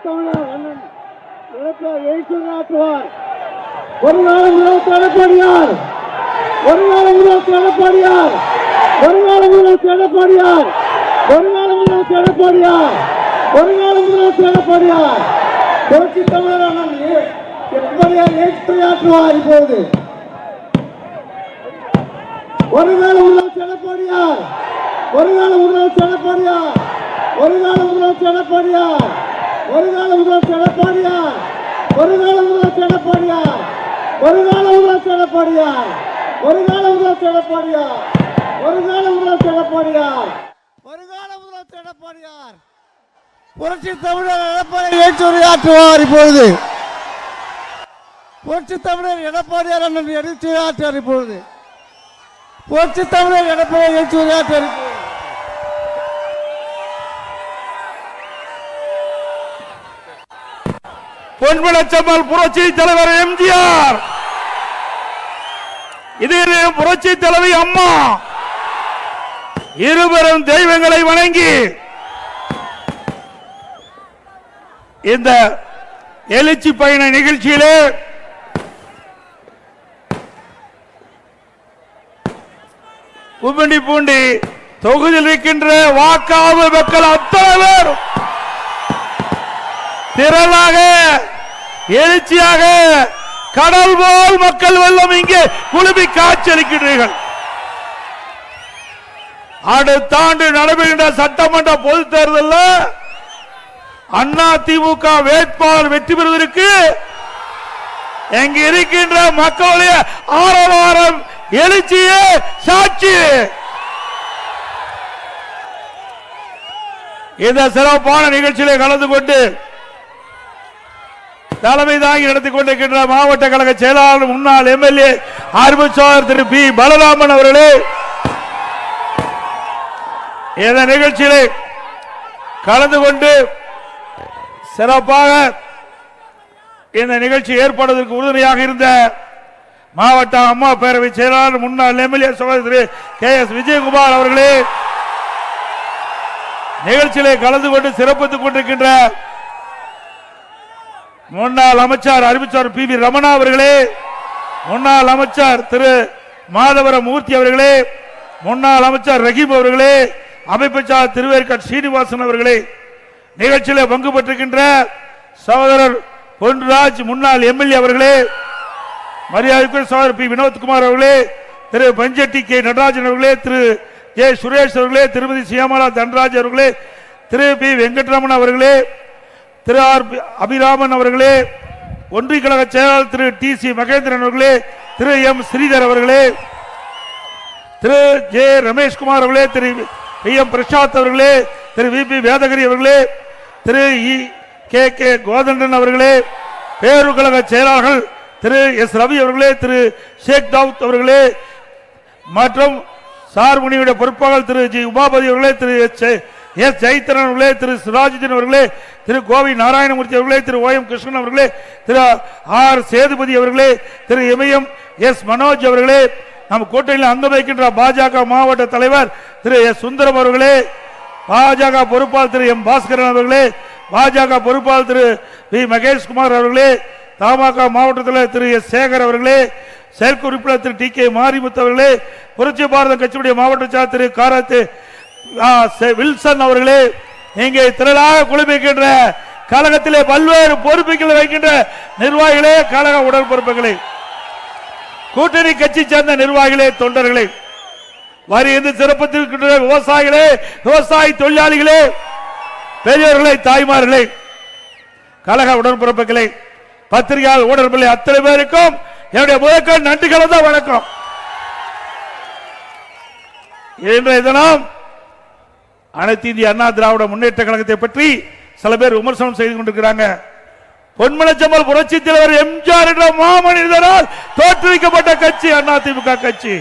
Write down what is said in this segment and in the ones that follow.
தமிழர் அண்ணன் எழுச்சியாற்றுவார். ஒரு நாள் முதல் எடப்பாடியார், ஒரு நாள் முதல் எடப்பாடியார், ஒரு நாள் முதல் எடப்பாடியார், ஒரு நாள் முதல் எடப்பாடியார், ஒரு நாள் முதல் எடப்பாடியார் புரட்சி தமிழர் அண்ணன் எடப்பாடியார் எழுச்சியாற்றுவார். இப்போது ஒரு நாள் முதல் எடப்பாடியார், ஒரு நாள் முதல் எடப்பாடியார், ஒரு நாள் முதல் எடப்பாடியார், ஒரு நாள் முதல் எடப்பாடியார், ஒரு நாள் முதல் எடப்பாடியார், ஒரு நாள் முதல் எடப்பாடியார், ஒரு நாள் முதல் எடப்பாடியார், ஒரு நாள் முதல் எடப்பாடியார், ஒரு நாள் முதல் எடப்பாடியார் புரட்சி தமிழர் எடப்பாடி எழுச்சியாற்றுவார். இப்பொழுது புரட்சி தமிழர் எடப்பாடியார் அண்ணன் எழுச்சியாற்றுவார். இப்பொழுது புரட்சி தமிழர் எடப்பாடி எழுச்சியாற்றுவார். பொன்மனச்செம்மல் புரட்சி தலைவர் எம்ஜிஆர், இதே புரட்சி தலைவி அம்மா இருவரும் தெய்வங்களை வணங்கி இந்த எழுச்சி பயண நிகழ்ச்சியிலே கும்மிடிப்பூண்டி தொகுதியில் இருக்கின்ற வாக்காளர் மக்கள் அத்தனை பேர் திரளாக எழுச்சியாக கடல் போல் மக்கள் வெள்ளம் இங்கே குழுமி காட்சியளிக்கிறீர்கள். அடுத்த ஆண்டு நடைபெறுகின்ற சட்டமன்ற பொதுத் தேர்தலில் அண்ணா திமுக வேட்பாளர் வெற்றி பெறுவதற்கு இங்கு இருக்கின்ற மக்களுடைய ஆரவாரம் எழுச்சியே சாட்சி. இந்த சிறப்பான நிகழ்ச்சியிலே கலந்து கொண்டு தலைமை தாங்கி நடத்திக் கொண்டிருக்கின்ற மாவட்ட கழக செயலாளர் முன்னாள் எம்எல்ஏ அறிவுச்சாளர் திரு பி பலராமன் அவர்களே, இந்த நிகழ்ச்சியிலே கலந்து கொண்டு சிறப்பாக இந்த நிகழ்ச்சி ஏற்படுவதற்கு உறுதுணையாக இருந்த மாவட்ட அம்மா பேரவை செயலாளர் முன்னாள் எம்எல்ஏ சகோதரி கே எஸ் விஜயகுமார் அவர்களே, நிகழ்ச்சியிலே கலந்து கொண்டு சிறப்பித்துக் கொண்டிருக்கின்ற முன்னாள் அமைச்சர் அறிவிச்சார் பி வி ரமணா அவர்களே, முன்னாள் அமைச்சர் திரு மாதவர மூர்த்தி அவர்களே, முன்னாள் அமைச்சர் ரஹீம் அவர்களே, அமைப்பாளர் திருவேற்காடு சீனிவாசன் அவர்களே, நிகழ்ச்சியில் பங்கு பெற்றிருக்கின்ற சகோதரர் பொன்ராஜ் முன்னாள் எம்எல்ஏ அவர்களே, மரியாதைக்குரிய சகோதரர் பி வினோத்குமார் அவர்களே, திரு பஞ்சட்டி கே நடராஜன் அவர்களே, திரு ஜே சுரேஷ் அவர்களே, திருமதி சியாமலா தன்ராஜ் அவர்களே, திரு பி வெங்கட்ரமன் அவர்களே, திரு ஆர் அபிராமன் அவர்களே, ஒன்றிய கழக செயலாளர் திரு டி சி மகேந்திரன் அவர்களே, திரு எம் ஸ்ரீதர் அவர்களே, திரு ஜே ரமேஷ்குமார் அவர்களே, திரு பி எம் பிரசாத் அவர்களே, திரு வி பி வேதகிரி அவர்களே, திரு இ கே கே கோதண்டன் அவர்களே, பேரு கழக செயலாளர்கள் திரு எஸ் ரவி அவர்களே, திரு ஷேக் தாவூத் அவர்களே மற்றும் சார்முனியுடைய பொறுப்பாளர் திரு ஜி உமாபதி அவர்களே, திரு எஸ் ஜெயத்திரன் அவர்களே, திரு சிராஜுதீன் அவர்களே, திரு கோவி நாராயணமூர்த்தி அவர்களே, திரு ஓ எம் கிருஷ்ணன் அவர்களே, திரு ஆர் சேதுபதி அவர்களே, திரு எம் எஸ் மனோஜ் அவர்களே, நம் கூட்டணியில் அங்கம் வைக்கின்ற பாஜக மாவட்ட தலைவர் திரு எஸ் சுந்தரம் அவர்களே, பாஜக பொறுப்பாளர் திரு எம் பாஸ்கரன் அவர்களே, பாஜக பொறுப்பாளர் திரு வி மகேஷ்குமார் அவர்களே, தமாக மாவட்ட தலைவர் திரு எஸ் சேகர் அவர்களே, செயற்குழு உறுப்பினர் திரு டி கே மாரிமுத்து அவர்களே, புரட்சி பாரத கட்சியுடைய மாவட்ட செயலாளர் திரு காரத்து வில்சன் அவர்களே, இங்கே திரளாக குழுமிக்கின்ற கழகத்திலே பல்வேறு பொறுப்புகளை வைக்கின்ற நிர்வாகிகளே, கழக உடற்பொறுப்புகளே, கூட்டணி கட்சி சேர்ந்த நிர்வாகிகளே, தொண்டர்களே, வரி என்று சிறப்பித்திருக்கின்ற விவசாயிகளே, விவசாய தொழிலாளிகளே, பெரியவர்களே, தாய்மார்களே, கழக உடன்பிறப்புகளே, பத்திரிகையாளர் ஊடகங்களே, அத்தனை பேருக்கும் என்னுடைய முதற்கண் நன்றி கலந்த வணக்கம். இன்றைய தினம் அனைத்து இந்திய அண்ணா திராவிட முன்னேற்ற கழகத்தை பற்றி சில பேர் விமர்சனம் செய்து கொண்டிருக்கிறாங்க. பொன்மனச்செம்மல் புரட்சி தலைவர் எம்ஜிஆர் என்ற மாமனிதரால் தோற்றுவிக்கப்பட்ட கட்சி அண்ணா திமுக கட்சி.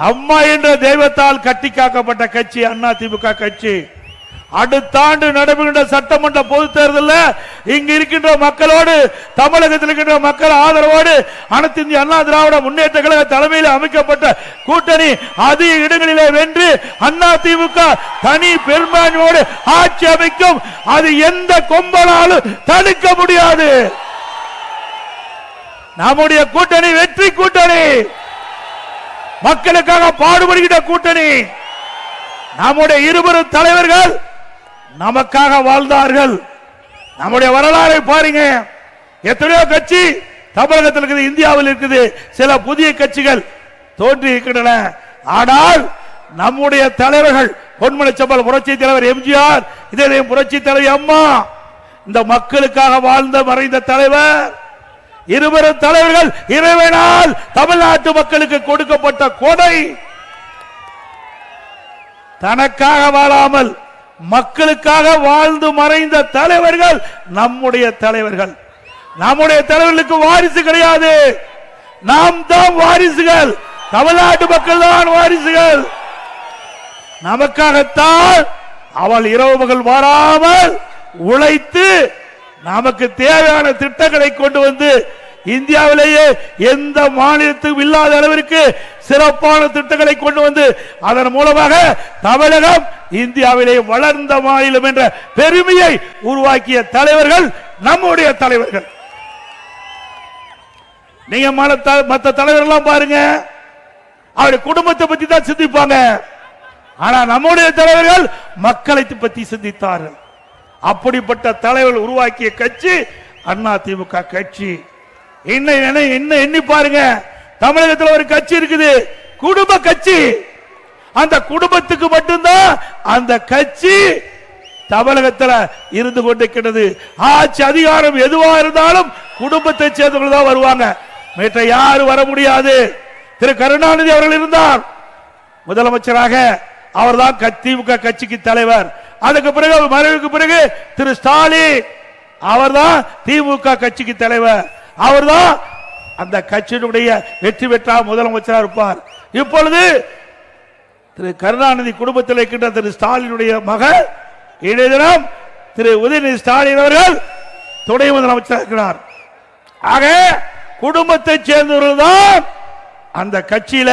அம்மா என்ற தெய்வத்தால் கட்டி காக்கப்பட்ட கட்சி அண்ணா திமுக கட்சி. அடுத்த ஆண்டு நடைபெறுகின்ற சட்டமன்ற பொதுத் தேர்தலில் இங்கு இருக்கின்ற மக்களோடு, தமிழகத்தில் இருக்கின்ற மக்கள் ஆதரவோடு அனைத்து இந்திய அண்ணா திராவிட முன்னேற்ற கழக தலைமையில் அமைக்கப்பட்ட கூட்டணி அதிக இடங்களிலே வென்று அண்ணா திமுக தனி பெரும்பான்மையோடு ஆட்சி அமைக்கும். அது எந்த கொம்பனாலும் தடுக்க முடியாது. நம்முடைய கூட்டணி வெற்றி கூட்டணி, மக்களுக்காக பாடுபடுகின்ற கூட்டணி. நம்முடைய இருவரும் தலைவர்கள் நமக்காக வாழ்ந்தார்கள். நம்முடைய வரலாறை பாருங்க. எத்தனையோ கட்சி தமிழகத்தில் இருக்குது, இந்தியாவில் இருக்குது, சில புதிய கட்சிகள் தோன்றி இருக்கின்றன. ஆனால் நம்முடைய தலைவர்கள் பொன்மனச்செம்மல் புரட்சி தலைவர் எம்ஜிஆர், இதே புரட்சி தலைவர் அம்மா, இந்த மக்களுக்காக வாழ்ந்த மறைந்த தலைவர், இருவரும் தலைவர்கள் இறைவனால் தமிழ்நாட்டு மக்களுக்கு கொடுக்கப்பட்ட கொடை. தனக்காக வாழாமல் மக்களுக்காக வாழ்ந்து மறைந்த தலைவர்கள் நம்முடைய தலைவர்கள். நம்முடைய தலைவர்களுக்கு வாரிசு கிடையாது, நாம் தான் வாரிசுகள். தமிழ்நாட்டு மக்கள் தான் வாரிசுகள். நமக்காகத்தான் அவள் இரவு பகல் மாறாமல் உழைத்து நமக்கு தேவையான திட்டங்களை கொண்டு வந்து இந்தியாவிலேயே எந்த மாநிலத்துக்கும் இல்லாத அளவிற்கு சிறப்பான திட்டங்களை கொண்டு வந்து அதன் மூலமாக தமிழகம் இந்தியாவிலே வளர்ந்த மாநிலம் என்ற பெருமையை உருவாக்கிய தலைவர்கள் நம்முடைய தலைவர்கள். நீங்க மற்ற தலைவர்கள் பாருங்க, அவருடைய குடும்பத்தை பத்தி தான் சிந்திப்பாங்க. ஆனா நம்முடைய தலைவர்கள் மக்களை பத்தி சிந்தித்தார்கள். அப்படிப்பட்ட தலைவர்கள் உருவாக்கிய கட்சி அண்ணா திமுக கட்சி. என்ன எண்ணி பாருங்க, தமிழகத்தில் ஒரு கட்சி இருக்குது, குடும்ப கட்சி. அந்த குடும்பத்துக்கு மட்டும்தான் அந்த கட்சி தமிழகத்தில் இருந்து கொண்டிருக்கிறது. ஆட்சி அதிகாரம் எதுவா இருந்தாலும் குடும்பத்தை சேர்ந்தவர்கள் தான் வருவாங்க, மற்ற யாரும் வர முடியாது. திரு கருணாநிதி அவர்கள் இருந்தார் முதலமைச்சராக, அவர் தான் திமுக கட்சிக்கு தலைவர். அதுக்கு பிறகு மறைவுக்கு பிறகு திரு ஸ்டாலின் அவர் தான் திமுக கட்சிக்கு தலைவர். அவர் தான் அந்த கட்சியினுடைய வெற்றி பெற்ற முதலமைச்சராக இருப்பார். இப்பொழுது திரு கருணாநிதி குடும்பத்தில் இருக்கின்ற திரு ஸ்டாலினுடைய மகள் இன்றைய தினம் திரு உதயநிதி ஸ்டாலின் அவர்கள் துணை முதலமைச்சர் இருக்கிறார். ஆக குடும்பத்தை சேர்ந்தவர்கள் தான் அந்த கட்சியில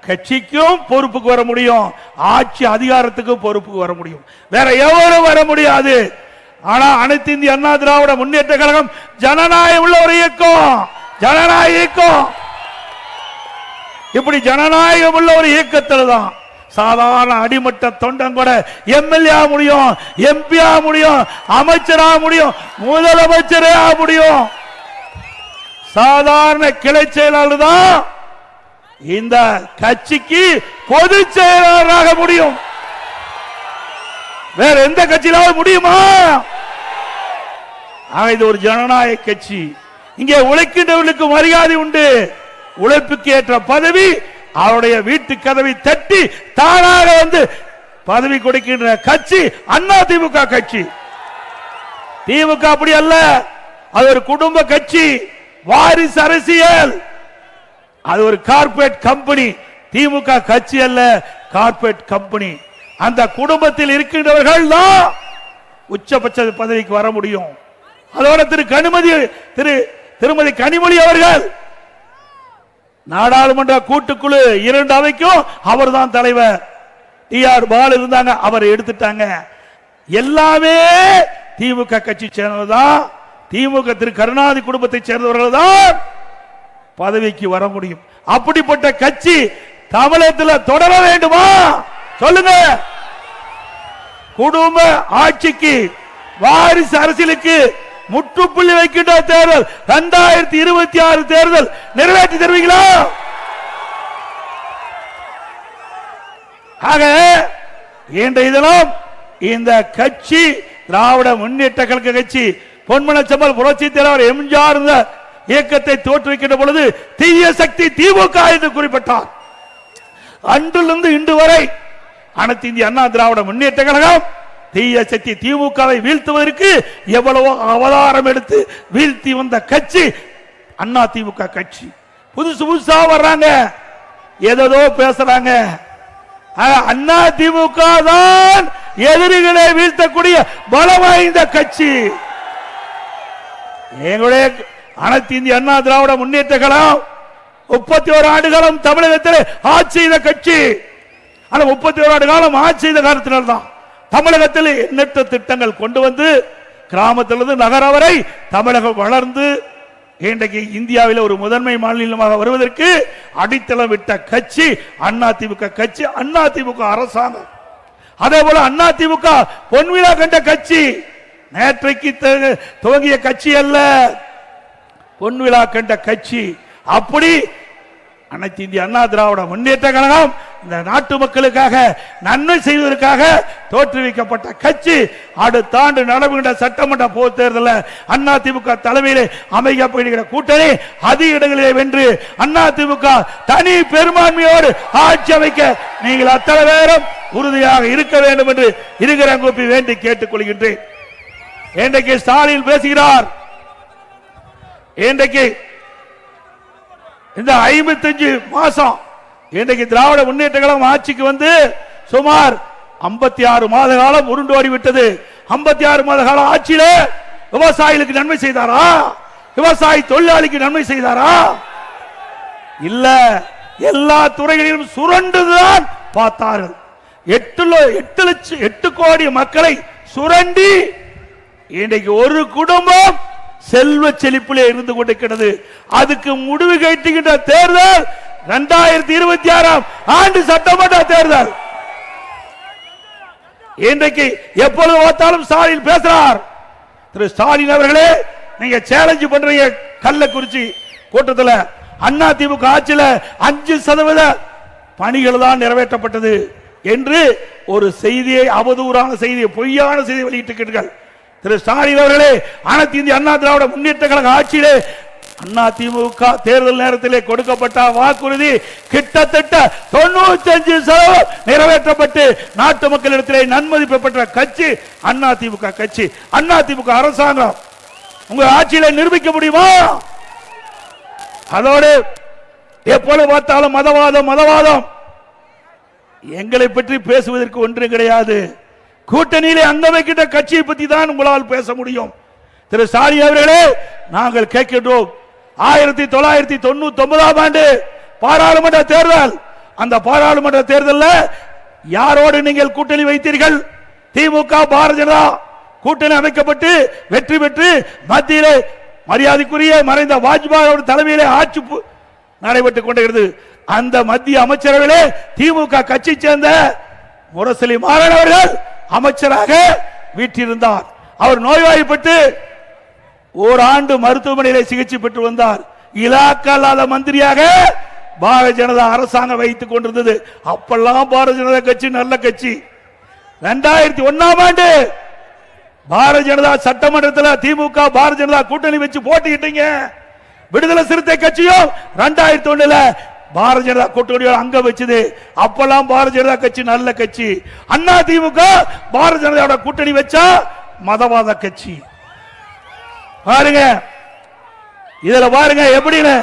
கட்சிக்கும் பொறுப்புக்கு வர முடியும், ஆட்சி அதிகாரத்துக்கும் பொறுப்புக்கு வர முடியும். வேற எவரும் வர முடியாது. ஆனா அனைத்து இந்திய அண்ணா திராவிட முன்னேற்ற கழகம் ஜனநாயகம் உள்ள ஒரு இயக்கம், ஜனநாயக இயக்கம். இப்படி ஜனநாயகம் உள்ள ஒரு இயக்கத்தில் தான் சாதாரண அடிமட்ட தொண்டன் கூட எம்எல்ஏ ஆக முடியும், எம்பி ஆக முடியும், அமைச்சராக முடியும், முதலமைச்சரே ஆக முடியும். சாதாரண கிளை செயலாளர் தான் இந்த கட்சிக்கு பொதுச் செயலாளராக முடியும். வேற எந்த கட்சியிலாவது முடியுமா? இது ஒரு ஜனநாயக கட்சி. இங்கே உழைக்கின்றவர்களுக்கு மரியாதை உண்டு. உழைப்புக்கு ஏற்ற பதவி அவருடைய வீட்டு கதவை தட்டி தானாக வந்து பதவி கொடுக்கின்ற கட்சி அண்ணா திமுக கட்சி. திமுக அப்படி அல்ல, அது ஒரு குடும்ப கட்சி, வாரிசு அரசியல். அது ஒரு கார்ப்பரேட் கம்பெனி. திமுக கட்சி அல்ல, கார்ப்பரேட் கம்பெனி. அந்த குடும்பத்தில் இருக்கின்றவர்கள் தான் உச்சபட்ச பதவிக்கு வர முடியும். அதோட திருமதி கனிமொழி அவர்கள் நாடாளுமன்ற கூட்டுக்குழு 2 அவைக்கும் அவர் தான் தலைவர். டிஆர் பாலு இருந்தாங்க, அவரை எடுத்துட்டாங்க. எல்லாமே திமுக கட்சி சேர்ந்தவர்கள் தான். திமுக திரு கருணாநிதி குடும்பத்தை சேர்ந்தவர்கள் தான் பதவிக்கு வர முடியும். அப்படிப்பட்ட கட்சி தமிழகத்தில் தொடர வேண்டுமா? சொல்லுங்க. குடும்ப ஆட்சிக்கு, வாரிசு அரசியலுக்கு முற்றுப்புள்ளி வைக்கின்ற தேர்தல் 2026 தேர்தல் நிறைவேற்றி தருவீங்களா? ஆக இன்றைய தினம் இந்த கட்சி திராவிட முன்னேற்ற கழக கட்சி பொன்மனச்செம்மல் புரட்சி தலைவர் எம்ஜிஆர் இயக்கத்தை தோற்றுவிக்கின்ற பொழுது தீய சக்தி திமுக என்று குறிப்பிட்டார். அன்றிலிருந்து இன்று வரை அனைத்து இந்திய அண்ணா திராவிட முன்னேற்ற கழகம் தீய சக்தி திமுகவை வீழ்த்துவதற்கு எவ்வளவோ அவதாரம் எடுத்து வீழ்த்தி வந்த கட்சி அண்ணா திமுக கட்சி. புதுசா வர்றாங்க, ஏதோ பேசுறாங்க. அண்ணா திமுக தான் எதிரிகளை வீழ்த்தக்கூடிய பலம் வாய்ந்த கட்சி. எங்களுடைய அனைத்து இந்திய அண்ணா திராவிட முன்னேற்ற கழகம் 31 ஆண்டு காலம் தமிழகத்தில் ஆட்சி செய்த கட்சி. அந்த 31 ஆண்டு காலம் ஆட்சி செய்த காரணத்தினால்தான் தமிழகத்தில் எண்ணற்ற திட்டங்கள் கொண்டு வந்து கிராமத்திலிருந்து நகரம் வரை தமிழகம் வளர்ந்து இன்றைக்கு இந்தியாவில் ஒரு முதன்மை மாநிலமாக வருவதற்கு அடித்தளம் விட்ட கட்சி அதிமுக கட்சி, அதிமுக அரசாங்கம். அதே போல அதிமுக பொன்விழா கண்ட கட்சி, நேற்றைக்கு துவங்கிய கட்சி அல்ல, பொன்விழா கண்ட கட்சி. அப்படி அனைத்து இந்திய அண்ணா திராவிட முன்னேற்ற கழகம் இந்த நாட்டு மக்களுக்காக நன்மை செய்வதற்காக தோற்றுவிக்கப்பட்ட கட்சி. அடுத்த ஆண்டு நடைபெறுகின்ற சட்டமன்ற பொதுத் தேர்தலில் அதிமுக தலைமையில் அமைக்கப்படுகிற கூட்டணி அதிக இடங்களிலே வென்று அதிமுக தனி பெரும்பான்மையோடு ஆட்சி அமைக்க நீங்கள் அத்தனை பேரும் உறுதியாக இருக்க வேண்டும் என்று இருக்கிற கூப்பி வேண்டி கேட்டுக் கொள்கின்றேன். இன்றைக்கு ஸ்டாலின் பேசுகிறார். இன்றைக்கு இந்த 55 மாசம் இன்றைக்கு திராவிட முன்னேற்ற கழகம் ஆட்சிக்கு வந்து சுமார் 56 மாத காலம் உருண்டோடி விட்டது. 56 மாத கால ஆட்சியில விவசாயிகளுக்கு நன்மை செய்தாரா? விவசாயி தொழிலாளிக்கு நன்மை செய்தாரா? இல்ல, எல்லா துறைகளிலும் சுரண்டுதான் பார்த்தார்கள். 8 கோடி மக்களை சுரண்டி இன்றைக்கு ஒரு குடும்பம் செல்வ செழிப்பிலே இருந்து கொண்டிருக்கிறது. அதுக்கு முடிவு கட்டுகின்ற தேர்தல் 2026 ஆண்டு சட்டமன்ற தேர்தல். இன்றைக்கு எப்பொழுது பார்த்தாலும் ஸ்டாலின் பேசுறார். திரு ஸ்டாலின் அவர்களே, நீங்க சேலஞ்ச் பண்றீங்க. கள்ளக்குறிச்சி கூட்டத்தில் அதிமுக ஆட்சியில் 5% பணிகள் தான் நிறைவேற்றப்பட்டது என்று ஒரு செய்தியை, அவதூறான செய்தியை, பொய்யான செய்தியை வெளியிட்டிருக்கிறீர்கள். திரு ஸ்டாலின் அவர்களே, அனைத்து இந்திய அண்ணா திராவிட முன்னேற்ற கழக ஆட்சியிலே அதிமுக தேர்தல் நேரத்திலே கொடுக்கப்பட்ட வாக்குறுதி கிட்டத்தட்ட 95% நிறைவேற்றப்பட்டு நாட்டு மக்களிடத்திலே நன்மதிப்பு பெற்ற கட்சி அதிமுக கட்சி. அதிமுக அரசாங்கம் உங்க ஆட்சியில நிரூபிக்க முடியுமா? அதோடு எப்பொழுது பார்த்தாலும் மதவாதம். எங்களை பற்றி பேசுவதற்கு ஒன்றும் கிடையாது. கூட்டணியிலே அங்க வைக்கின்ற கட்சியை பற்றி தான் உங்களால் பேச முடியும். திரு ஸ்டாலின் அவர்களே, நாங்கள் கேட்கின்றோம். 1999 ஆண்டு பாராளுமன்ற தேர்தல், அந்த பாராளுமன்ற தேர்தலில் யாரோடு நீங்கள் கூட்டணி வைத்தீர்கள்? திமுக பாரதிய ஜனதா கூட்டணி அமைக்கப்பட்டு வெற்றி பெற்று மத்தியிலே மரியாதைக்குரிய மறைந்த வாஜ்பாய் தலைமையிலே ஆட்சி நடைபெற்றுக் கொண்டிருக்கிறது. அந்த மத்திய அமைச்சரவையிலே திமுக கட்சி சேர்ந்த முரசொலி மாறன் அவர்கள் அமைச்சராக வீற்றிருந்தார். அவர் நோய்வாய்ப்பட்டு ஓராண்டு மருத்துவமனையில் சிகிச்சை பெற்று வந்தார். இலாக்கா இல்லாத மந்திரியாக பாரதிய ஜனதா அரசாங்கம் வைத்துக் கொண்டிருந்தது. அப்பெல்லாம் பாரதிய ஜனதா கட்சி நல்ல கட்சி. 2001 ஆண்டு பாரதிய ஜனதா சட்டமன்றத்தில் திமுக பாரதிய ஜனதா கூட்டணி வச்சு போட்டிட்டீங்க. விடுதலை சிறுத்தை கட்சியும் 2001 பாரதிய ஜனதா கூட்டணி அங்க வச்சது. அப்பெல்லாம் பாரதிய ஜனதா கட்சி நல்ல கட்சி. அண்ணா திமுக பாரதிய ஜனதா கூட்டணி வச்சா மதவாத கட்சி. பாருங்க, இதுல பாருங்க எப்படின்னு.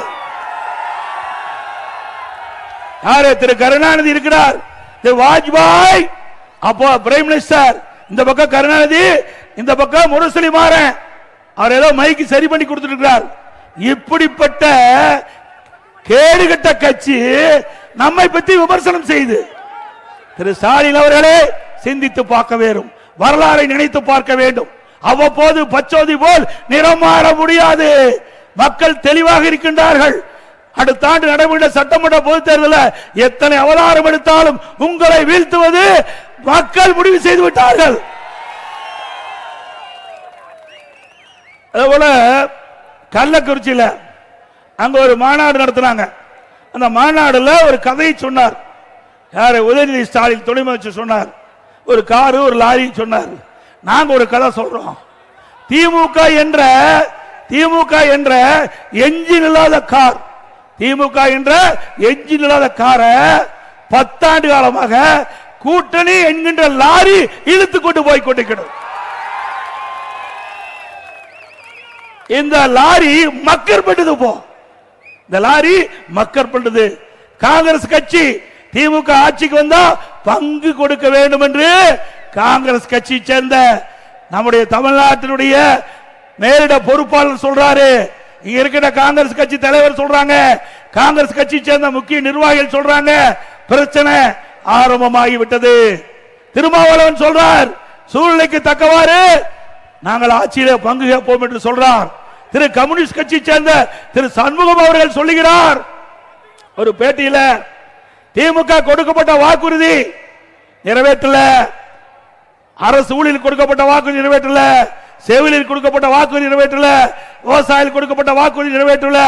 யாரு? திரு கருணாநிதி இருக்கிறார், திரு வாஜ்பாய் அப்போ பிரைம் மினிஸ்டர், இந்த பக்கம் கருணாநிதி, இந்த பக்கம் முரசொலி மாறன். அவர் ஏதோ மைக்கு சரி பண்ணி கொடுத்துட்டு இருக்கிறார். இப்படிப்பட்ட கேடுகட்ட கட்சி நம்மை பற்றி விமர்சனம் செய்து திரு ஸ்டாலின் அவர்களே சிந்தித்து பார்க்க வேண்டும், வரலாறை நினைத்து பார்க்க வேண்டும். அவ்வப்போது பச்சோதி போல் நிறம் மாற முடியாது. மக்கள் தெளிவாக இருக்கின்றார்கள். அடுத்த ஆண்டு நடைபெற்ற சட்டமன்ற பொதுத் தேர்தலில் எத்தனை அவதாரம் எடுத்தாலும் உங்களை வீழ்த்துவது மக்கள் முடிவு செய்து விட்டார்கள். அதுபோல கள்ளக்குறிச்சியில அங்க ஒரு மாநாடு நடத்தினாங்க. அந்த மாநாடுல ஒரு கதையை சொன்னார். யாரு? உதயநிதி ஸ்டாலின் துணை முதலமைச்சர் சொன்னார். ஒரு காரு ஒரு லாரி சொன்னார். நாங்க ஒரு கதை சொல்றோம். திமுக என்ற என்ஜின் இல்லாத கார், திமுக என்ற என்ஜின் இல்லாத காரை 10 ஆண்டு காலமாக கூட்டணி என்கின்ற லாரி இழுத்து கொண்டு போய் கொண்டிருக்கிறது. இந்த லாரி மக்கர் பண்ணது. போ இந்த லாரி மக்கர் பண்ணது. காங்கிரஸ் கட்சி திமுக ஆட்சிக்கு வந்தா பங்கு கொடுக்க வேண்டும் என்று காங்கிரஸ் கட்சியை சேர்ந்த நம்முடைய தமிழ்நாட்டினுடைய மேலிட பொறுப்பாளர் சொல்றாரு. இங்க இருக்கிற காங்கிரஸ் கட்சி தலைவர் சொல்றாங்க, காங்கிரஸ் கட்சியை சேர்ந்த முக்கிய நிர்வாகிகள் சொல்றாங்க, பிரச்சனை ஆரம்பமாகிவிட்டது. திருமாவளவன் சொல்றார், சூழ்நிலைக்கு தக்கவாறு நாங்கள் ஆட்சியில பங்கு கேட்போம் என்று சொல்றார். திரு கம்யூனிஸ்ட் கட்சியை சேர்ந்த திரு சண்முகம் அவர்கள் சொல்லுகிறார் ஒரு பேட்டியில, திமுக கொடுக்கப்பட்ட வாக்குறுதி நிறைவேற்றல, அரசு ஊழியர் கொடுக்கப்பட்ட வாக்குறுதி நிறைவேற்றல, செவிலியர் கொடுக்கப்பட்ட வாக்குறுதி நிறைவேற்றல, விவசாயிகள் கொடுக்கப்பட்ட வாக்குறுதி நிறைவேற்றல,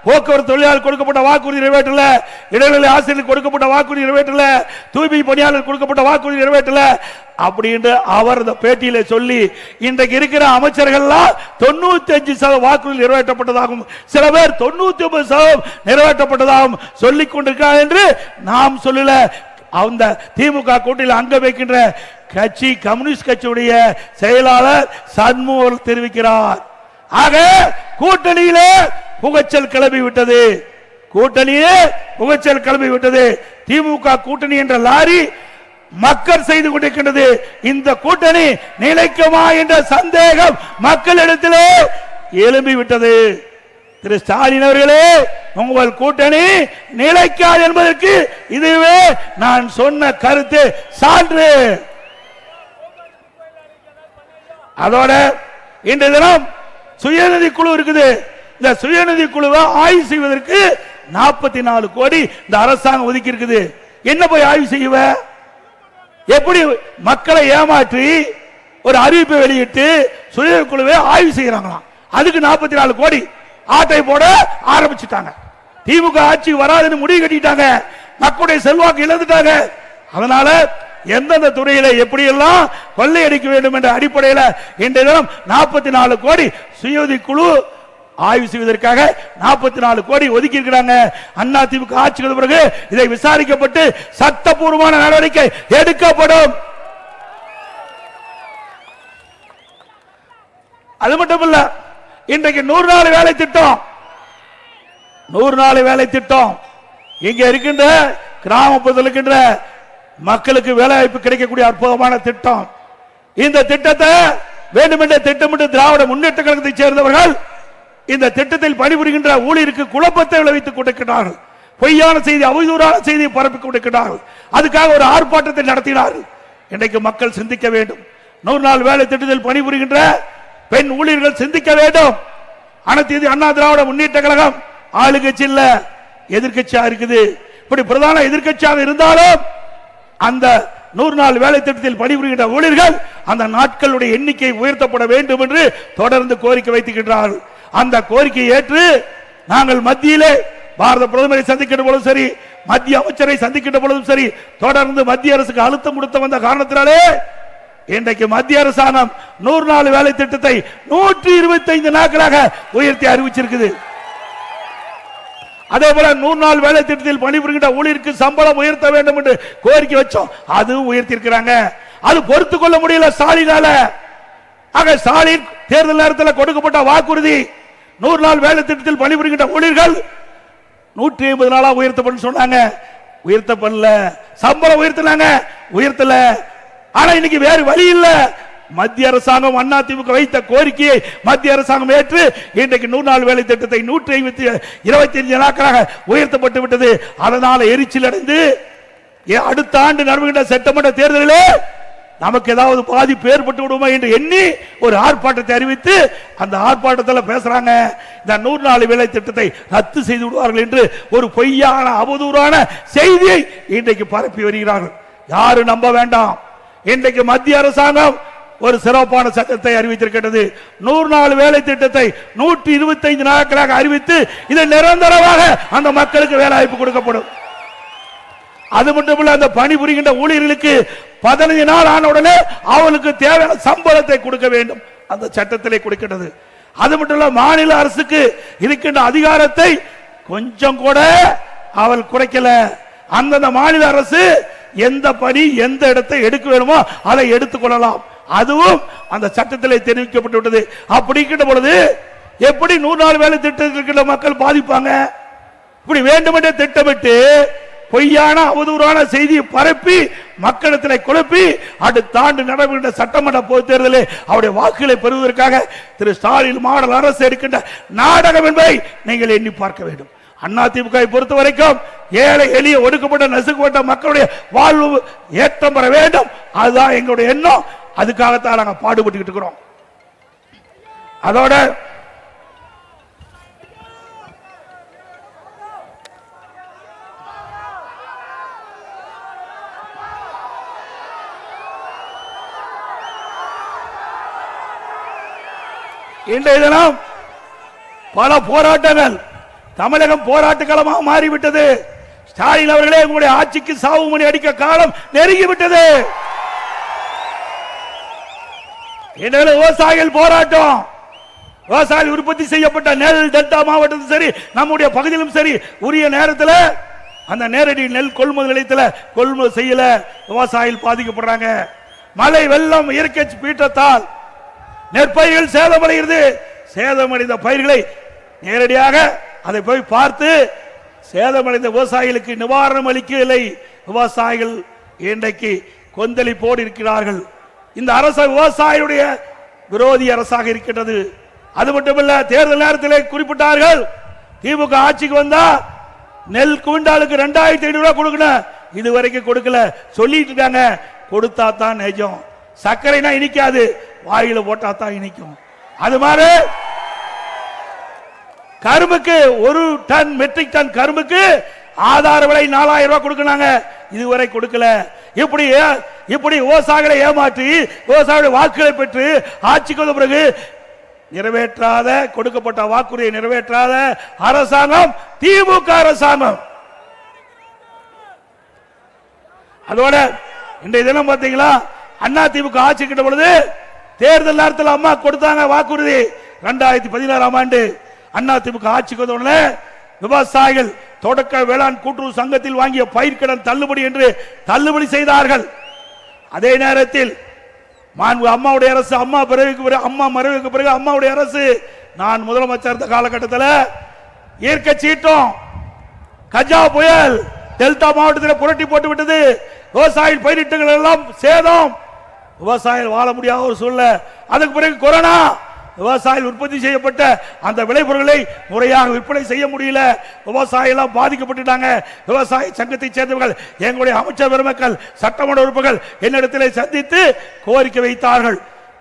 போக்குவரத்து தொழிலாளர் கொடுக்கப்பட்ட வாக்குறுதி நிறைவேற்றல, இடைநிலை ஆசிரியர் கொடுக்கப்பட்ட வாக்குறுதி நிறைவேற்றல, தூய்மை பணியாளர் கொடுக்கப்பட்ட வாக்குறுதி நிறைவேற்றல அப்படின்னு அவர் அந்த பேட்டியில சொல்லி, இன்றைக்கு இருக்கிற அமைச்சர்கள்லாம் 95% வாக்குறுதி நிறைவேற்றப்பட்டதாகவும் சில பேர் 99% நிறைவேற்றப்பட்டதாகவும் சொல்லிக் கொண்டிருக்கிறார் என்று நாம் சொல்லல. அந்த திமுக கூட்டணியில் அங்க வைக்கின்ற கட்சி கம்யூனிஸ்ட் கட்சியுடைய செயலாளர் சண்முகம் தெரிவிக்கிறார். ஆக கூட்டணியிலே புகைச்சல் கிளம்பி விட்டது, கூட்டணியே புகைச்சல் கிளம்பி விட்டது. திமுக கூட்டணி என்ற லாரி மக்கள் செய்து கொண்டிருக்கின்றது. இந்த கூட்டணி நிலைக்குமா என்ற சந்தேகம் மக்களிடத்திலே எழும்பி விட்டது. திரு ஸ்டாலின் அவர்களே, உங்கள் கூட்டணி நிலைக்காது என்பதற்கு இதுவே நான் சொன்ன கருத்து சான்று. அதோட இன்றைய தினம் சுயநிதி குழு இருக்குது. இந்த சுயநிதி குழுவை ஆய்வு செய்வதற்கு 44 கோடி இந்த அரசாங்கம் ஒதுக்கி இருக்குது. என்ன போய் ஆய்வு செய்வ? எப்படி மக்களை ஏமாற்றி ஒரு அறிவிப்பை வெளியிட்டு சுயநிதி குழுவை ஆய்வு செய்யறாங்களாம். அதுக்கு 44 கோடி ஆட்டை போட ஆரம்பிச்சுட்டாங்க. திமுக ஆட்சி வராதுன்னு முடிவு கட்டிட்டாங்க, மக்களுடைய செல்வாக்கு இழந்துட்டாங்க. அதனால எந்தெந்த துறையில எப்படி எல்லாம் கொள்ளையடிக்க வேண்டும் என்ற அடிப்படையில் இன்றைய தினம் 44 கோடி சுயநிதி குழு ஆய்வு செய்வதற்காக 44 கோடி ஒதுக்கி இருக்கிறாங்க. அண்ணா திமுக ஆட்சிக்கு பிறகு இதை விசாரிக்கப்பட்டு சட்டப்பூர்வமான நடவடிக்கை எடுக்கப்படும். அது மட்டுமல்ல, இன்றைக்கு 100 நாள் வேலை திட்டம், 100 நாள் வேலை திட்டம் இங்க இருக்கின்ற கிராமப்புறத்தில் இருக்கின்ற மக்களுக்கு வேலை வாய்ப்பு கிடைக்கக்கூடிய அற்புதமான திட்டம். இந்த திட்டத்தை வேண்டுமென்ற திட்டமிட்டு திராவிட முன்னேற்ற கழகத்தை சேர்ந்தவர்கள் இந்த திட்டத்தில் பணிபுரிகின்ற ஊழியருக்கு குழப்பத்தை விளைவித்துக் கொண்டிருக்கிறார்கள். பொய்யான செய்தி, அவதூறான செய்தியை பரப்பிக் கொண்டிருக்கிறார்கள். அதுக்காக ஒரு ஆர்ப்பாட்டத்தை நடத்தினார்கள். இன்றைக்கு மக்கள் சிந்திக்க வேண்டும். 100 நாள் வேலை திட்டத்தில் பணிபுரிகின்ற பெண் ஊழியர்கள் சிந்திக்க வேண்டும். அனைத்து இந்திய அண்ணா திராவிட முன்னேற்ற கழகம் ஆளுங்கட்சி இல்ல, எதிர்கட்சியா இருக்குது. இப்படி பிரதான எதிர்கட்சியாக இருந்தாலும் அந்த 100 நாள் வேலை திட்டத்தில் பணிபுரிகின்ற ஊழியர்கள் அந்த நாட்களுடைய எண்ணிக்கை உயர்த்தப்பட வேண்டும் என்று தொடர்ந்து கோரிக்கை வைத்துக்கின்றார்கள். அந்த கோரிக்கையை ஏற்று நாங்கள் மத்தியிலே பாரத பிரதமரை சந்திக்கின்ற பொழுதும் சரி, மத்திய அமைச்சரை சந்திக்கின்ற பொழுதும் சரி, தொடர்ந்து மத்திய அரசுக்கு அழுத்தம் கொடுத்த வந்த காரணத்தினாலே இன்றைக்கு மத்திய அரசாங்கம் 100 நாள் வேலை திட்டத்தை 125 நாட்களாக உயர்த்தி அறிவிச்சிருக்குது. அதே போல 100 நாள் வேலை திட்டத்தில் பணிபுரிகின்ற ஊழியருக்கு சம்பளம் உயர்த்த வேண்டும் என்று கோரிக்கை வச்சோம், அதுவும் உயர்த்தி இருக்கிறாங்க. அது பொறுத்துக் கொள்ள முடியல ஸ்டாலினால. ஆக ஸ்டாலின் தேர்தல் நேரத்தில் கொடுக்கப்பட்ட வாக்குறுதி 100 நாள் வேலை திட்டத்தில் பணிபுரிகின்ற ஊழியர்கள் 150 நாளா உயர்த்தப்படும் சொன்னாங்க, உயர்த்தப்படல. சம்பளம் உயர்த்தினாங்க, உயர்த்தல. ஆனா இன்னைக்கு வேறு வழி இல்ல. மத்திய அரசாங்கம் அண்ணா திமுக வைத்த கோரிக்கையை மத்திய அரசாங்கம் ஏற்று இன்றைக்கு 100 நாள் வேலை திட்டத்தை 125 நாட்களாக உயர்த்தப்பட்டு விட்டது. அதனால எரிச்சல் அடைந்து அடுத்த ஆண்டு நடக்கின்ற சட்டமன்ற தேர்தலிலே நமக்கு ஏதாவது பாதிப்பு ஏற்பட்டு விடுமா என்று எண்ணி ஒரு ஆர்ப்பாட்டத்தை அறிவித்து அந்த ஆர்ப்பாட்டத்தில் பேசுறாங்க, இந்த 100 நாள் வேலை திட்டத்தை ரத்து செய்து விடுவார்கள் என்று ஒரு பொய்யான அவதூறான செய்தியை இன்றைக்கு பரப்பி வருகிறார்கள். யாரும் நம்ப வேண்டாம். இன்றைக்கு மத்திய அரசாங்கம் ஒரு சிறப்பான சட்டத்தை அறிவித்திருக்கிறது. 100 நாள் வேலை திட்டத்தை 125 நாட்களாக அறிவித்து இது நிரந்தரமாக அந்த மக்களுக்கு வேலை வாய்ப்பு கொடுக்கப்படும். அது மட்டுமல்ல, அந்த பணிபுரிகின்ற ஊழியர்களுக்கு 15 நாள் ஆன உடனே அவளுக்கு தேவையான சம்பளத்தை கொடுக்க வேண்டும், அந்த சட்டத்திலே கொடுக்கிறது. அது மட்டும் இல்ல, மாநில அரசுக்கு இருக்கின்ற அதிகாரத்தை கொஞ்சம் கூட அவள் குறைக்கல. அந்தந்த மாநில அரசு எந்த பணி எந்த இடத்தை எடுக்க வேணுமோ அதை எடுத்துக் கொள்ளலாம், அதுவும் அந்த சட்டத்திலே தெரிவிக்கப்பட்டு விட்டது. அப்படிங்கிற பொழுது எப்படி 100 நாள் வேலை திட்டத்தில் இருக்கிற மக்கள் பாதிப்பாங்க? இப்படி வேண்டுமென்றே திட்டமிட்டு பொய்யான அவதூறான செய்தியை பரப்பி மக்களிடத்தில் குழப்பி அடுத்த ஆண்டு நடைபெறுகின்ற சட்டமன்ற பொதுத் தேர்தலில் அவருடைய வாக்குகளை பெறுவதற்காக திரு ஸ்டாலின் மாடல் அரசு எடுக்கின்ற நாடகம் என்பதை நீங்கள் எண்ணி பார்க்க வேண்டும். அதிமுக பொறுத்த வரைக்கும் ஏழை எளிய ஒடுக்கப்பட்ட நசுக்கப்பட்ட மக்களுடைய வாழ்வு ஏற்றம் பெற வேண்டும். அதுதான் எங்களுடைய எண்ணம். அதுக்காகத்தான் நாங்கள் பாடுபட்டு இருக்கிறோம். அதோட இன்றைய தினம் பல போராட்டங்கள் தமிழகம் போராட்ட களமாக மாறிவிட்டது. ஸ்டாலின் அவர்களே, உங்களுடைய ஆட்சிக்கு சாவு மணி அடிக்க காலம் நெருங்கிவிட்டது. இன்றைய விவசாயிகள் போராட்டம், விவசாயிகள் உற்பத்தி செய்யப்பட்ட நெல் டெல்டா மாவட்டத்திலும் சரி நம்முடைய பகுதியிலும் சரி உரிய நேரத்தில் அந்த நேரடி நெல் கொள்முதல் நிலையத்தில் கொள்முதல் செய்யல, விவசாயிகள் பாதிக்கப்படுறாங்க. மழை வெள்ளம் இயற்கை பீற்றத்தால் நெற்பயிர்கள் சேதமடைகிறது. சேதமடைந்த பயிர்களை நேரடியாக அதை போய் பார்த்து சேதமடைந்த விவசாயிகளுக்கு நிவாரணம் அளிக்கவில்லை. விவசாயிகள் இன்றைக்கு கொந்தளிப்போடு இருக்கிறார்கள். இந்த அரசு விவசாயியுடைய விரோதி அரசாக இருக்கின்றது. அது மட்டுமல்ல, தேர்தல் நேரத்தில் குறிப்பிட்டார்கள், திமுக ஆட்சிக்கு வந்தா நெல் குவிண்டாலுக்கு 2500 ரூபாய் கொடுக்கணும், இதுவரைக்கும் கொடுக்கல சொல்லிட்டு இருக்காங்க. கொடுத்தா தான் நிஜம். சர்க்கரைனா இனிக்காது, வாயில போட்டா தான் இனிக்கும். அது மாதிரி கரும்புக்கு 1 டன் மெட்ரிக் டன் கரும்புக்கு ஆதார விலை 4000 ரூபாய் கொடுக்கறாங்க, இதுவரை கொடுக்கல. இப்படி விவசாயிகளை ஏமாற்றி விவசாயிகளுடைய வாக்குகளை பெற்று ஆட்சிக்கு வந்த பிறகு நிறைவேற்றாத கொடுக்கப்பட்ட வாக்குறுதியை நிறைவேற்றாத அரசாங்கம் திமுக அரசாங்கம். அதோட இன்றைய தினம் பார்த்தீங்களா, அண்ணா திமுக ஆட்சி கிட்ட பொழுது தேர்தல் நேரத்தில் அம்மா கொடுத்தாங்க வாக்குறுதி. 2016ஆம் ஆண்டு அண்ணா திமுக ஆட்சிக்கு வந்த விவசாயிகள் தொடக்க வேளாண் கூட்டுறவு சங்கத்தில் வாங்கிய பயிர்க்கடன் தள்ளுபடி என்று தள்ளுபடி செய்தார்கள். அதே நேரத்தில் அம்மாவுடைய அரசு, அம்மா மறைவுக்கு பிறகு அம்மாவுடைய அரசு, நான் முதலமைச்சர் இருந்த காலகட்டத்தில் இயற்கை சீற்றம் கஜா புயல் டெல்டா மாவட்டத்தில் புரட்டி போட்டு விட்டது. விவசாயிகள் பயிரிட்டுகள் எல்லாம் சேதம், விவசாயிகள் வாழ முடியாத ஒரு சூழ்நிலை. அதுக்கு பிறகு கொரோனா, விவசாயிகள் உற்பத்தி செய்யப்பட்ட அந்த விளைபொருட்களை முறையாக விற்பனை செய்ய முடியல, விவசாயிகள் பாதிக்கப்பட்டுட்டாங்க. விவசாய சங்கத்தை சேர்ந்தவர்கள், எங்களுடைய அமைச்சர் பெருமக்கள், சட்டமன்ற உறுப்பினர்கள் என்னிடத்தில் சந்தித்து கோரிக்கை வைத்தார்கள்.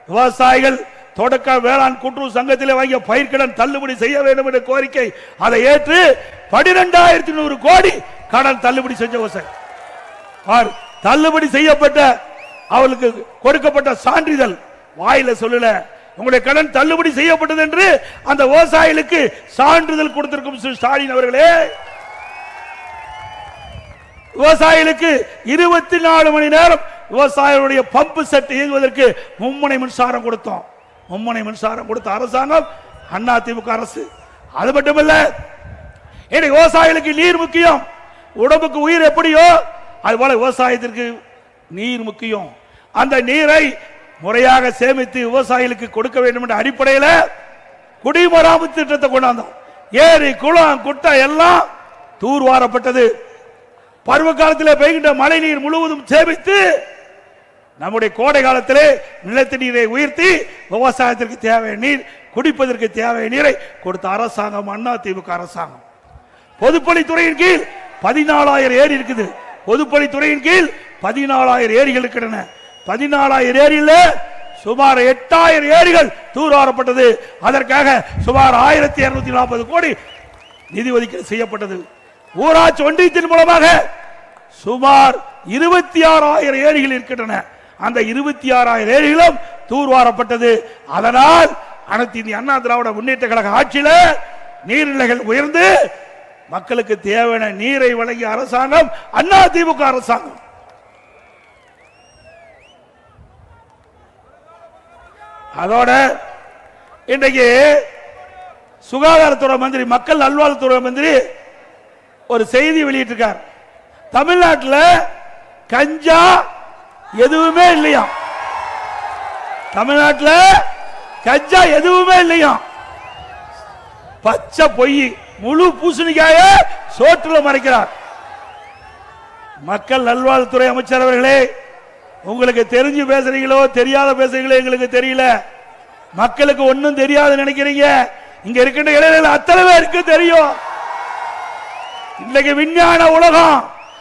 விவசாயிகள் தொடக்க வேளாண் கூட்டுறவு சங்கத்தில் வாங்கிய பயிர்க்கடன் தள்ளுபடி செய்ய வேண்டும் என்ற கோரிக்கை. அதை ஏற்று 12100 கோடி கடன் தள்ளுபடி செஞ்ச விவசாயி தள்ளுபடி செய்யப்பட்ட அவளுக்கு கொடுக்கப்பட்ட சான்றிதழ் வாயில சொல்லல, உங்களுடைய கடன் தள்ளுபடி செய்யப்பட்டது என்று அந்த விவசாயிகளுக்கு சான்றிதழ் கொடுத்திருக்கும் ஸ்டாலின் அவர்களே. விவசாயிகளுக்கு 24 மணி நேரம் விவசாயிகளுடைய பம்பு செட் இயங்குவதற்கு மும்முனை மின்சாரம் கொடுத்தோம். மும்முனை மின்சாரம் கொடுத்த அரசாங்கம் அண்ணா திமுக அரசு. அது மட்டுமல்ல, விவசாயிகளுக்கு நீர் முக்கியம். உடம்புக்கு உயிர் எப்படியோ அதுபோல விவசாயத்திற்கு நீர் முக்கியம். அந்த நீரை முறையாக சேமித்து விவசாயிகளுக்கு கொடுக்க வேண்டும் என்ற அடிப்படையில் குடிமராமத்து திட்டத்தை கொண்டாந்தோம். ஏரி குளம் குட்டை எல்லாம் தூர்வாரப்பட்டது. பருவ காலத்தில் பெய்கின்ற மழை நீர் முழுவதும் சேமித்து நம்முடைய கோடை காலத்திலே நிலத்தடி நீரை உயர்த்தி விவசாயத்திற்கு தேவையான நீர், குடிப்பதற்கு தேவையான நீரை கொடுத்த அரசாங்கம் அண்ணா திமுக அரசாங்கம். பொதுப்பணித்துறையின் கீழ் 14000 ஏரி இருக்குது. பொதுப்பணித்துறையின் கீழ் 14000 ஏரிகள் இருக்கின்றன. 14000 ஏரியில் சுமார் 8000 ஏரிகள் தூர்வாரப்பட்டது. அதற்காக சுமார் 1240 கோடி நிதி ஒதுக்கீடு செய்யப்பட்டது. ஊராட்சி ஒன்றியத்தின் மூலமாக சுமார் 26000 ஏரிகள் இருக்கின்றன. அந்த 26000 ஏரிகளும் தூர்வாரப்பட்டது. அதனால் அனைத்து இந்திய அண்ணா திராவிட முன்னேற்ற கழக ஆட்சியில் நீர்நிலைகள் உயர்ந்து மக்களுக்கு தேவையான நீரை வழங்கிய அரசாங்கம் அண்ணா திமுக அரசாங்கம். அதோட இன்றைக்கு சுகாதாரத்துறை மந்திரி, மக்கள் நல்வாழ்வுத்துறை மந்திரி ஒரு செய்தி வெளியிட்டிருக்கார். தமிழ்நாட்டில் கஞ்சா எதுவுமே இல்லையா, தமிழ்நாட்டில் கஞ்சா எதுவுமே இல்லையா, பச்சை பொய், முழு பூசணிக்காய சோற்றுல மறைக்கிறார். மக்கள் நல்வாழ்வுத்துறை அமைச்சர் அவர்களே, உங்களுக்கு தெரிஞ்சு பேசுறீங்களோ தெரியாத பேசுறீங்களோ எங்களுக்கு தெரியல. மக்களுக்கு ஒன்னும் தெரியாது நினைக்கிறீங்க. இங்க இருக்கின்ற இளைஞர்கள் அத்தனை பேருக்கு தெரியும். இன்னைக்கு விஞ்ஞான உலகம்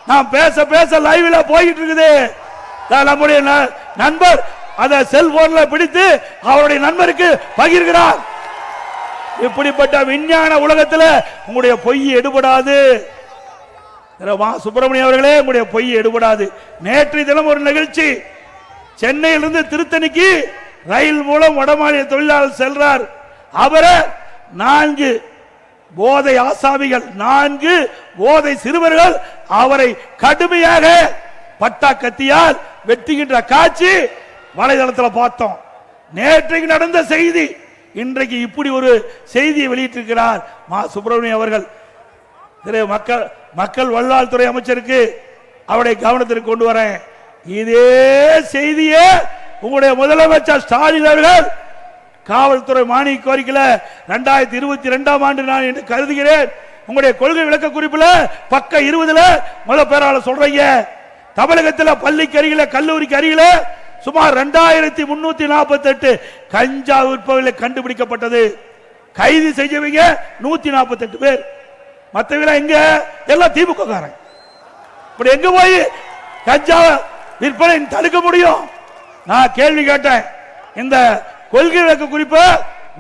நாம் பேச பேச லைவ்ல போயிட்டு இருக்குது. நம்முடைய நண்பர் அதை செல்போன்ல பிடித்து அவருடைய நண்பருக்கு பகிர்கிறார். இப்படிப்பட்ட விஞ்ஞான உலகத்தில் உங்களுடைய பொய் எடுபடாது. சுப்பிரமணியம் அவர்களே, உங்களுடைய பொய் எடுபடாது. நேற்றைய தினம் ஒரு நிகழ்ச்சி, சென்னையிலிருந்து திருத்தணிக்கு ரயில் மூலம் வடமாநில தொழிலாளர் செல்றார். அவரை 4 போதை ஆசாமிகள், 4 போதை சிறுவர்கள் அவரை கடுமையாக பட்டா கத்தியால் வெட்டுகின்ற காட்சி வலைதளத்தில் பார்த்தோம். நேற்றைக்கு நடந்த செய்தி, இன்றைக்கு இப்படி ஒரு செய்தியை வெளியிட்டிருக்கிறார் மா சுப்பிரமணியம் அவர்கள். மக்கள் நல்வாழ்வுத்துறை அமைச்சருக்கு அவருடைய கவனத்திற்கு கொண்டு வரேன். இதே செய்தியே உங்களுடைய முதலமைச்சர் ஸ்டாலின் அவர்கள் காவல்துறை மானிய கோரிக்கையில 2022ஆம் ஆண்டு நான் என்று கருதுகிறேன். உங்களுடைய கொள்கை விளக்க குறிப்பில் பக்க 20 முதல் பேராளர் சொல்றீங்க, தமிழகத்தில் பள்ளிக்கு அருகில கல்லூரிக்கு அருகில சுமார் 2348 கஞ்சா விற்பவர்களை கண்டுபிடிக்கப்பட்டது. கைது செய்யவங்க 148 பேர். மற்றவங்க எங்க? எல்லாம் திமுக காரங்க. இப்படி எங்க போய் கஞ்சா விற்பனை தடுக்க முடியும்? நான் கேள்வி கேட்டேன். இந்த கொள்கை விளக்க குறிப்பு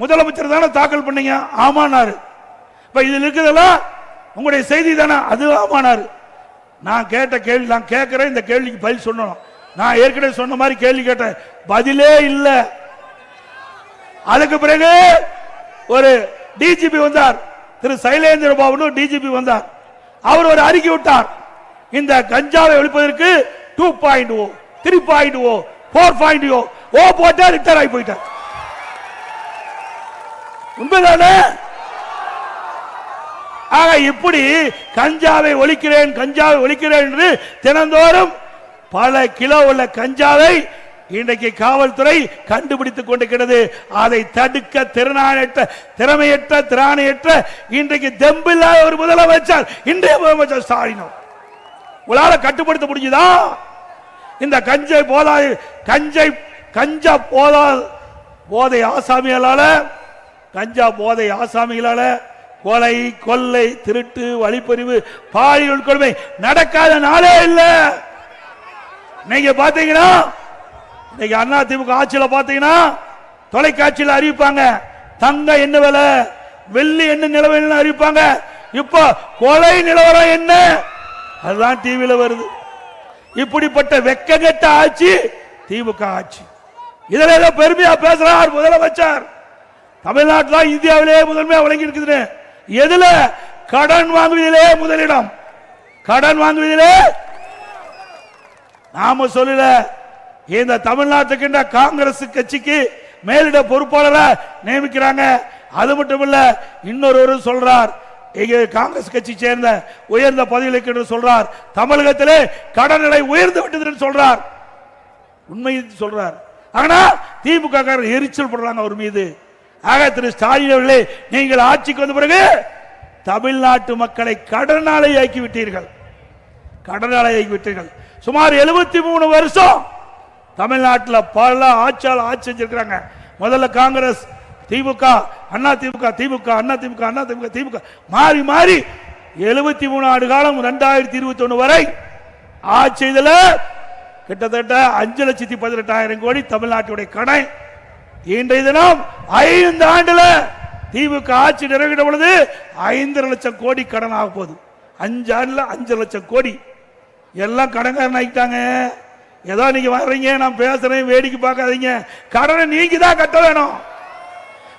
முதலமைச்சர் தானே தாக்கல் பண்ணீங்க? ஆமானாரு. இப்ப இதில் இருக்கிறதெல்லாம் உங்களுடைய செய்தி தானே? அது ஆமானாரு. நான் கேட்ட கேள்வி, நான் கேட்கிறேன், இந்த கேள்விக்கு பதில் சொல்லணும். நான் ஏற்கனவே சொன்ன மாதிரி கேள்வி கேட்டேன், பதிலே இல்லை. அதுக்கு பிறகு ஒரு டிஜிபி வந்தார், திரு சைலேந்திர பாபு டிஜிபி வந்தார். அவர் ஒரு அறிக்கை விட்டார், இந்த கஞ்சாவை ஒழிப்பதற்கு 2.0 3.0 4.0 ஓ போட்டா ரிட்டர் ஆகி போயிட்டார். உண்மைதானே? ஆக இப்படி கஞ்சாவை ஒழிக்கிறேன் கஞ்சாவை ஒழிக்கிறேன் என்று தினந்தோறும் பல கிலோ உள்ள கஞ்சாவை இன்றைக்கு காவல்துறை கண்டுபிடித்துக் கொண்டிருக்கிறது. அதை தடுக்க திறமையற்ற இன்றைக்கு தெம்பில்லாத ஒரு முதலமைச்சர் இன்றைய முதலமைச்சர் ஸ்டாலின். உங்களால கட்டுப்படுத்த முடியுதா? இந்த கஞ்சா போதை ஆசாமிகளால கொலை, கொள்ளை, திருட்டு, வழிப்பறிவு, பாலியல் கொடுமை நடக்காத நாளே இல்லை. நீங்க பாத்தீங்கன்னா இன்னைக்கு அண்ணா திமுக ஆட்சியில பாத்தீங்கன்னா தொலைக்காட்சியில் அறிவிப்பாங்க, தங்க என்ன விலை, வெள்ளி என்ன நிலவரம் அறிவிப்பாங்க. இப்ப கொலை நிலவரம் என்ன, அதுதான் டிவியில வருது. இப்படிப்பட்ட வெக்கங்கெட்ட ஆட்சி திமுக ஆட்சி. இதுல ஏதோ பெருமையா பேசுறார் முதலமைச்சர். தமிழ்நாட்டில் இந்தியாவிலேயே முதன்மையா வழங்கி இருக்குது. எதுல? கடன் வாங்குவதிலே முதலிடம். கடன் வாங்குவதிலே நாம சொல்லல. இந்த தமிழ்நாட்டுக்கு காங்கிரஸ் கட்சிக்கு மேலிட பொறுப்பாளரை நியமிக்கிறாங்க. அது மட்டும் இல்ல, இன்னொரு சொல்றார், காங்கிரஸ் கட்சி சேர்ந்த உயர்ந்த பதவிகளுக்கு சொல்றார், தமிழகத்திலே கடன் நிலை உயர்ந்து விட்டது சொல்றார். உண்மை சொல்றார். ஆனா திமுக எரிச்சல் படுறாங்க அவர் மீது. ஆக திரு ஸ்டாலின் அவர்களே, நீங்கள் ஆட்சிக்கு வந்த பிறகு தமிழ்நாட்டு மக்களை கடனாளி ஆக்கிவிட்டீர்கள். சுமார் 73 வருஷம் தமிழ்நாட்டில் பல ஆட்சியாளர் ஆட்சி செஞ்சிருக்கிறாங்க. முதல்ல காங்கிரஸ், திமுக, அண்ணா திமுக, திமுக, அண்ணா திமுக, அண்ணா திமுக, திமுக மாறி மாறி 73 ஆண்டு காலம் 2021 வரை ஆட்சி செய்தல கிட்டத்தட்ட 5,18,000 கோடி தமிழ்நாட்டுடைய கடன். இன்றைய தினம் 5 ஆண்டுல திமுக ஆட்சி நிறைவேற்ற பொழுது 5,5 லட்சம் கோடி கடன் ஆக போகுது. 5 ஆண்டுல 5 லட்சம் கோடி. எல்லாம் கடன்காரன் ஆகிட்டாங்க. ஏதோ நீங்க வர்றீங்க, நான் பேசுறேன், வேடிக்கை பார்க்காதீங்க. கடனை நீங்க தான் கட்ட வேணும்.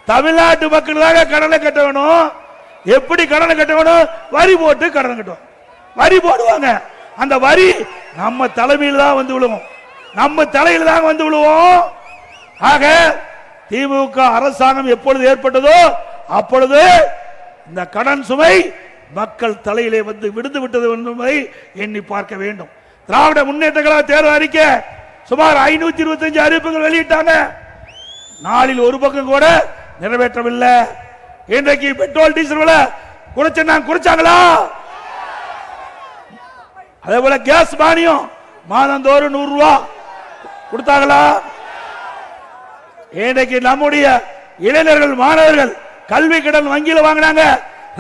தமிழ்நாட்டு மக்கள் தான் கடனை கட்ட வேணும். எப்படி கடனை கட்ட வேணும்? வரி போட்டு கடனை கட்டுவோம். வரி போடுவாங்க. அந்த வரி நம்ம தலைமையில் தான் வந்து விழுவோம். நம்ம தலையில் தான் வந்து விழுவோம். ஆக திமுக அரசாங்கம் எப்பொழுது ஏற்பட்டதோ அப்பொழுது இந்த கடன் சுமை மக்கள் தலையிலே வந்து விடுந்து விட்டது என்பதை எண்ணி பார்க்க வேண்டும். திராவிட முன்னேற்ற கழக தேர்தல் அறிக்கை சுமார் 525 அறிவிப்புகள் வெளியிட்டாங்க. நாளில் ஒரு பக்கம் கூட நிறைவேற்றவில்லை. இன்றைக்கு பெட்ரோல் டீசல் விலை குறைச்சாங்களா? அதே போல கேஸ் மானியம் மாதந்தோறும் 100 ரூபாய் கொடுத்தாங்களா? இன்றைக்கு நம்முடைய இளைஞர்கள் மாணவர்கள் கல்வி கடன் வங்கியில வாங்கினாங்க,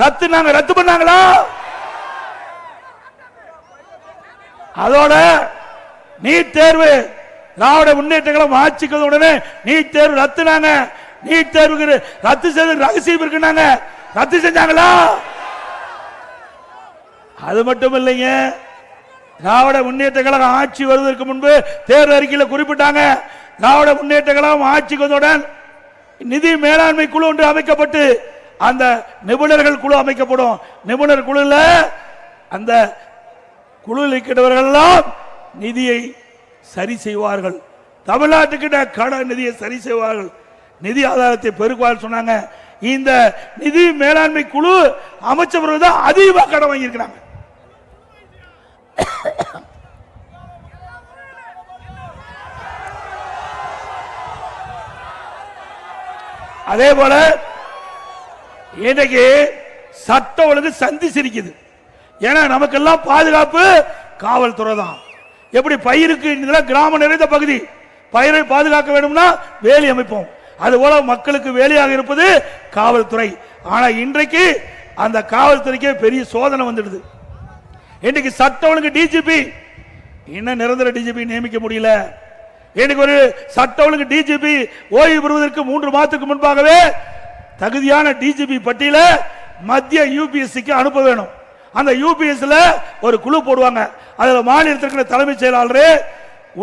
ரத்து பண்ணாங்களா? அதோட நீட் தேர்வு திராவிட முன்னேற்ற கழகம் ஆட்சிக்கு உடனே நீட் தேர்வு ரத்துனாங்க. நீட் தேர்வுக்கு ரத்து செய்து ரகசியம் இருக்குனாங்க, ரத்து செஞ்சாங்களா? அது மட்டும் இல்லைங்க, திராவிட முன்னேற்ற கழகம் ஆட்சி வருவதற்கு முன்பு தேர்தல் அறிக்கையில் குறிப்பிட்டாங்க, திராவிட முன்னேற்ற கழகம் ஆட்சிக்கு வந்தவுடன் நிதி மேலாண்மை குழு ஒன்று அமைக்கப்பட்டு அந்த நிபுணர்கள் குழு அமைக்கப்படும். நிபுணர் குழுல அந்த குழுவில் இருக்கிறவர்கள் எல்லாம் நிதியை சரி செய்வார்கள், தமிழ்நாட்டுக்கிட்ட கடன் நிதியை சரி செய்வார்கள், நிதி ஆதாரத்தை பெருக்குவார்கள் சொன்னாங்க. இந்த நிதி மேலாண்மை குழு அமைச்ச பிறகுதான் அதிகமாக கடன் வாங்கியிருக்கிறாங்க. அதே போல இன்றைக்கு சட்ட ஒழுங்கு சந்தி சிரிக்குது. ஏன்னா நமக்கெல்லாம் பாதுகாப்பு காவல்துறை தான். எப்படி பயிருக்கு கிராம நிறைந்த பகுதி, பயிரை பாதுகாக்க வேண்டும்னா வேலி அமைப்போம், அதுபோல மக்களுக்கு வேலையாக இருப்பது காவல்துறை. ஆனா இன்றைக்கு அந்த காவல்துறைக்கு பெரிய சோதனை வந்துடுது. இன்னைக்கு சட்ட ஒழுங்கு டிஜிபி இன்னும் நிரந்தர டிஜிபி நியமிக்க முடியல. இன்னைக்கு ஒரு சட்ட ஒழுங்கு டிஜிபி ஓய்வு பெறுவதற்கு 3 மாதத்துக்கு முன்பாகவே தகுதியான டிஜிபி பட்டியல மத்திய யூபிஎஸ்சிக்கு அனுப்ப வேணும். அந்த யூபிஎஸ்ல ஒரு குழு போடுவாங்க, அதுல மாநிலத்திற்கு தலைமைச் செயலாளர்,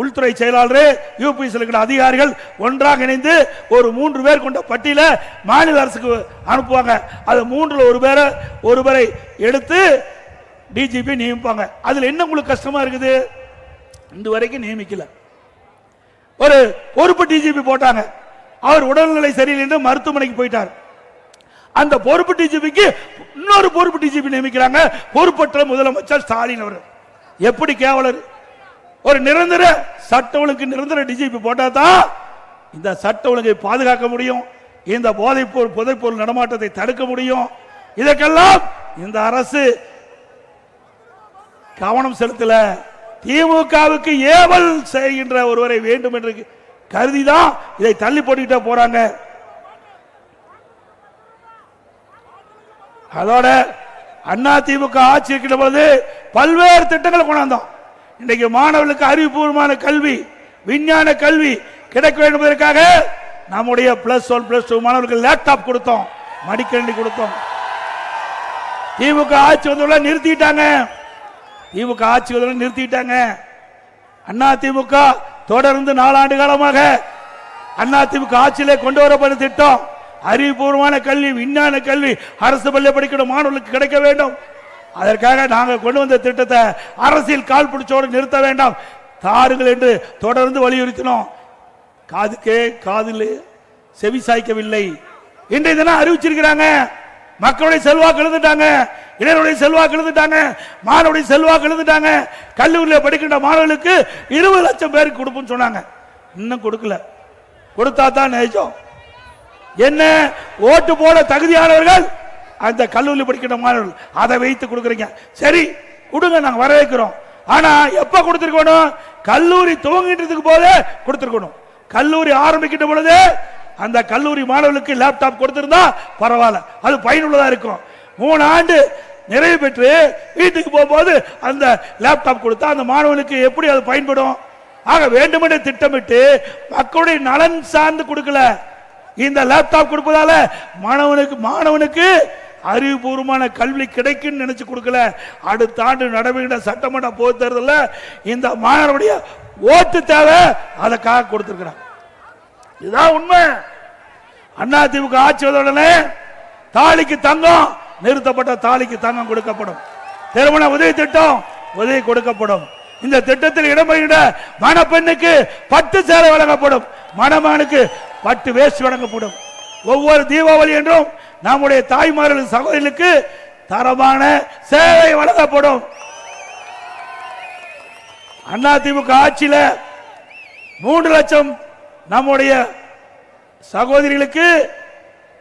உள்துறை செயலாளர், யூபிஎஸ் இருக்கிற அதிகாரிகள் ஒன்றாக இணைந்து ஒரு 3 பேர் கொண்ட பட்டியல மாநில அரசுக்கு அனுப்புவாங்க. அது 3ல் ஒரு பேரை எடுத்து டிஜிபி நியமிப்பாங்க. அதுல என்ன உங்களுக்கு கஷ்டமா இருக்குது? இந்த வரைக்கும் நியமிக்கல. ஒரு பொறுப்பு டிஜிபி போட்டாங்க, அவர் உடல்நிலை சரியில்லை என்று மருத்துவமனைக்கு போயிட்டார். அந்த பொறுப்பு டிஜிபிக்கு இன்னொரு பொறுப்பு டிஜிபி நியமிக்கிறாங்க, பொறுப்பற்ற முதலமைச்சர் ஸ்டாலின் அவர். எப்படி கேவலர்! ஒரு நிரந்தர சட்ட ஒழுங்கு நிரந்தர டிஜிபி போட்டா தான் இந்த சட்ட ஒழுங்கை பாதுகாக்க முடியும், இந்த போதைப்பொருள் நடமாட்டத்தை தடுக்க முடியும். இதற்கெல்லாம் இந்த அரசு கவனம் செலுத்தல. திமுகவுக்கு ஏவல் செய்கின்ற ஒருவரை வேண்டும் என்று கருதிதான் இதை தள்ளி போட்டுக்கிட்டே போறாங்க. அதோட அண்ணா திமுக ஆட்சி இருக்கின்ற பொழுது பல்வேறு திட்டங்களை கொண்டாந்தோம். இன்றைக்கு மாணவர்களுக்கு அறிவுபூர்வமான கல்வி, விஞ்ஞான கல்வி கிடைக்க வேண்டும் என்பதற்காக நம்முடைய +1 +2 மாணவர்களுக்கு லேப்டாப் கொடுத்தோம், மடிக்கணினி கொடுத்தோம். திமுக ஆட்சி வந்து நிறுத்திட்டாங்க. திமுக ஆட்சி வந்து நிறுத்திட்டாங்க. அண்ணா திமுக தொடர்ந்து 4 ஆண்டு காலமாக அண்ணா திமுக ஆட்சியிலே கொண்டு வரப்பட்ட திட்டம் அறிவுபூர்வமான கல்வி, விஞ்ஞான கல்வி அரசு பள்ளி படிக்கிற மாணவர்களுக்கு கிடைக்க வேண்டும். அதற்காக நாங்கள் கொண்டு வந்த திட்டத்தை அரசியல் கால் பிடிச்சோடு நிறுத்த வேண்டாம், தாருங்கள் என்று தொடர்ந்து வலியுறுத்தினோம். காதில் செவி சாய்க்கவில்லை. இன்றைய தினம் அறிவிச்சிருக்கிறாங்க, மக்களுடைய செல்வாக்கு எழுந்துட்டாங்க, இளைஞருடைய செல்வாக்கு எழுந்துட்டாங்க, மாணவருடைய செல்வாக்கு எழுந்துட்டாங்க. கல்லூரியில் படிக்கின்ற மாணவர்களுக்கு 20 லட்சம் பேருக்கு கொடுப்போம்னு சொன்னாங்க, இன்னும் கொடுக்கல. கொடுத்தா தான் நிஜம். என்ன ஓட்டு போட தகுதியானவர்கள் அந்த கல்லூரியில் படிக்கின்ற மாணவர்கள், அதை வைத்து கொடுக்குறீங்க. சரி கொடுங்க, நாங்கள் வரவேற்கிறோம். ஆனா எப்ப கொடுத்திருக்கணும்? கல்லூரி துவங்கின்றதுக்கு போதே கொடுத்திருக்கணும். கல்லூரி ஆரம்பிக்கின்ற பொழுது அந்த கல்லூரி மாணவர்களுக்கு லேப்டாப் கொடுத்திருந்தா பரவாயில்ல, அது பயனுள்ளதா இருக்கும். 3 ஆண்டு நிறைவு பெற்று வீட்டுக்கு போகும்போது அந்த லேப்டாப் கொடுத்தா அந்த மாணவனுக்கு எப்படி அது பயன்படும்? ஆக வேண்டுமென்று திட்டமிட்டு மக்களுடைய நலன் சார்ந்து கொடுக்கல. இந்த லேப்டாப் கொடுப்பதால மாணவனுக்கு அறிவுபூர்வமான கல்வி கிடைக்கும் நினைச்சு கொடுக்கல. அடுத்த ஆண்டு நடைபெறுகின்ற சட்டமன்ற பொது தேர்தலில் இந்த மாணவருடைய ஓட்டு தேவை, அதற்காக கொடுத்திருக்கிறார். இதுதான் உண்மை. அண்ணா திமுக ஆட்சி வந்தவுடனே தாலிக்கு தங்கம் நிறுத்தப்பட்ட, தாலிக்கு தங்கம் கொடுக்கப்படும். திருமண உதவி திட்டம் உதவி கொடுக்கப்படும். இந்த திட்டத்தில் இடம்பெறுகின்ற மணப்பெண்ணுக்கு பட்டு சேலை வழங்கப்படும், மணமகனுக்கு பட்டு வேஷ்டி வழங்கப்படும். ஒவ்வொரு தீபாவளி என்றும் நம்முடைய தாய்மார்கள் சகோதரிகளுக்கு தரமான சேவை வழங்கப்படும். அண்ணா திமுக ஆட்சியில 3 லட்சம் நம்முடைய சகோதரிகளுக்கு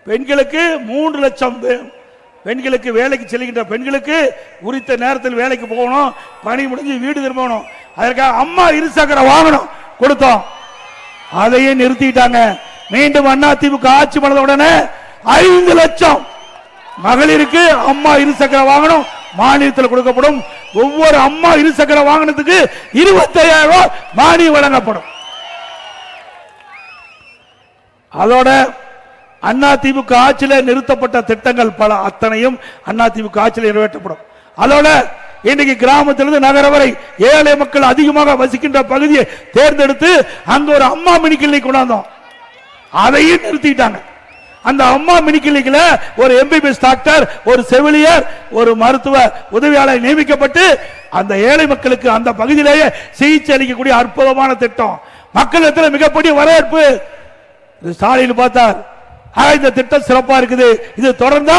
பெண்களுக்கு 3 லட்சம் பெண்களுக்கு வேலைக்கு செல்கின்ற பெண்களுக்கு உரித்த நேரத்தில் வேலைக்கு போகணும், பணி முடிஞ்சு வீடு திரும்பணும். அதற்காக அம்மா இருசக்கர வாகனம் கொடுத்தோம், அதையும் நிறுத்திட்டாங்க. மீண்டும் அதிமுக ஆட்சி பண்ண உடனே 5 லட்சம் மகளிருக்கு அம்மா இருசக்கர வாகனம் மானியத்தில் கொடுக்கப்படும். ஒவ்வொரு அம்மா இருசக்கர வாகனத்துக்கு 25,000 ரூபாய் மானியம் வழங்கப்படும். அதோட அதிமுக ஆட்சியில் நிறுத்தப்பட்ட திட்டங்கள் பல அத்தனையும் அதிமுக ஆட்சியில் நிறைவேற்றப்படும். அதோட இன்னைக்கு கிராமத்திலிருந்து நகர வரை ஏழை மக்கள் அதிகமாக வசிக்கின்ற பகுதியை தேர்ந்தெடுத்து அங்க ஒரு அம்மா மினி கிளினிக் கொண்டாந்தோம், அதையும் நிறுத்திட்டாங்க. அந்த அம்மா மினி கிளினிக்ல ஒரு எம்பிபிஎஸ் டாக்டர், ஒரு செவிலியர், ஒரு மருத்துவ உதவியாளர் நியமிக்கப்பட்டு அந்த ஏழை மக்களுக்கு அந்த பகுதியிலேயே சிகிச்சை அளிக்கக்கூடிய அற்புதமான திட்டம். மக்களிடத்தில் மிகப்பெரிய வரவேற்பு. ஸ்டாலின் பார்த்தார், இந்த திட்டம் சிறப்பா இருக்குது, இது தொடர்ந்தா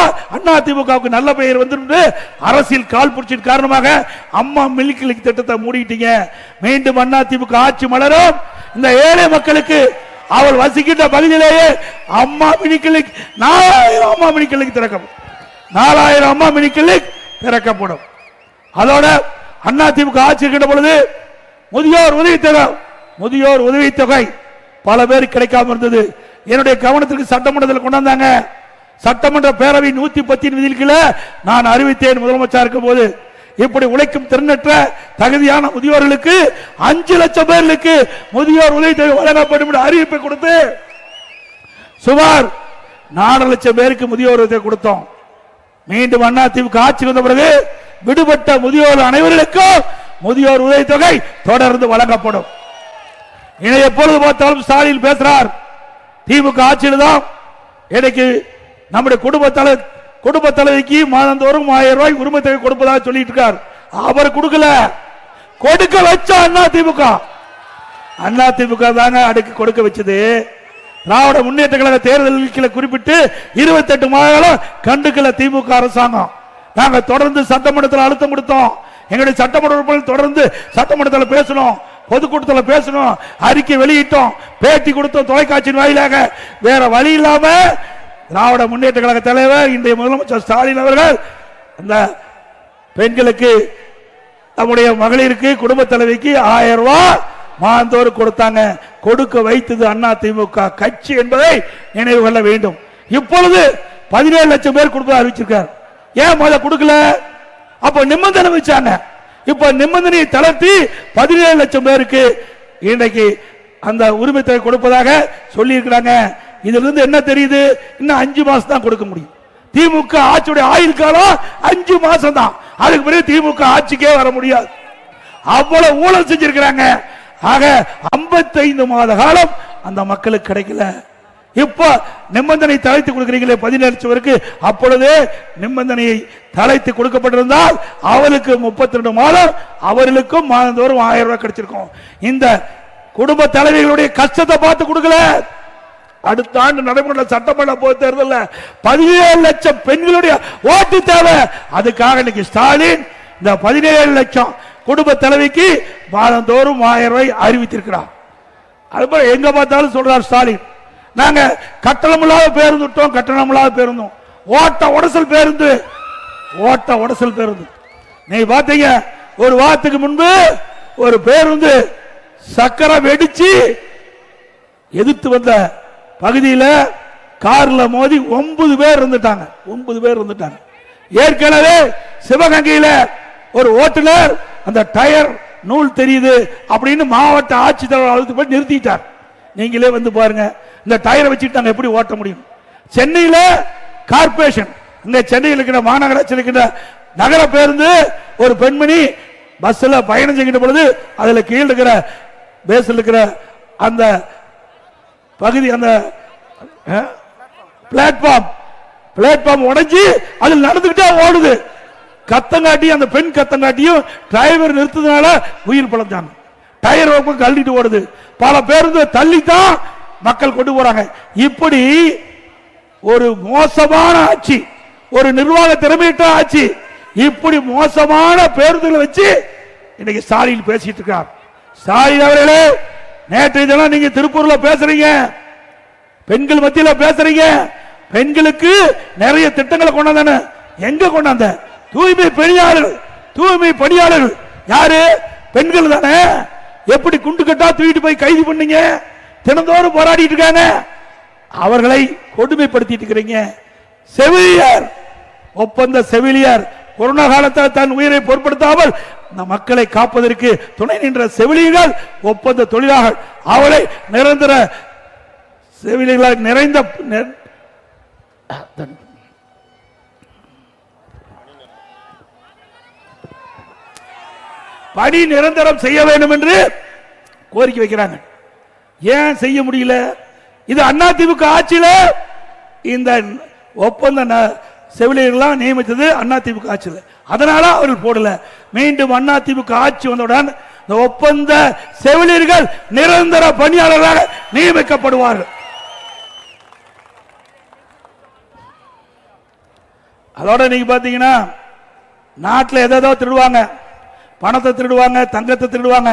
அதிமுகவுக்கு நல்ல பெயர் வந்து அரசியல் கால் புடிச்சின் காரணமாக அம்மா மினி கிளினிக் திட்டத்தை மூடிட்டீங்க. மீண்டும் அதிமுக ஆட்சி மலரும். இந்த ஏழை மக்களுக்கு அவள் வசிக்கின்ற பகுதியிலேயே அம்மா மினி கிளினிக் 4000 அம்மா மினி கிளினிக் திறக்கப்படும். 4000 அம்மா மினி கிளினிக் திறக்கப்படும். அதோட அதிமுக ஆட்சி இருக்கின்ற பொழுது முதியோர் உதவித்தொகை பல பேருக்கு கிடைக்காம இருந்தது. என்னுடைய கவனத்திற்கு சட்டமன்றத்தில் கொண்டாந்தாங்க. சட்டமன்ற பேரவை 110 விதிகள நான் அறிவித்தேன் முதலமைச்சர் இருக்கும் போது. இப்படி உழைக்கும் திறனற்ற தகுதியான முதியோர்களுக்கு 5 லட்சம் பேருக்கு முதியோர் உதவித்தொகை வழங்கப்படும் என்று அறிவிப்பை கொடுத்து சுமார் 4 லட்சம் பேருக்கு முதியோர் உதவி கொடுத்தோம். மீண்டும் அதிமுக ஆட்சி வந்த பிறகு விடுபட்ட முதியோர் அனைவருக்கும் முதியோர் உதவித்தொகை தொடர்ந்து வழங்கப்படும். எப்பொழுது பார்த்தாலும் ஸ்டாலின் பேசுறார், திமுக ஆட்சியில் தான் எனக்கு நம்முடைய குடும்ப தலைவிக்கு மாதந்தோறும் 1000 ரூபாய் உரிமை தொகை கொடுப்பதாக சொல்லிட்டு இருக்கார். அவர் கொடுக்கல, கொடுக்க வச்ச அதிமுக தாங்க அடுக்கு கொடுக்க வச்சது. திராவிட முன்னேற்ற கழக தேர்தல்களை குறிப்பிட்டு 28 மாதங்களும் கண்டுக்கல திமுக அரசாங்கம். நாங்க தொடர்ந்து சட்டமன்றத்தில் அழுத்தம் கொடுத்தோம். எங்களுடைய சட்டமன்ற உறுப்பினர்கள் தொடர்ந்து சட்டமன்றத்தில் பேசணும், பொதுக்கூட்டத்தில் பேசணும், அறிக்கை வெளியிட்டோம், பேட்டி கொடுத்தோம் தொலைக்காட்சியின் வாயிலாக. வேற வழி இல்லாம திராவிட முன்னேற்ற கழக தலைவர் இன்றைய முதலமைச்சர் ஸ்டாலின் அவர்கள் அந்த பெண்களுக்கு, நம்முடைய மகளிருக்கு, குடும்ப தலைவிக்கு 1000 ரூபாய் மாதந்தோறும் கொடுத்தாங்க. கொடுக்க வைத்தது அதிமுக கட்சி என்பதை நினைவு கொள்ள வேண்டும். இப்பொழுது 17 லட்சம் பேர் கொடுப்பதாக அறிவிச்சிருக்கார். ஏன் முதல்ல கொடுக்கல? அப்ப நிபந்தனை வச்சாங்க. இப்ப நிபந்தனையை தளர்த்தி 17 லட்சம் பேருக்கு இன்றைக்கு அந்த உரிமை தொகை கொடுப்பதாக சொல்லி இருக்கிறாங்க. இதுல இருந்து என்ன தெரியுது? இன்னும் 5 மாசம் தான் கொடுக்க முடியும். திமுக ஆட்சியுடைய ஆயுள் காலம் 5 மாசம் தான். அதுக்கு பிறகு திமுக ஆட்சிக்கே வர முடியாது. அவ்வளவு ஊழல் செஞ்சிருக்கிறாங்க. ஆக 55 மாத காலம் அந்த மக்களுக்கு கிடைக்கல. இப்ப நிபந்தனை தளர்த்தி கொடுக்கிறீங்களே 17 லட்சம் பேருக்கு, அப்பொழுதே நிபந்தனையை தளர்த்தி கொடுக்கப்பட்டிருந்தால் அவளுக்கு 32 மாதம், அவர்களுக்கும் மாதந்தோறும் 1000 ரூபாய் கிடைச்சிருக்கும். இந்த குடும்ப தலைவிகளுடைய கஷ்டத்தை பார்த்து கொடுக்கல. அடுத்த ஆண்டு நடைமுறை சட்டமன்ற பொது தேர்தலில் 17 லட்சம் பெண்களுடைய ஓட்டு தேவை. அதுக்காக இன்னைக்கு ஸ்டாலின் இந்த 17 லட்சம் குடும்ப தலைவிக்கு மாதந்தோறும் 1000 ரூபாய் அறிவித்திருக்கிறார். அதுபோல எங்க பார்த்தாலும் சொல்றார் ஸ்டாலின், நாங்க கட்டணமில்லாத பேருந்துட்டோம், கட்டணமில்லாத பேருந்தோம், ஓட்ட உடசல் பேருந்து. நீ பாத்தீங்க, ஒரு வாரத்துக்கு முன்பு ஒரு பேருந்து சக்கரை வெடிச்சு எதிர்த்து வந்த பகுதியில் கார்ல மோதி 9 பேர் இருந்துட்டாங்க. ஏற்கனவே சிவகங்கையில் ஒரு ஓட்டுநர் அந்த டயர் நூல் தெரியுது அப்படின்னு மாவட்ட ஆட்சித்தலைவர் அழைத்து போய் நிறுத்திட்டார். நீங்களே வந்து பாருங்க, இந்த டயரை வச்சுட்டு நாங்க எப்படி ஓட்ட முடியும்? சென்னையில் கார்பரேஷன், இங்க சென்னையில் இருக்கிற மாநகராட்சியில் இருக்கிற நகர பேருந்து ஒரு பெண்மணி பஸ்ல பயணம் செய்கின்ற பொழுது அதுல கீழே இருக்கிற பேஸ்ல இருக்கிற அந்த பகுதி, அந்த பிளாட்ஃபார்ம் உடைஞ்சு அதில் நடந்துகிட்டே ஓடுது. கத்தங்காட்டி, அந்த பெண் கத்தங்காட்டியும் டிரைவர் நிறுத்ததுனால உயிர் பழந்தாங்க. டயர் கழட்டிட்டு ஓடுது. பல பேருந்து தள்ளித்தான் மக்கள் கொண்டு போறாங்க. இப்படி ஒரு மோசமான ஆட்சி, ஒரு நிர்வாக திறமையற்ற ஆட்சி, இப்படி மோசமான பேருந்துகளை வச்சு இன்னைக்கு ஸ்டாலின் பேசிட்டு இருக்கார். ஸ்டாலின் அவர்களே, நேற்றைய தினம் நீங்க திருப்பூர்ல பேசுறீங்க, பெண்கள் மத்தியில் பேசுறீங்க, பெண்களுக்கு நிறைய திட்டங்களை கொண்டாந்தானே. எங்க கொண்டாந்த? தூய்மை பணியாளர்கள் யாரு? பெண்கள் தானே. எப்படி குண்டு கட்டா தூக்கிட்டு போய் கைது பண்ணீங்க? தினந்தோறும் போராடிட்டு இருக்காங்க. அவர்களை கொடுமைப்படுத்திட்டு இருக்கிறீங்க. செவிலியர், ஒப்பந்த செவிலியர், கொரோனா காலத்தில் தன் உயிரை பொருட்படுத்தாமல் இந்த மக்களை காப்பதற்கு துணை நின்ற செவிலியர்கள், ஒப்பந்த தொழிலாளர்கள், அவளை நிரந்தர செவிலியர்களால் நிறைந்த பணி நிரந்தரம் செய்ய வேண்டும் என்று கோரிக்கை வைக்கிறாங்க. ஏன் செய்ய முடியல? இது அதிமுக ஆட்சியில் இந்த ஒப்பந்த செவிலியர்கள் நியமித்தது அதிமுக ஆட்சியில், அதனால அவர்கள் போடல. மீண்டும் அதிமுக ஆட்சி வந்தவுடன் இந்த ஒப்பந்த செவிலியர்கள் நிரந்தர பணியாளர்களாக நியமிக்கப்படுவார்கள். அதோட நீங்க பாத்தீங்கன்னா நாட்டில் எதோ திருடுவாங்க, பணத்தை திருடுவாங்க, தங்கத்தை திருடுவாங்க.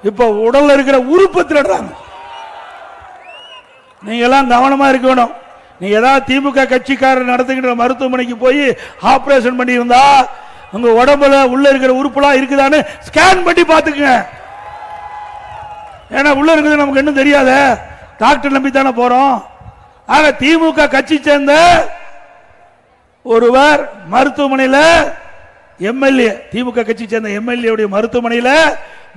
இப்ப உடல்ல இருக்கிற உறுப்பை திருடுறாங்க. நீங்க எல்லாம் கவனமா இருக்க வேணும். நீ ஏதாவது திமுக கட்சிக்காரர் நடத்துகின்ற மருத்துவமனைக்கு போய் ஆபரேஷன் பண்ணி இருந்தா உங்க உடம்புல உள்ள இருக்கிற உறுப்புலாம் இருக்குதான்னு ஸ்கேன் பண்ணி பாத்துக்குங்க. ஏன்னா உள்ள இருக்குது நமக்கு இன்னும் தெரியாத, டாக்டர் நம்பி தானே போறோம். ஆக திமுக கட்சி சேர்ந்த ஒருவர் மருத்துவமனையில் எம்எல்ஏ, திமுக கட்சி சேர்ந்த எம்எல்ஏ மருத்துவமனையில்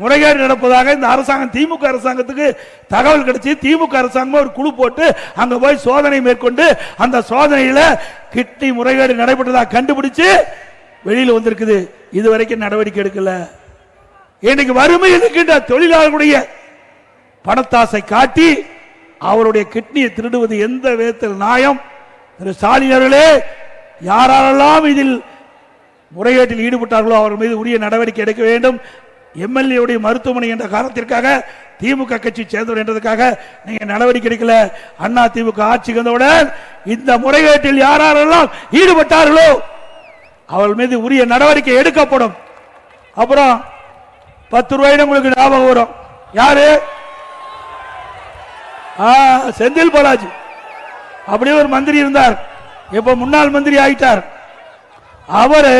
முறைகேடு நடப்பதாக இந்த அரசாங்கம், திமுக அரசாங்கத்துக்கு தகவல் கிடைச்சி திமுக அரசாங்கம் ஒரு குழு போட்டு அங்க போய் சோதனை மேற்கொண்டு அந்த சோதனையில் கிட்னி முறைகேடு நடைபெற்றதாக கண்டுபிடிச்சு வெளியில் வந்திருக்குது. இதுவரைக்கும் நடவடிக்கை எடுக்கல. இன்னைக்கு வறுமையில் இருக்கின்ற தொழிலாளர்களுடைய பணத்தாசை காட்டி அவருடைய கிட்னியை திருடுவது எந்த விதத்தில் நியாயம்? திரு ஸ்டாலின் அவர்களே, யாரெல்லாம் இதில் முறைகேட்டில் ஈடுபட்டார்களோ அவர் மீது உரிய நடவடிக்கை எடுக்க வேண்டும். எம்எல்ஏ மருத்துவமனை என்ற காரணத்திற்காக திமுக கட்சி சேர்ந்தவர் என்றதுக்காக நீங்க நடவடிக்கை எடுக்கல. அண்ணா திமுக ஆட்சிக்கு வந்தவுடன் இந்த முறைகேட்டில் யாரெல்லாம் ஈடுபட்டார்களோ அவர்கள் மீது உரிய நடவடிக்கை எடுக்கப்படும். அப்புறம் 10 ரூபாய் உங்களுக்கு ஞாபகம் வரும். யாரு? செந்தில் பாலாஜி. அப்படியே ஒரு மந்திரி இருந்தார், இப்ப முன்னாள் மந்திரி ஆயிட்டார். அவரு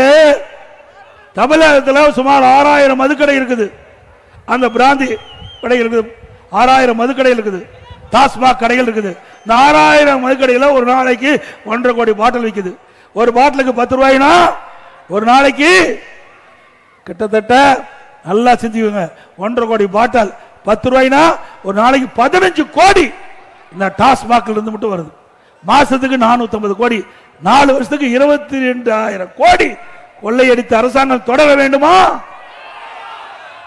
தமிழகத்தில் சுமார் 6000 மதுக்கடை இருக்குது. அந்த பிராந்தி கடை இருக்குது, 6000 மதுக்கடை இருக்குது, டாஸ்மாக் கடைகள் இருக்குது. இந்த 6000 மதுக்கடையில் ஒரு நாளைக்கு 1.5 கோடி பாட்டில் விற்குது. ஒரு பாட்டிலுக்கு 10 ரூபாய்னா ஒரு நாளைக்கு கிட்டத்தட்ட நல்லா செஞ்சுக்கோங்க, 1.5 கோடி பாட்டில் 10 ரூபாய்னா ஒரு நாளைக்கு 15 கோடி இந்த டாஸ்மாக்ல இருந்து மட்டும் வருது. மாசத்துக்கு 450 கோடி, 4 வருஷத்துக்கு 22,000 கோடி கொள்ளையடித்த அரசாங்கம் தொடர வேண்டுமா?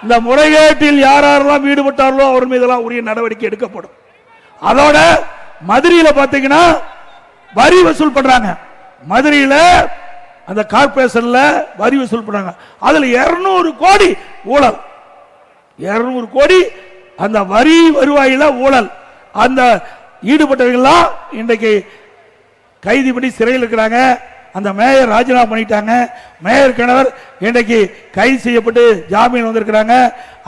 இந்த முறைகேட்டில் யாரெல்லாம் ஈடுபட்டார்களோ அவர் மீதெல்லாம் உரிய நடவடிக்கை எடுக்கப்படும். அதோட மதுரையில பாத்தீங்கன்னா வரி வசூல் பண்றாங்க. மதுரையில அந்த கார்பரேஷன்ல வரி வசூல் பண்றாங்க. அதுல 200 கோடி ஊழல், 200 கோடி அந்த வரி வருவாயில ஊழல். அந்த ஈடுபட்டவர்கள்லாம் இன்றைக்கு கைது பண்ணி சிறையில் இருக்கிறாங்க. அந்த மேயர் ராஜினாமா பண்ணிட்டாங்க. மேயர் கணவர் இன்றைக்கு கைது செய்யப்பட்டு ஜாமீன் வந்திருக்கிறாங்க.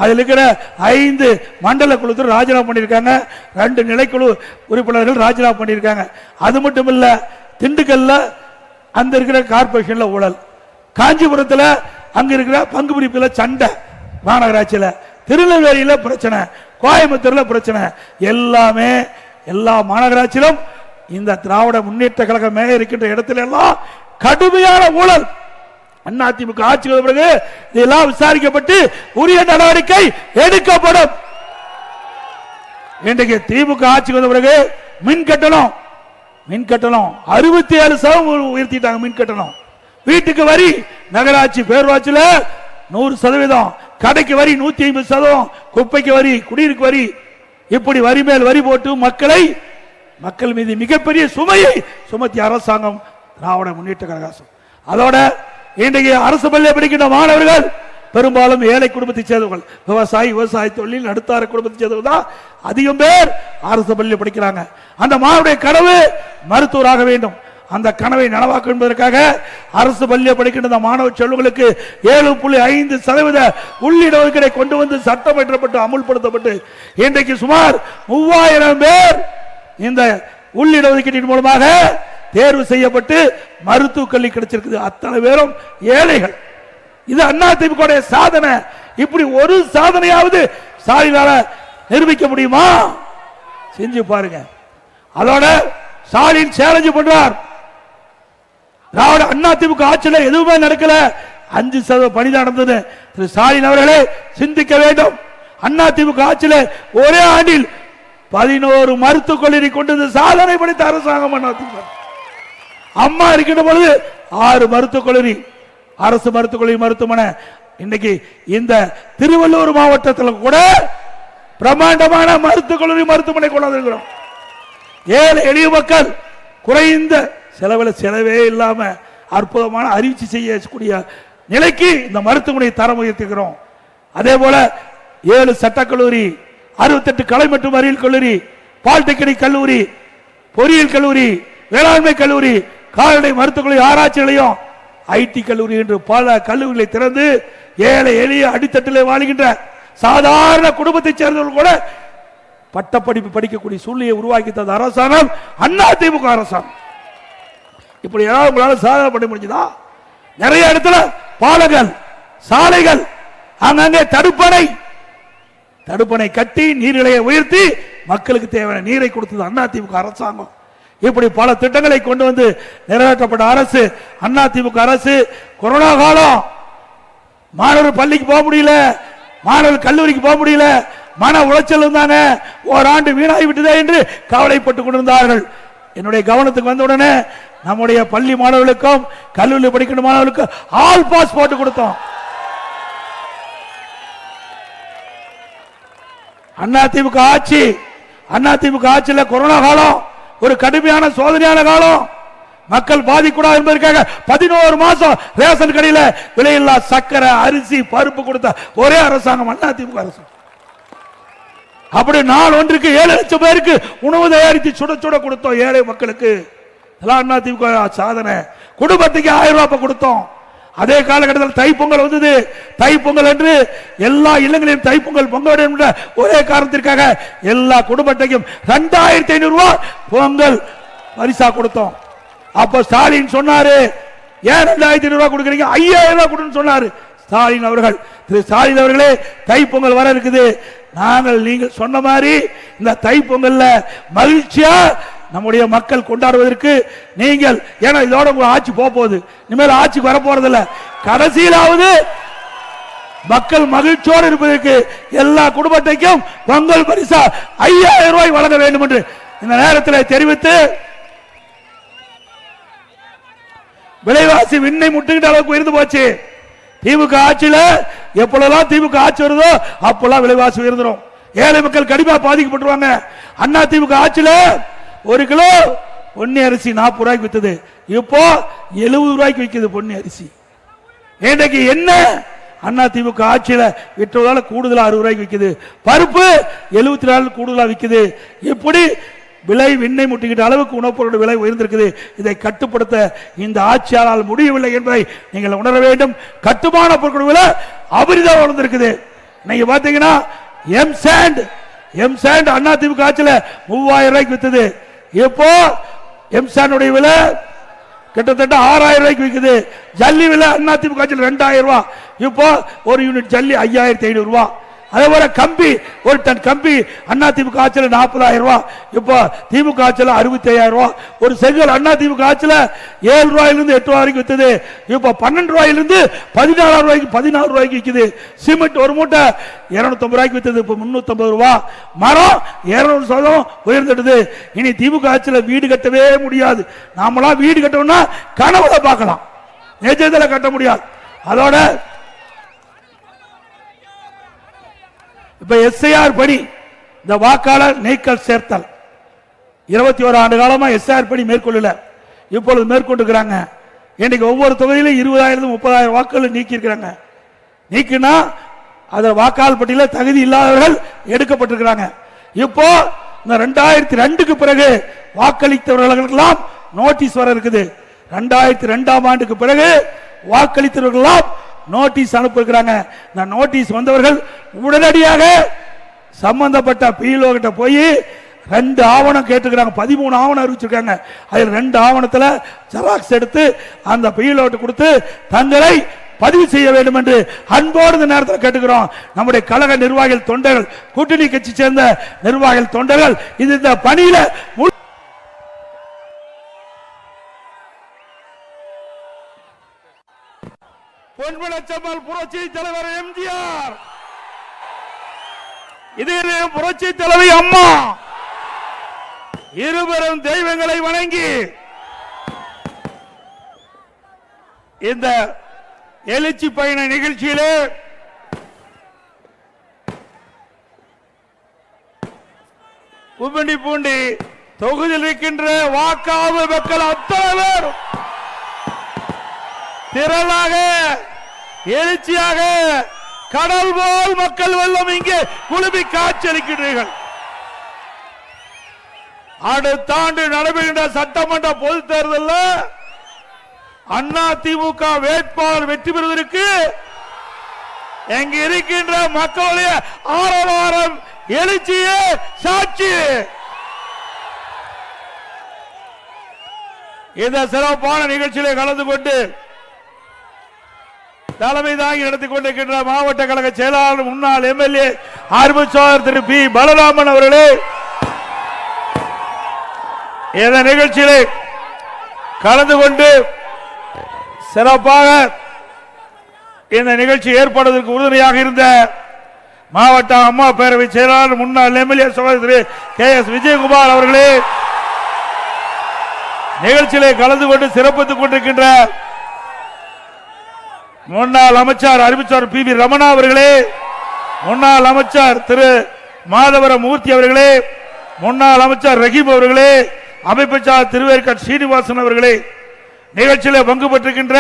அதில் இருக்கிற 5 மண்டல குழு ராஜினாமா பண்ணியிருக்காங்க. 2 நிலைக்குழு உறுப்பினர்கள் ராஜினாமா பண்ணியிருக்காங்க. அது மட்டும் இல்ல, திண்டுக்கல்ல அந்த இருக்கிற கார்பரேஷன்ல ஊழல், காஞ்சிபுரத்தில் அங்க இருக்கிற பங்கு பிரிப்புல சண்டை மாநகராட்சியில், திருநெல்வேலியில பிரச்சனை, கோயம்புத்தூர்ல பிரச்சனை, எல்லாமே எல்லா மாநகராட்சியிலும் இந்த திராவிட முன்னேற்ற கழக மேயர் இருக்கின்ற இடத்துல எல்லாம் கடுமையான ஊழல். அதிமுக ஆட்சி வந்த பிறகு இதெல்லாம் விசாரிக்கப்பட்டு உரிய நடவடிக்கை எடுக்கப்படும். இன்றைக்கு திமுக ஆட்சி வந்த பிறகு மின் கட்டணம் 67% உயர்த்திட்டாங்க. மின் கட்டணம், வீட்டுக்கு வரி நகராட்சி பேரூராட்சியில் 100%, கடைக்கு வரி 150%, குப்பைக்கு வரி, குடியிருக்கு வரி, இப்படி வரி மேல் வரி போட்டு மக்கள் மீது மிகப்பெரிய சுமையை சுமத்திய அரசாங்கம் திராவிட முன்னேற்ற கழகம். அதோட இன்றைக்கு அரசு பள்ளியில் படிக்கின்ற மாணவர்கள் பெரும்பாலும் ஏழை குடும்பத்தை சேர்ந்தவர்கள், விவசாய தொழில் நடுத்தர குடும்பத்தை சேர்ந்தவர்கள் தான் அதிகம் பேர் அரசு பள்ளியில் படிக்கிறாங்க. அந்த மாணவருடைய கனவு மருத்துவராக வேண்டும். அந்த கனவை நனவாக்க என்பதற்காக அரசு பள்ளியில் படிக்கின்ற மாணவ செல்வங்களுக்கு 7.5% உள்ளிடஒதுக்கீடை கொண்டு வந்து சட்டம் இயற்றப்பட்டு அமுல்படுத்தப்பட்டு இன்றைக்கு சுமார் 3000 பேர் இந்த உள்ளிடஒதுக்கீட்டின் மூலமாக தேர்வு செய்யப்பட்டு மருத்துவக் கல்வி கிடைச்சிருக்குது. அத்தனை பேரும் ஏழைகள். இது அதிமுக சாதனை. இப்படி ஒரு சாதனையாவது ஸ்டாலினால நிரூபிக்க முடியுமா? செஞ்சு பாருங்க. அதோட ஸ்டாலின் சேலஞ்சு பண்றார். திராவிட அதிமுக ஆட்சியில் எதுவுமே நடக்கல, 5% பணி நடந்தது. திரு ஸ்டாலின் அவர்களே சிந்திக்க வேண்டும். அதிமுக ஆட்சியில் ஒரே ஆண்டில் 11 மருத்துவக் கல்லூரி கொண்டு சாதனை படைத்த அரசாங்கம் அதிமுக. அம்மா இருக்கின்ற பொழுது 6 மருத்துவக் கல்லூரி, அரசு மருத்துவக் கல்லூரி, மருத்துவமனை. இன்னைக்கு இந்த திருவள்ளூர் மாவட்டத்தில் கூட பிரம்மாண்டமான மருத்துவக் கல்லூரி, மருத்துவமனை கொண்டாந்துருக்கிறோம். ஏழை எளிய மக்கள் குறைந்த செலவில், செலவே இல்லாம அற்புதமான அறிவிச்சு செய்யக்கூடிய நிலைக்கு இந்த மருத்துவமனை தரம் உயர்த்திக்கிறோம். அதே போல 7 சட்டக்கல்லூரி, 68 கலை மற்றும் அறிவியல் கல்லூரி, பாலிடெக்னிக் கல்லூரி, பொறியியல் கல்லூரி, வேளாண்மை கல்லூரி, கால்நடை மருத்துவக் கல்லூரி, ஆராய்ச்சி நிலையம், ஐடி கல்லூரி என்று பல கல்லூரிகளை திறந்து ஏழை எளிய அடித்தட்டில் வாழ்கின்ற சாதாரண குடும்பத்தைச் சேர்ந்தவர்கள் கூட பட்டப்படிப்பு படிக்கக்கூடிய சூழ்நிலையை உருவாக்கி தந்த அரசாங்கம் அதிமுக அரசாங்கம். இப்படி ஏதாவது உங்களால சாதனை பண்ண முடிஞ்சதா? நிறைய இடத்துல பாலங்கள், சாலைகள், அங்கங்கே தடுப்பணை கட்டி நீர்நிலையை உயர்த்தி மக்களுக்கு தேவையான நீரை கொடுத்தது அதிமுக அரசாங்கம். இப்படி பல திட்டங்களை கொண்டு வந்து நிறைவேற்றப்பட்ட அரசு அதிமுக அரசு. கொரோனா காலம், மாணவர் பள்ளிக்கு போக முடியல, மாணவர் கல்லூரிக்கு போக முடியல, மன உளைச்சல் இருந்தாங்க. ஓராண்டு வீணாகி விட்டதே என்று கவலைப்பட்டுக் கொண்டிருந்தார்கள். என்னுடைய கவனத்துக்கு வந்தவுடனே நம்முடைய பள்ளி மாணவர்களுக்கும் கல்லூரி படிக்கின்ற மாணவர்களுக்கும் ஆல் பாஸ் போட்டு கொடுத்தோம். அதிமுக ஆட்சியில் கொரோனா காலம் ஒரு கடுமையான சோதனையான காலம். மக்கள் பாதிக்கூடாது என்பதற்காக 11 மாசம் ரேஷன் கடையில விலையில்லா சக்கரை, அரிசி, பருப்பு கொடுத்த ஒரே அரசாங்கம் அதிமுக அரசாங்கம். அப்படி நாள் ஒன்றுக்கு 7 லட்சம் பேருக்கு உணவு தயாரித்து சுட சுட கொடுத்தோம் ஏழை மக்களுக்கு. அதிமுக சாதனை. குடும்பத்துக்கு 1000 ரூபாய் கொடுத்தோம். அதே காலகட்டத்தில் தைப்பொங்கல் வந்தது. தைப்பொங்கல் என்று எல்லா இல்லங்களிலும் தைப்பொங்கல் பொங்க வேண்டும் என்ற ஒரே காரணத்திற்காக எல்லா குடும்பத்தையும் 2500 ரூபாய் பொங்கல் பரிசா கொடுத்தோம். அப்ப ஸ்டாலின் சொன்னாரு, ஏன் 2500 ரூபாய் கொடுக்குறீங்க, 5000 ரூபாய் கொடுன்னு சொன்னாரு ஸ்டாலின் அவர்கள். திரு ஸ்டாலின் அவர்களே, தைப்பொங்கல் வர இருக்குது. நாங்கள் நீங்கள் சொன்ன மாதிரி இந்த தைப்பொங்கல்ல மகிழ்ச்சியா நம்முடைய மக்கள் கொண்டாடுவதற்கு நீங்கள், ஏன்னா இதோட உங்க ஆட்சி போகுது, இனிமேல் ஆட்சிக்கு வர போறதில்ல, கடைசியிலாவது மக்கள் மகிழ்ச்சியோடு இருப்பதற்கு எல்லா குடும்பத்தையும் பொங்கல் பரிசா 5000 ரூபாய் வழங்க வேண்டும் என்று இந்த நேரத்தில் தெரிவித்து, விலைவாசி விண்ணை முட்டுகின்ற அளவுக்கு உயர்ந்து போச்சு. திமுக ஆட்சியில எப்பொழுதெல்லாம் திமுக ஆட்சி வருதோ அப்பெல்லாம் விலைவாசி உயர்ந்துடும். ஏழை மக்கள் கடுமையா பாதிக்கப்பட்டுருவாங்க. அதிமுக ஆட்சியில 1 கிலோ பொன்னி அரிசி 40 ரூபாய்க்கு வித்தது, இப்போ 70 ரூபாய்க்கு விற்குது பொன்னி அரிசி. இன்றைக்கு என்ன அதிமுக ஆட்சியில விற்றதால கூடுதலா 60 ரூபாய்க்கு விற்குது. பருப்பு 74 கூடுதலா விற்குது. இப்படி விலை விண்ணை முட்டிக்கிட்ட அளவுக்கு உணவுப் பொருள் விலை உயர்ந்திருக்குது. இதை கட்டுப்படுத்த இந்த ஆட்சியாளர் முடியவில்லை என்பதை நீங்கள் உணர வேண்டும். கட்டுமான பொருட்கள் விலை அபரிதம் வளர்ந்திருக்குது. நீங்க பாத்தீங்கன்னா எம் சாண்ட் அதிமுக ஆட்சியில் 3000 ரூபாய்க்கு வித்தது, இப்போ எம் சாண்டுடைய விலை கிட்டத்தட்ட 6000 ரூபாய்க்கு விற்குது. ஜல்லி விலை அதிமுக ஆட்சியில் 2000 ரூபாய், இப்போ ஒரு யூனிட் ஜல்லி 5500 ரூபாய். அதே போல கம்பி, ஒரு டன் கம்பி அதிமுக ஆட்சியில் 40000 ரூபாய், இப்போ திமுக ஆட்சியில் 65000 ரூபாய். ஒரு செங்கல் அதிமுக ஆட்சியில் 7 ரூபாயிலிருந்து 8 ரூபாய் வரைக்கும் வித்தது, இப்போ 12 ரூபாயிலிருந்து 16 ரூபாய்க்கு விற்குது. சிமெண்ட் ஒரு மூட்டை 250 ரூபாய்க்கு வித்தது, இப்போ 350 ரூபாய். மரம் 200% உயர்ந்துடுது. இனி திமுக ஆட்சியில் வீடு கட்டவே முடியாது. நாமெல்லாம் வீடு கட்டணும்னா கனவுல பார்க்கலாம், நிஜத்துல கட்ட முடியாது. அதோட இப்ப எஸ்ஐஆர் படி இந்த வாக்காளர் நீக்கல் சேர்த்தல் 21 ஆண்டு காலமா எஸ்ஐஆர் படி மேற்கொள்ளல, இப்பொழுது மேற்கொண்டிருக்கிறாங்க. இன்னைக்கு ஒவ்வொரு தொகுதியிலும் 20000 30,000 வாக்குகள் நீக்கி இருக்கிறாங்க. நீக்கினா அத வாக்காளர் பட்டியலில் தகுதி இல்லாதவர்கள் எடுக்கப்பட்டிருக்கிறாங்க. இப்போ இந்த 2002க்கு பிறகு வாக்களித்தவர்களுக்கெல்லாம் நோட்டீஸ் வர இருக்குது. 2002ஆம் ஆண்டுக்கு பிறகு வாக்களித்தவர்களெல்லாம் நோட்டீஸ் அனுப்பியிருக்கிறாங்க. இந்த நோட்டீஸ் வந்தவர்கள் உடனடியாக சம்பந்தப்பட்ட பிஎல்ஓ கிட்ட போய் 2 ஆவணம் கேட்டுக்கிறாங்க. 13 ஆவணம் அறிவிச்சிருக்காங்க. அதில் 2 ஆவணத்தில் ஜெராக்ஸ் எடுத்து அந்த பீலோட்டு கொடுத்து தங்களை பதிவு செய்ய வேண்டும் என்று அன்போடு இந்த நேரத்தில் கேட்டுக்கிறோம். நம்முடைய கழக நிர்வாகிகள், தொண்டர்கள், கூட்டணி கட்சி சேர்ந்த நிர்வாகிகள், தொண்டர்கள் இந்த பணியில பொன்மனச்செம்மல் புரட்சி தலைவர் எம்ஜிஆர், இதே புரட்சி தலைவி அம்மா இருவரும் தெய்வங்களை வணங்கி இந்த எழுச்சி பயண நிகழ்ச்சியிலே பூண்டி தொகுதியில் இருக்கின்ற வாக்காளு மக்கள் அத்தனை பேர் திரளாக எழுச்சியாக கடல் போல் மக்கள் வெள்ளம் இங்கே குழுமி காட்சியளிக்கிறீர்கள். அடுத்த ஆண்டு நடைபெறுகின்ற சட்டமன்ற பொதுத் தேர்தலில் அண்ணா திமுக வேட்பாளர் வெற்றி பெறுவதற்கு எங்க இருக்கின்ற மக்களுடைய ஆரவாரம் எழுச்சியே சாட்சி. இந்த சிறப்பான நிகழ்ச்சியிலே கலந்து கொண்டு தலைமை தாங்கி நடத்திக் கொண்டிருக்கின்ற மாவட்ட கழக செயலாளர் முன்னாள் எம்எல்ஏ ஆர்வச்சாளர் திரு பி பலராமன் அவர்களே, இந்த நிகழ்ச்சியிலே கலந்து கொண்டு சிறப்பாக இந்த நிகழ்ச்சி ஏற்படுவதற்கு உறுதுணையாக இருந்த மாவட்ட அம்மா பேரவை செயலாளர் முன்னாள் எம்எல்ஏ சகோதரி KS விஜயகுமார் அவர்களே, நிகழ்ச்சியிலே கலந்து கொண்டு சிறப்பித்துக் கொண்டிருக்கின்ற முன்னாள் அமைச்சர் அறிவிச்சார் PV ரமணா அவர்களே, முன்னாள் அமைச்சர் திரு மாதவர மூர்த்தி அவர்களே, முன்னாள் அமைச்சர் ரஹீம் அவர்களே, அமைப்பாளர் திருவேற்காடு சீனிவாசன் அவர்களே, நிகழ்ச்சியிலே பங்கு பெற்றிருக்கின்ற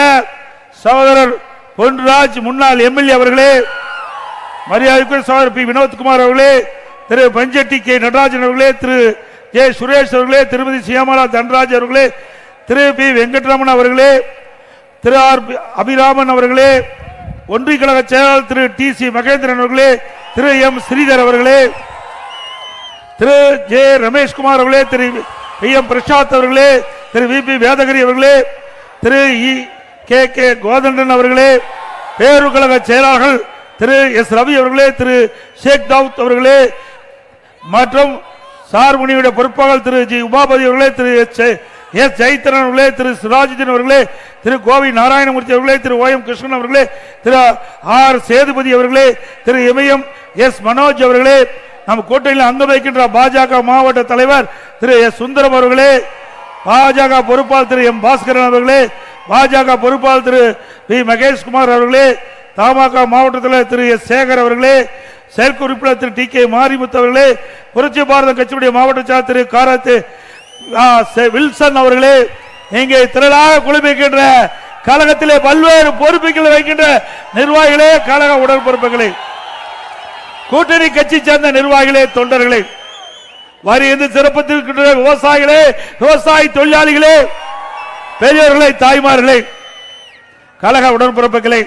சகோதரர் பொன்ராஜ் முன்னாள் எம்எல்ஏ அவர்களே, மரியாதைக்குரிய சகோதரர் பி வினோத்குமார் அவர்களே, திரு பஞ்சட்டி கே நடராஜன் அவர்களே, திரு ஜே சுரேஷ் அவர்களே, திருமதி சியாமலா தன்ராஜ் அவர்களே, திரு பி வெங்கட்ரமன் அவர்களே, திரு ஆர் அபிராமன் அவர்களே, ஒன்றிய கழக செயலாளர் திரு TC மகேந்திரன் அவர்களே, திரு M ஸ்ரீதர் அவர்களே, திரு J ரமேஷ்குமார் அவர்களே, திரு PM பிரசாத் அவர்களே, திரு VP வேதகிரி அவர்களே, திரு EKK கோதண்டன் அவர்களே, பேரூர் கழக செயலாளர்கள் திரு S ரவி அவர்களே, திரு ஷேக் தாவூத் அவர்களே மற்றும் சார்முனியுடைய பொறுப்பாளர் திரு G உமாபதி அவர்களே, திரு S ஜெயத்திரன் அவர்களே, திரு சிராஜுதீன் அவர்களே, திரு கோவி நாராயணமூர்த்தி அவர்களே, திரு OM கிருஷ்ணன் அவர்களே, திரு R சேதுபதி அவர்களே, திரு MS மனோஜ் அவர்களே, நம் கூட்டணியில் அங்கம் வைக்கின்ற பாஜக மாவட்ட தலைவர் திரு S சுந்தரம் அவர்களே, பாஜக பொறுப்பாளர் திரு M பாஸ்கரன் அவர்களே, பாஜக பொறுப்பாளர் திரு V மகேஷ்குமார் அவர்களே, தமாக மாவட்ட தலைவர் திரு S சேகர் அவர்களே, செயற்குறிப்பினர் திரு TK மாரிமுத்து அவர்களே, புரட்சி பாரத கட்சியுடைய மாவட்ட செயலாளர் திரு காரத்து வில்சன் அவர்களே, இங்கே திரளாக குழுமிக்கின்ற கழகத்திலே பல்வேறு பொறுப்புகளை வைக்கின்ற நிர்வாகிகளே, கழக உடற்பொறுப்புகளே, கூட்டணி கட்சி சேர்ந்த நிர்வாகிகளே, தொண்டர்களே, வரி எந்த சிறப்பித்திருக்கின்ற விவசாயிகளே, விவசாய தொழிலாளிகளே, பெரியவர்களே, தாய்மார்களே, கழக உடற்பொறுப்புகளே,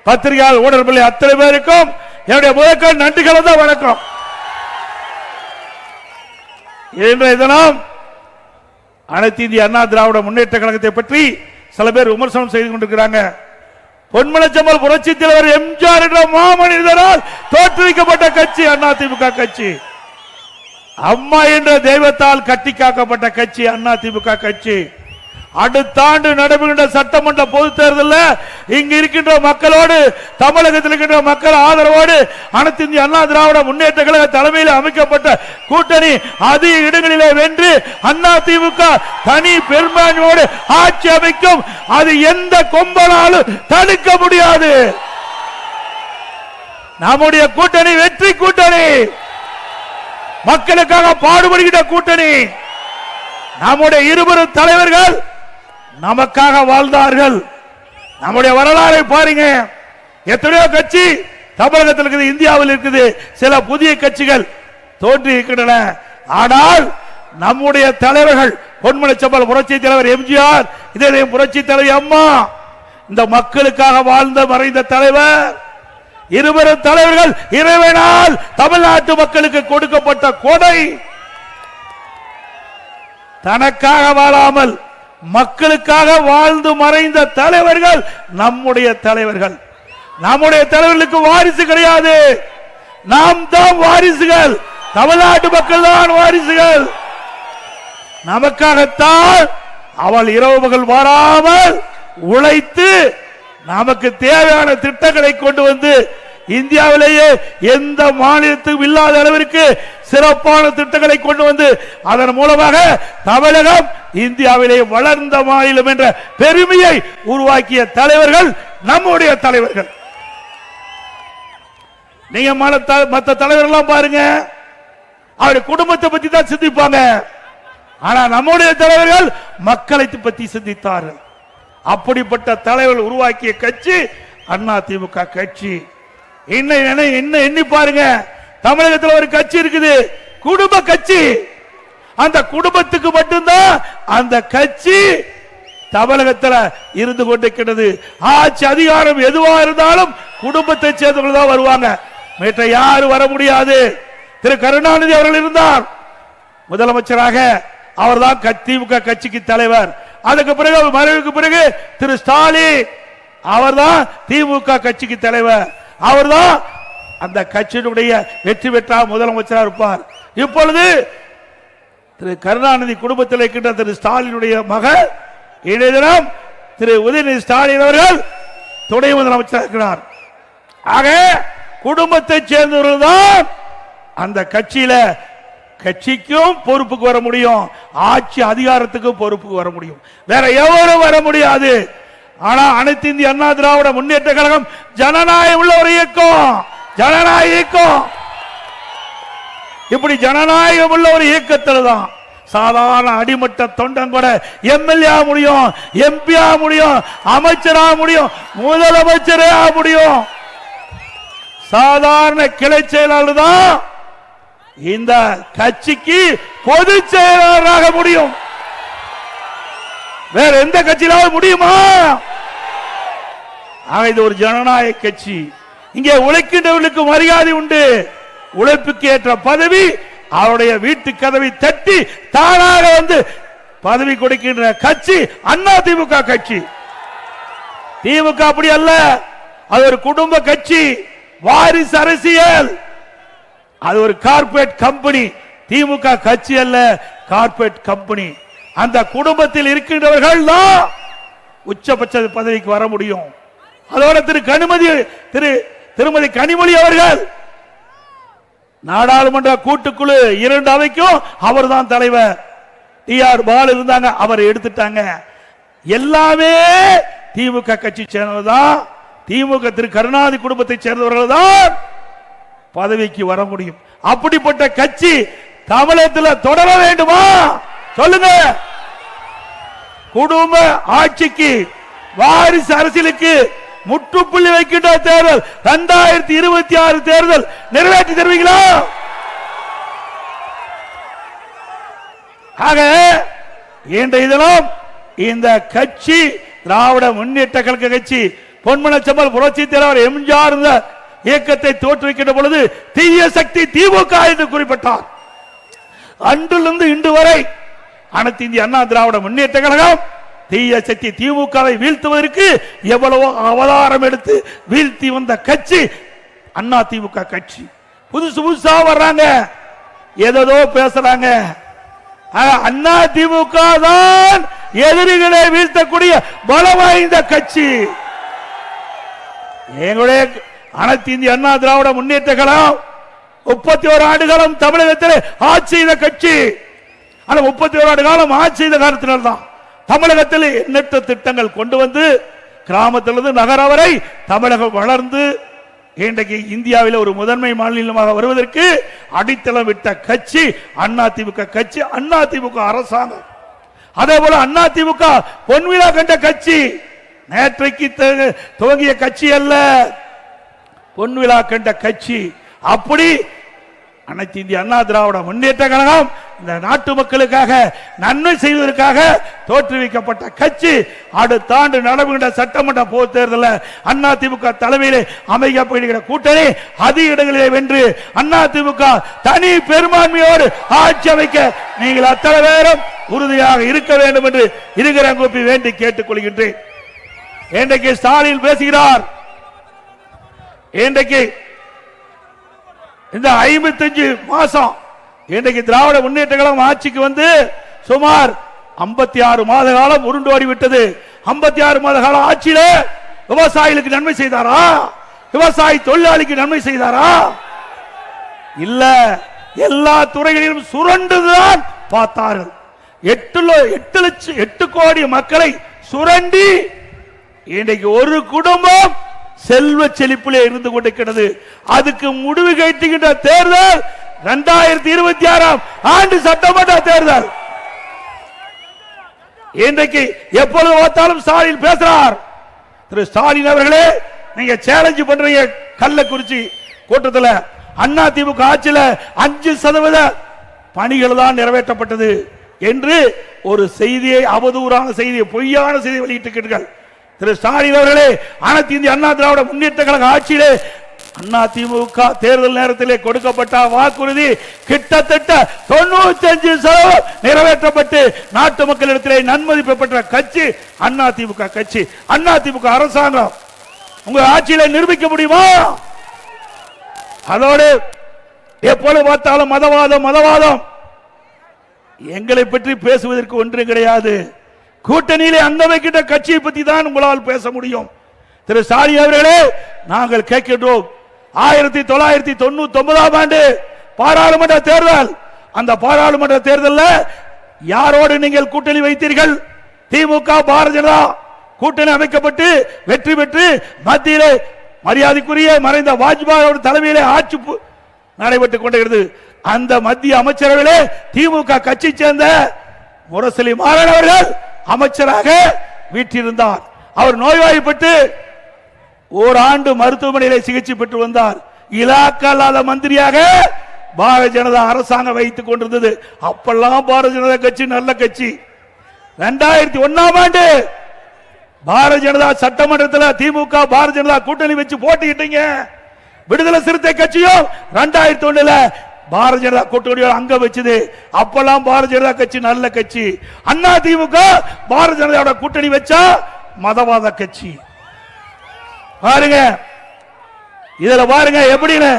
பத்திரிகையாளர் ஊடகங்களே, அத்தனை பேருக்கும் என்னுடைய முதற்க நன்றி கலந்த வணக்கம். இன்றைய தினம் அனைத்து இந்திய அண்ணா திராவிட முன்னேற்ற கழகத்தை பற்றி சில பேர் விமர்சனம் செய்து கொண்டிருக்கிறாங்க. பொன்மனச்செம்மல் புரட்சி தலைவர் எம்ஜிஆர் என்ற மாமனிதரால் தோற்றுவிக்கப்பட்ட கட்சி அதிமுக கட்சி. அம்மா என்ற தெய்வத்தால் கட்டி காக்கப்பட்ட கட்சி அதிமுக கட்சி. அடுத்த ஆண்டு நடைபெறுகின்ற சட்டமன்ற பொதுத் தேர்தலில் இங்கு இருக்கின்ற மக்களோடு, தமிழகத்தில் இருக்கின்ற மக்கள் ஆதரவோடு அனைத்து இந்திய அண்ணா திராவிட முன்னேற்ற கழக தலைமையில் அமைக்கப்பட்ட கூட்டணி அதிக இடங்களிலே வென்று அதிமுக தனி பெரும்பான்மையோடு ஆட்சி அமைக்கும். அது எந்த கொம்பனாலும் தடுக்க முடியாது. நம்முடைய கூட்டணி வெற்றி கூட்டணி, மக்களுக்காக பாடுபடுகின்ற கூட்டணி. நம்முடைய இருவரும் தலைவர்கள் நமக்காக வாழ்ந்தார்கள். நம்முடைய வரலாறை பாருங்க. எத்தனையோ கட்சி தமிழகத்தில் இருக்குது, இந்தியாவில் இருக்குது, சில புதிய கட்சிகள் தோன்றி இருக்கின்றன. ஆனால் நம்முடைய தலைவர்கள் பொன்மனச்செம்மல் புரட்சி தலைவர் எம்ஜிஆர், இதே புரட்சி தலைவி அம்மா, இந்த மக்களுக்காக வாழ்ந்த மறைந்த தலைவர். இருவரும் தலைவர்கள் இறைவனால் தமிழ்நாட்டு மக்களுக்கு கொடுக்கப்பட்ட கொடை. தனக்காக வாழாமல் மக்களுக்காக வாழ்ந்து மறைந்த தலைவர்கள் நம்முடைய தலைவர்கள். நம்முடைய தலைவர்களுக்கு வாரிசு கிடையாது, நாம் தான் வாரிசுகள். தமிழ்நாட்டு மக்கள் தான் வாரிசுகள். நமக்காகத்தான் அவள் இரவு பகல் வராமல் உழைத்து நமக்கு தேவையான திட்டங்களை கொண்டு வந்து இந்தியாவிலேயே எந்த மாநிலத்துக்கும் இல்லாத அளவிற்கு சிறப்பான திட்டங்களை கொண்டு வந்து அதன் மூலமாக தமிழகம் இந்தியாவிலேயே வளர்ந்த மாநிலம் என்ற பெருமையை உருவாக்கிய தலைவர்கள் நம்முடைய தலைவர்கள். நீங்க மற்ற தலைவர்கள் பாருங்க, அவருடைய குடும்பத்தை பத்தி தான் சிந்திப்பாங்க. ஆனா நம்முடைய தலைவர்கள் மக்களை பத்தி சிந்தித்தார்கள். அப்படிப்பட்ட தலைவர்கள் உருவாக்கிய கட்சி அதிமுக கட்சி. என்ன எண்ணி பாருங்க, தமிழகத்தில் ஒரு கட்சி இருக்குது, குடும்ப கட்சி. அந்த குடும்பத்துக்கு மட்டும்தான் அந்த கட்சி தமிழகத்தில் இருந்து கொண்டிருக்கிறது. ஆட்சி அதிகாரம் எதுவா இருந்தாலும் குடும்பத்தை சேர்ந்தவர்கள் தான் வருவாங்க, மற்ற யாரும் வர முடியாது. திரு கருணாநிதி அவர்கள் இருந்தார் முதலமைச்சராக, அவர்தான் திமுக கட்சிக்கு தலைவர். அதுக்கு பிறகு மறைவுக்கு பிறகு திரு ஸ்டாலின் அவர்தான் திமுக கட்சிக்கு தலைவர். அவர்தான் அந்த கட்சியினுடைய வெற்றி பெற்ற முதலமைச்சராக இருப்பார். இப்பொழுது திரு கருணாநிதி குடும்பத்தில் இருக்கின்ற திரு ஸ்டாலினுடைய மகள் இன்றைய தினம் திரு உதயநிதி ஸ்டாலின் அவர்கள் துணை முதலமைச்சராக இருக்கிறார். ஆக குடும்பத்தை சேர்ந்தவர்கள் தான் அந்த கட்சிக்கும் பொறுப்புக்கு வர முடியும், ஆட்சி அதிகாரத்துக்கும் பொறுப்புக்கு வர முடியும். வேற எவரும் வர முடியாது. ஆனா அனைத்து இந்திய அண்ணா திராவிட முன்னேற்ற கழகம் ஜனநாயகம் உள்ள ஒரு இயக்கம், ஜனநாயக இயக்கம். இப்படி ஜனநாயகம் உள்ள ஒரு இயக்கத்தில் தான் சாதாரண அடிமட்ட தொண்டன் கூட எம்எல்ஏ முடியும், எம்பி முடியும், அமைச்சரா முடியும், முதலமைச்சரே முடியும். சாதாரண கிளை செயலாளர் தான் இந்த கட்சிக்கு பொதுச் செயலாளராக முடியும். வேற எந்த கட்சியிலாவது முடியுமா? இது ஒரு ஜனநாயக கட்சி. இங்கே உழைக்கின்றவர்களுக்கு மரியாதை உண்டு. உழைப்புக்கு ஏற்ற பதவி அவருடைய வீட்டு கதவை தட்டி தானாக வந்து பதவி கொடுக்கின்ற கட்சி அதிமுக கட்சி. திமுக அப்படி அல்ல, அது ஒரு குடும்ப கட்சி, வாரிசு அரசியல். அது ஒரு கார்ப்பரேட் கம்பெனி. திமுக கட்சி அல்ல, கார்ப்பரேட் கம்பெனி. அந்த குடும்பத்தில் இருக்கின்றவர்கள் தான் உச்சபட்ச பதவிக்கு வர முடியும். அதோட திருமதி கனிமொழி அவர்கள் நாடாளுமன்ற கூட்டுக்குழு 2 அவைக்கும் அவர் தான் தலைவர். டி.ஆர். பாலு இருந்தாங்க, அவரை எடுத்துட்டாங்க. எல்லாமே திமுக கட்சி சேர்ந்தவர்தான். திமுக திரு கருணாநிதி குடும்பத்தை சேர்ந்தவர்கள் தான் பதவிக்கு வர முடியும். அப்படிப்பட்ட கட்சி தமிழகத்தில் தொடர வேண்டுமா? சொல்லுங்க. குடும்ப ஆட்சிக்கு, வாரிசு அரசியலுக்கு முற்றுப்புள்ளி வைக்கின்ற தேர்தல் 2026 தேர்தல் நிறைவேற்றி தருவீங்களா? ஆக இன்றைய தினம் இந்த கட்சி திராவிட முன்னேற்ற கழக கட்சி பொன்மனச்செம்மல் புரட்சி தலைவர் எம்ஜிஆர் இயக்கத்தை தோற்றுவிக்கின்ற பொழுது தீய சக்தி திமுக என்று குறிப்பிட்டார். அன்றிலிருந்து இன்று வரை அனைத்து இந்திய அண்ணா திராவிட முன்னேற்ற கழகம் தீய சக்தி திமுகவை வீழ்த்துவதற்கு எவ்வளவோ அவதாரம் எடுத்து வீழ்த்தி வந்த கட்சி அதிமுக கட்சி. புதுசா வர்றாங்க, ஏதோ பேசுறாங்க. அதிமுக தான் எதிரிகளை வீழ்த்தக்கூடிய பலம் வாய்ந்த கட்சி. எங்களுடைய அனைத்து இந்திய அண்ணா திராவிட முன்னேற்ற கழகம் 31 ஆண்டு காலம் தமிழகத்தில் ஆட்சி செய்த கட்சி. ஆனா 31 ஆண்டு காலம் ஆட்சி செய்த காரணத்தினால்தான் தமிழகத்தில் எண்ணற்ற திட்டங்கள் கொண்டு வந்து கிராமத்திலிருந்து நகரம் வரை தமிழகம் வளர்ந்து இன்றைக்கு இந்தியாவில் ஒரு முதன்மை மாநிலமாக வருவதற்கு அடித்தளம் விட்ட கட்சி அதிமுக கட்சி, அதிமுக அரசாங்கம். அதே போல அதிமுக பொன்விழா கண்ட கட்சி. நேற்றைக்கு துவங்கிய கட்சி அல்ல, பொன்விழா கண்ட கட்சி. அப்படி அனைத்து இந்திய அண்ணா திராவிட முன்னேற்ற கழகம் இந்த நாட்டு மக்களுக்காக நன்மை செய்வதற்காக தோற்றுவிக்கப்பட்ட கட்சி. அடுத்த ஆண்டு நடைபெறுகின்ற சட்டமன்ற பொதுத் தேர்தலில் அதிமுக தலைமையிலே அமைக்கப்படுகிற கூட்டணி அதிக இடங்களிலே வென்று அதிமுக தனி பெரும்பான்மையோடு ஆட்சி அமைக்க நீங்கள் அத்தனை பேரும் உறுதியாக இருக்க வேண்டும் என்று இருகரங்கூப்பி வேண்டி கேட்டுக் கொள்கின்றேன். இன்றைக்கு ஸ்டாலின் பேசுகிறார். இன்றைக்கு இந்த 55 மாசம் இன்றைக்கு திராவிட முன்னேற்ற கழகம் ஆட்சிக்கு வந்து சுமார் 56 மாத காலம் உருண்டோடி விட்டது. 56 மாத கால ஆட்சியில விவசாயிகளுக்கு நன்மை செய்தாரா? விவசாயி தொழிலாளிக்கு நன்மை செய்தாரா? இல்ல, எல்லா துறைகளிலும் சுரண்டுதான் பார்த்தார்கள். 8 கோடி மக்களை சுரண்டி இன்றைக்கு ஒரு குடும்பம் செல்வ செழிப்பிலே இருந்து கொண்டிருக்கிறது. அதுக்கு முடிவு கட்டுகின்ற தேர்தல் 2026 ஆண்டு சட்டமன்ற தேர்தல். இன்றைக்கு எப்பொழுது பார்த்தாலும் ஸ்டாலின் பேசுறார். திரு ஸ்டாலின் அவர்களே, நீங்க சேலஞ்ச் பண்றீங்க. கள்ளக்குறிச்சி கூட்டத்தில் அதிமுக ஆட்சியில 5% பணிகள் தான் நிறைவேற்றப்பட்டது என்று ஒரு செய்தியை, அவதூறான செய்தியை, பொய்யான செய்தியை வெளியிட்டிருக்கிறீர்கள். திரு ஸ்டாலின் அவர்களே, அனைத்து இந்திய அண்ணா திராவிட முன்னேற்ற கழக ஆட்சியிலே அதிமுக தேர்தல் நேரத்திலே கொடுக்கப்பட்ட வாக்குறுதி கிட்டத்தட்ட 95% நிறைவேற்றப்பட்டு நாட்டு மக்களிடத்திலே நன்மதிப்பு பெற்ற கட்சி அதிமுக கட்சி. அதிமுக அரசாங்கம் உங்க ஆட்சியில நிரூபிக்க முடியுமா? அதோடு எப்பொழுது பார்த்தாலும் மதவாதம் மதவாதம். எங்களை பற்றி பேசுவதற்கு ஒன்றும் கிடையாது. கூட்டணியிலே அங்க வைக்கின்ற கட்சியை பற்றி தான் உங்களால் பேச முடியும். திரு ஸ்டாலின் அவர்களே, நாங்கள் கேட்கின்றோம். 1999 ஆண்டு பாராளுமன்ற தேர்தல், அந்த பாராளுமன்ற தேர்தலில் யாரோடு நீங்கள் கூட்டணி வைத்தீர்கள்? திமுக பாரதிய ஜனதா கூட்டணி அமைக்கப்பட்டு வெற்றி பெற்று மத்தியிலே மரியாதைக்குரிய மறைந்த வாஜ்பாய் தலைமையிலே ஆட்சி நடைபெற்றுக் கொண்டிருக்கிறது. அந்த மத்திய அமைச்சரவையிலே திமுக கட்சி சேர்ந்த முரசொலி மாறன் அவர்கள் அமைச்சராக வீற்றிருந்தார். அவர் நோய்வாய்ப்பட்டு ஓராண்டு மருத்துவமனையில் சிகிச்சை பெற்று வந்தார். இலாக்கா இல்லாத மந்திரியாக பாரதிய ஜனதா அரசாங்கம் வைத்துக் கொண்டிருந்தது. அப்பெல்லாம் பாரதிய ஜனதா கட்சி நல்ல கட்சி. 2001 ஆண்டு பாரதிய ஜனதா சட்டமன்றத்தில் திமுக பாரதிய ஜனதா கூட்டணி வச்சு போட்டிக்கிட்டீங்க. விடுதலை சிறுத்தை கட்சியும் 2001 பாரதிய ஜனதா கூட்டணி அங்க வச்சது. அப்பெல்லாம் பாரதிய ஜனதா கட்சி நல்ல கட்சி. அண்ணா திமுக பாரதிய ஜனதா கூட்டணி வச்சா மதவாத கட்சி. பாருங்க, இதுல பாருங்க எப்படின்னு.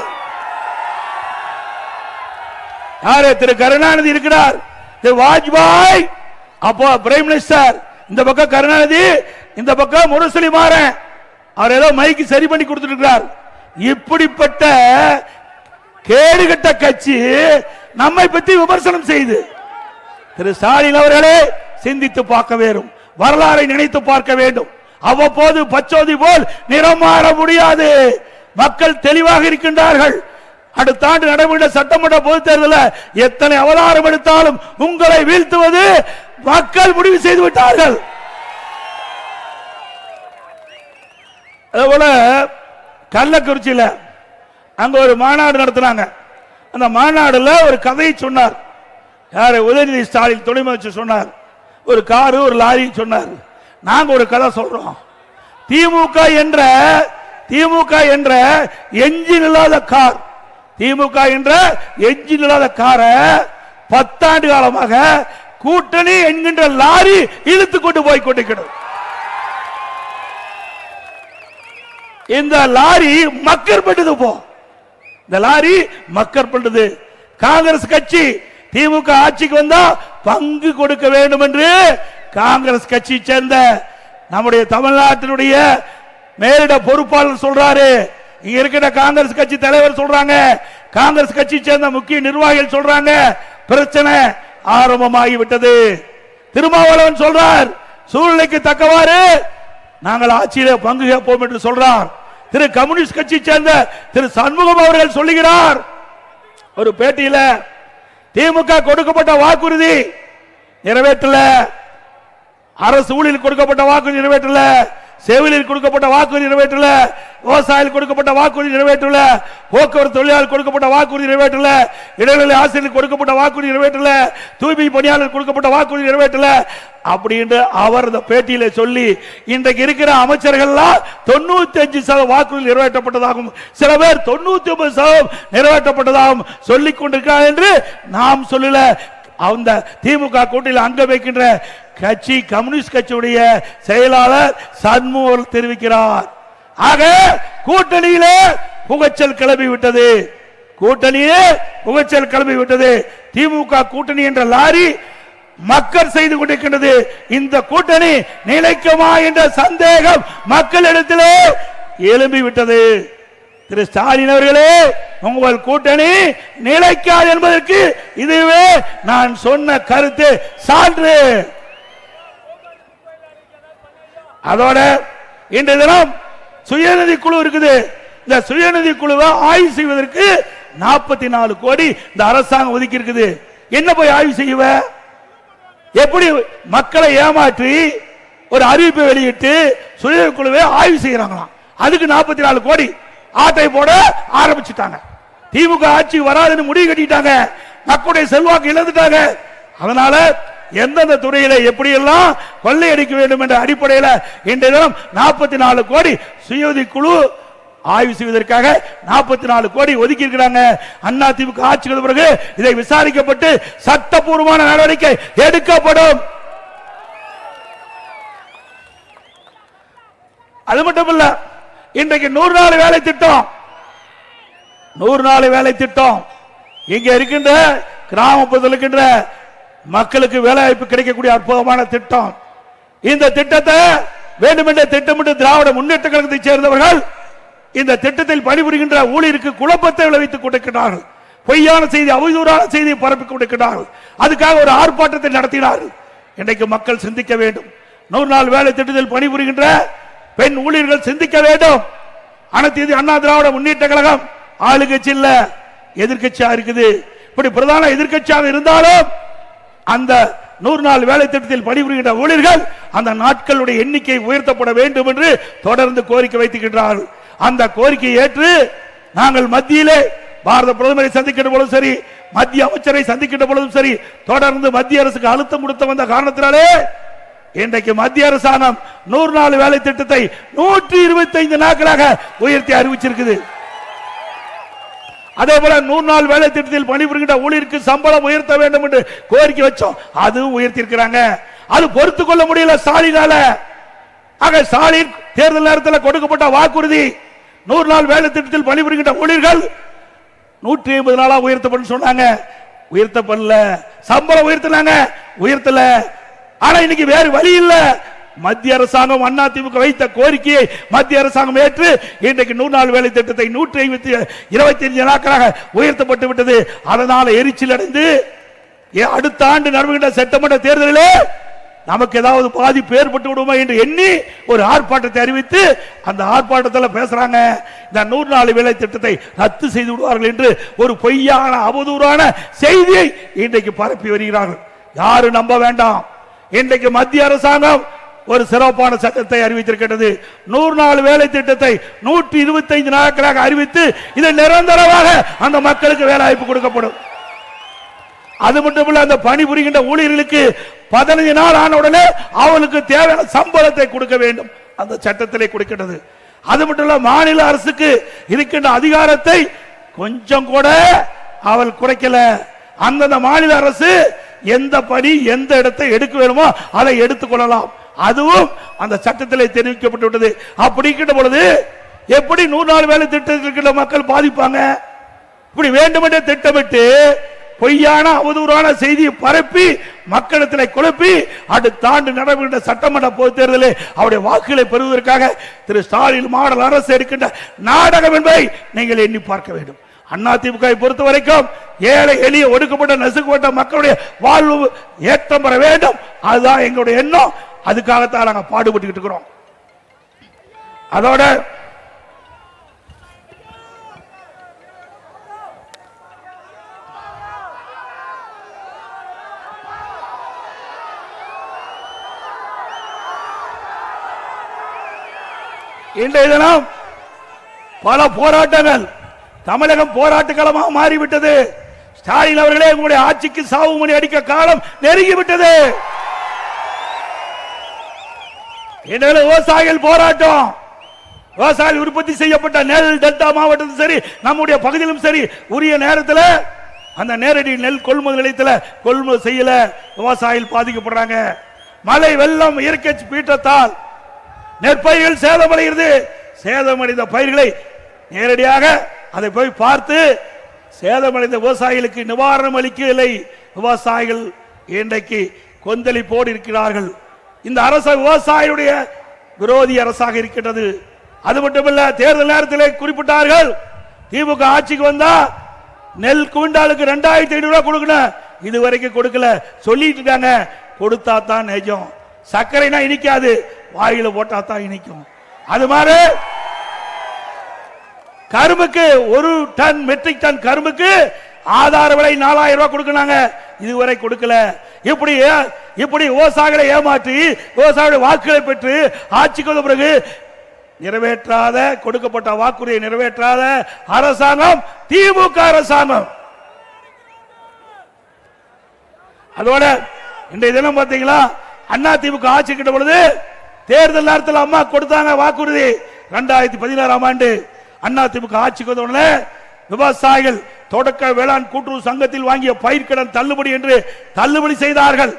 யாரு? திரு கருணாநிதி இருக்கிறார், திரு வாஜ்பாய் அப்போ பிரைம் மினிஸ்டர், இந்த பக்கம் கருணாநிதி, இந்த பக்கம் முரசொலி மாறன். அவர் ஏதோ மைக்கு சரி பண்ணி கொடுத்துருக்கிறார். இப்படிப்பட்ட கேடுகட்ட கட்சி நம்மை பற்றி விமர்சனம் செய்து திரு ஸ்டாலின் அவர்களே சிந்தித்து பார்க்க வேண்டும். வரலாறை நினைத்து பார்க்க வேண்டும். அவ்வப்போது பச்சோதி போல் நிறம் மாற முடியாது. மக்கள் தெளிவாக இருக்கின்றார்கள். அடுத்த ஆண்டு நடைபெற்ற சட்டமன்ற பொதுத் தேர்தலில் எத்தனை அவதாரம் எடுத்தாலும் உங்களை வீழ்த்துவது மக்கள் முடிவு செய்து விட்டார்கள். அதுபோல கள்ளக்குறிச்சியில் அங்க ஒரு மாநாடு நடத்தினாங்க. அந்த மாநாடுல ஒரு கதையை சொன்னார். யாரு? உதயநிதி ஸ்டாலின் துணை முதலமைச்சர் சொன்னார். ஒரு காரு ஒரு லாரி சொன்னார். நாங்க ஒரு கதை சொல்றோம். திமுக என்ற என்ஜின் இல்லாத கார், திமுக என்ற என்ஜின் இல்லாத காரை 10 ஆண்டு காலமாக கூட்டணி என்கின்ற லாரி இழுத்து கொண்டு போய் கொண்டிருக்கிறது. இந்த லாரி மக்கர் பட்டது. போ இந்த லாரி மக்கர் பட்டது. காங்கிரஸ் கட்சி திமுக ஆட்சிக்கு வந்தா பங்கு கொடுக்க வேண்டும் என்று காங்கிரஸ் கட்சி சேர்ந்த நம்முடைய தமிழ்நாட்டினுடைய மேலிட பொறுப்பாளர் சொல்றாரு. இங்க இருக்கிற காங்கிரஸ் கட்சி தலைவர் சொல்றாங்க, காங்கிரஸ் கட்சி சேர்ந்த முக்கிய நிர்வாகிகள் சொல்றாங்க, பிரச்சனை ஆரம்பமாகிவிட்டது. திருமாவளவன் சொல்றார், சூழ்நிலைக்கு தக்கவாறு நாங்கள் ஆட்சியிலே பங்கு கேட்போம் என்று சொல்றார். திரு கம்யூனிஸ்ட் கட்சி சேர்ந்த திரு சண்முகம் அவர்கள் சொல்லுகிறார் ஒரு பேட்டியில, திமுக கொடுக்கப்பட்ட வாக்குறுதி நிறைவேற்றல, அரசு ஊழியர் கொடுக்கப்பட்ட வாக்குறுதி நிறைவேற்றல, செவிலியர் கொடுக்கப்பட்ட வாக்குறுதி நிறைவேற்றல, விவசாயிகள் கொடுக்கப்பட்ட வாக்குறுதி நிறைவேற்றல, போக்குவரத்து தொழிலாளர் கொடுக்கப்பட்ட வாக்குறுதி நிறைவேற்றல, இடைநிலை ஆசிரியர் கொடுக்கப்பட்ட வாக்குறுதி நிறைவேற்றல, தூய்மை பணியாளர் கொடுக்கப்பட்ட வாக்குறுதி நிறைவேற்றல அப்படின்னு அவர் இந்த பேட்டியில சொல்லி, இன்றைக்கு இருக்கிற அமைச்சர்கள் 95% வாக்குறுதி நிறைவேற்றப்பட்டதாகவும் சில பேர் 99% நிறைவேற்றப்பட்டதாகவும் சொல்லிக் கொண்டிருக்கிறார் என்று நாம் சொல்லல. அந்த திமுக கூட்டணியில் அங்க வைக்கின்ற கட்சி கம்யூனிஸ்ட் கட்சியுடைய செயலாளர் சண்முகம் தெரிவிக்கிறார். ஆக கூட்டணியிலே புகைச்சல் கிளம்பி விட்டது. கூட்டணியே புகைச்சல் கிளம்பி விட்டது. திமுக கூட்டணி என்ற லாரி மக்கள் செய்து கொண்டிருக்கின்றது. இந்த கூட்டணி நிலைக்குமா என்ற சந்தேகம் மக்களிடத்திலே எழும்பி விட்டது. திரு ஸ்டாலின் அவர்களே, உங்கள் கூட்டணி நிலைக்காது என்பதற்கு இதுவே நான் சொன்ன கருத்து சான்று. அதோட இன்றைய தினம் சுயநிதி குழு இருக்குது. இந்த சுயநிதி குழுவை ஆய்வு செய்வதற்கு 44 கோடி இந்த அரசாங்கம் ஒதுக்கி இருக்குது. என்ன போய் ஆய்வு செய்வ? எப்படி மக்களை ஏமாற்றி ஒரு அறிவிப்பை வெளியிட்டு சுயநிதி குழுவை ஆய்வு செய்யறாங்களாம். அதுக்கு 44 கோடி ஆட்டை போட ஆரம்பிச்சுட்டாங்க. திமுக ஆட்சி வராதுன்னு முடிவு கட்டிட்டாங்க. மக்களுடைய செல்வாக்கு இழந்துட்டாங்க. அதனால எந்தெந்த துறையில எப்படியெல்லாம் கொள்ளையடிக்க வேண்டும் என்ற அடிப்படையில் இன்றைய தினம் 44 கோடி சுயநிதி குழு ஆய்வு செய்வதற்காக 44 கோடி ஒதுக்கி இருக்கிறாங்க. அண்ணா திமுக ஆட்சிக்கு பிறகு இதை விசாரிக்கப்பட்டு சட்டப்பூர்வமான நடவடிக்கை எடுக்கப்படும். அது மட்டுமல்ல, இன்றைக்கு 100 நாள் வேலை திட்டம், 100 நாள் வேலை திட்டம் இங்க இருக்கின்ற கிராமப்புறத்தில் இருக்கின்ற மக்களுக்கு வேலை வாய்ப்பு கிடைக்கக்கூடிய அற்புதமான திட்டம். இந்த திட்டத்தை வேண்டுமென்றே திட்டமிட்டு திராவிட முன்னேற்ற கழகத்தை சேர்ந்தவர்கள் இந்த திட்டத்தில் பணிபுரிகின்ற ஊழியருக்கு குழப்பத்தை விளைவித்துக் கொண்டிருக்கிறார்கள். பொய்யான செய்தி, அவதூறான செய்தியை பரப்பிக் கொண்டிருக்கிறார்கள். அதுக்காக ஒரு ஆர்ப்பாட்டத்தை நடத்தினார்கள். இன்றைக்கு மக்கள் சிந்திக்க வேண்டும். 100 நாள் வேலை திட்டத்தில் பணிபுரிகின்ற பெண் ஊழியர்கள் சிந்திக்க வேண்டும். அனைத்து அண்ணா திராவிட முன்னேற்ற கழகம் ஆளுங்கட்சி இல்ல, எதிர்கட்சியா இருக்குது. இப்படி பிரதான எதிர்கட்சியாக இருந்தாலும் அந்த 100 நாள் வேலை திட்டத்தில் பணிபுரிகின்ற ஊழியர்கள் அந்த நாட்களுடைய எண்ணிக்கை உயர்த்தப்பட வேண்டும் என்று தொடர்ந்து கோரிக்கை வைத்திருக்கிறார்கள். அந்த கோரிக்கையை ஏற்று நாங்கள் மத்தியிலே பாரத பிரதமரை சந்திக்கின்ற பொழுதும் சரி, மத்திய அமைச்சரை சந்திக்கின்ற பொழுதும் சரி, தொடர்ந்து மத்திய அரசுக்கு அழுத்தம் கொடுத்த வந்த காரணத்தினாலே இன்றைக்கு மத்திய அரசாங்கம் 100 நாள் வேலை திட்டத்தை 125 நாட்களாக உயர்த்தி அறிவிச்சிருக்குது. அதே போல 100 நாள் வேலை திட்டத்தில் பணிபுரிகின்ற ஊழியருக்கு சம்பளம் உயர்த்த வேண்டும் என்று கோரிக்கை வச்சோம். அதுவும் உயர்த்தி இருக்கிறாங்க. அது பொறுத்துக் கொள்ள முடியல ஸ்டாலினால. ஆக ஸ்டாலின் தேர்தல் நேரத்தில் கொடுக்கப்பட்ட வாக்குறுதி 100 நாள் வேலை திட்டத்தில் பணிபுரிகின்ற ஊழியர்கள் 150 நாளா உயர்த்தப்படும் சொன்னாங்க. உயர்த்தப்படல. சம்பளம் உயர்த்தினாங்க, உயர்த்தல. ஆனா இன்னைக்கு வேறு வழி இல்ல. மத்திய அரசாங்கம் அண்ணா திமுக வைத்த கோரிக்கையை மத்திய அரசாங்கம் ஏற்று இன்றைக்கு 100 நாள் வேலை திட்டத்தை 125 நாட்களாக உயர்த்தப்பட்டு விட்டது. அதனால எரிச்சல் அடைந்து அடுத்த ஆண்டு நடக்கின்ற சட்டமன்ற தேர்தலிலே நமக்கு ஏதாவது பாதிப்பு ஏற்பட்டு விடுமா என்று எண்ணி ஒரு ஆர்ப்பாட்டத்தை அறிவித்து அந்த ஆர்ப்பாட்டத்தில் பேசுறாங்க, இந்த 100 நாள் வேலை திட்டத்தை ரத்து செய்து விடுவார்கள் என்று ஒரு பொய்யான அவதூறான செய்தியை இன்றைக்கு பரப்பி வருகிறார்கள். யாரும் நம்ப வேண்டாம். இன்றைக்கு மத்திய அரசாங்கம் ஒரு சிறப்பான சட்டத்தை அறிவித்திருக்கிறது. 100 நாள் வேலை திட்டத்தை 125 நாட்களாக அறிவித்து இதை நிரந்தரமாக அந்த மக்களுக்கு வேலை வாய்ப்பு கொடுக்கப்படும். அது மட்டுமல்ல, அந்த பணிபுரிகின்ற ஊழியர்களுக்கு 15 நாள் ஆன உடனே அவளுக்கு தேவையான சம்பளத்தை கொடுக்க வேண்டும். அந்த சட்டத்திலே கொடுக்கிறது. அது மட்டும் இல்ல, மாநில அரசுக்கு இருக்கின்ற அதிகாரத்தை கொஞ்சம் கூட அவள் குறைக்கல. அந்தந்த மாநில அரசு எந்த பணி எந்த இடத்தை எடுக்க வேணுமோ அதை எடுத்துக் கொள்ளலாம். அதுவும் அந்த சட்டத்திலே தெரிவிக்கப்பட்டு விட்டது. அப்படிங்கிற பொழுது எப்படி 100 நாள் வேலை திட்டத்தில் மக்கள் பாதிப்பாங்க? இப்படி வேண்டுமென்றே திட்டமிட்டு பொய்யான அவதூறான செய்தியை பரப்பி மக்களிடத்தில் குழப்பி அடுத்த ஆண்டு நடைபெறுகின்ற சட்டமன்ற பொதுத் தேர்தலில் அவருடைய வாக்குகளை பெறுவதற்காக திரு ஸ்டாலின் மாடல் அரசு எடுக்கின்ற நாடகம் என்பதை நீங்கள் எண்ணி பார்க்க வேண்டும். அதிமுக பொறுத்த வரைக்கும் ஏழை எளிய ஒடுக்கப்பட்ட நசுக்கப்பட்ட மக்களுடைய வாழ்வு ஏற்றம் பெற வேண்டும். அதுதான் எங்களுடைய எண்ணம். அதுக்காகத்தான் நாங்கள் பாடுபட்டு இருக்கிறோம். அதோட இன்றைய தினம் பல போராட்டங்கள் தமிழகம் போராட்ட களமாக மாறிவிட்டது. ஸ்டாலின் அவர்களே, உங்களுடைய ஆட்சிக்கு சாவு மணி அடிக்க காலம் நெருங்கிவிட்டது. விவசாயிகள் போராட்டம், விவசாயிகள் உற்பத்தி செய்யப்பட்ட நெல் டெல்டா மாவட்டத்திலும் சரி நம்முடைய பகுதியிலும் சரி உரிய நேரத்தில் அந்த நேரடி நெல் கொள்முதல் நிலையத்தில் கொள்முதல் செய்யல, விவசாயிகள் பாதிக்கப்படுறாங்க. மழை வெள்ளம் இயற்கை பீற்றத்தால் நெற்பயிர்கள் சேதமடைகிறது. சேதமடைந்த பயிர்களை நேரடியாக அதை போய் பார்த்து சேதமடைந்த விவசாயிகளுக்கு நிவாரணம் அளிக்கவில்லை. விவசாயிகள் இன்றைக்கு கொந்தளிப்போடு இருக்கிறார்கள். இந்த அரசு விவசாயியுடைய விரோதி அரசாக இருக்கின்றது. அது மட்டுமல்ல, தேர்தல் நேரத்தில் குறிப்பிட்டார்கள், திமுக ஆட்சிக்கு வந்தா நெல் குவிண்டாலுக்கு 2500 ரூபாய் கொடுக்கணும், இதுவரைக்கும் கொடுக்கல சொல்லிட்டு இருக்காங்க. கொடுத்தா தான் நிஜம். சர்க்கரைனா இனிக்காது, வாயில போட்டா தான் இனிக்கும். அது மாதிரி கரும்புக்கு 1 டன் மெட்ரிக் டன் கரும்புக்கு ஆதார விலை 4000 ரூபாய் கொடுக்கறாங்க, இதுவரை கொடுக்கல. இப்படி விவசாயிகளை ஏமாற்றி விவசாயிகளுடைய வாக்குகளை பெற்று ஆட்சிக்கு வந்த பிறகு நிறைவேற்றாத, கொடுக்கப்பட்ட வாக்குறுதியை நிறைவேற்றாத அரசாங்கம் திமுக அரசாங்கம். அதோட இன்றைய தினம் பாத்தீங்களா, அண்ணா திமுக ஆட்சி கிட்ட பொழுது தேர்தல் நேரத்தில் அம்மா கொடுத்தாங்க வாக்குறுதி. 2016ஆம் ஆண்டு அண்ணா திமுக ஆட்சிக்கு வந்த உடனே விவசாயிகள் தொடக்க வேளாண் கூட்டுறவு சங்கத்தில் வாங்கிய பயிர்க்கடன் தள்ளுபடி என்று தள்ளுபடி செய்தார்கள்.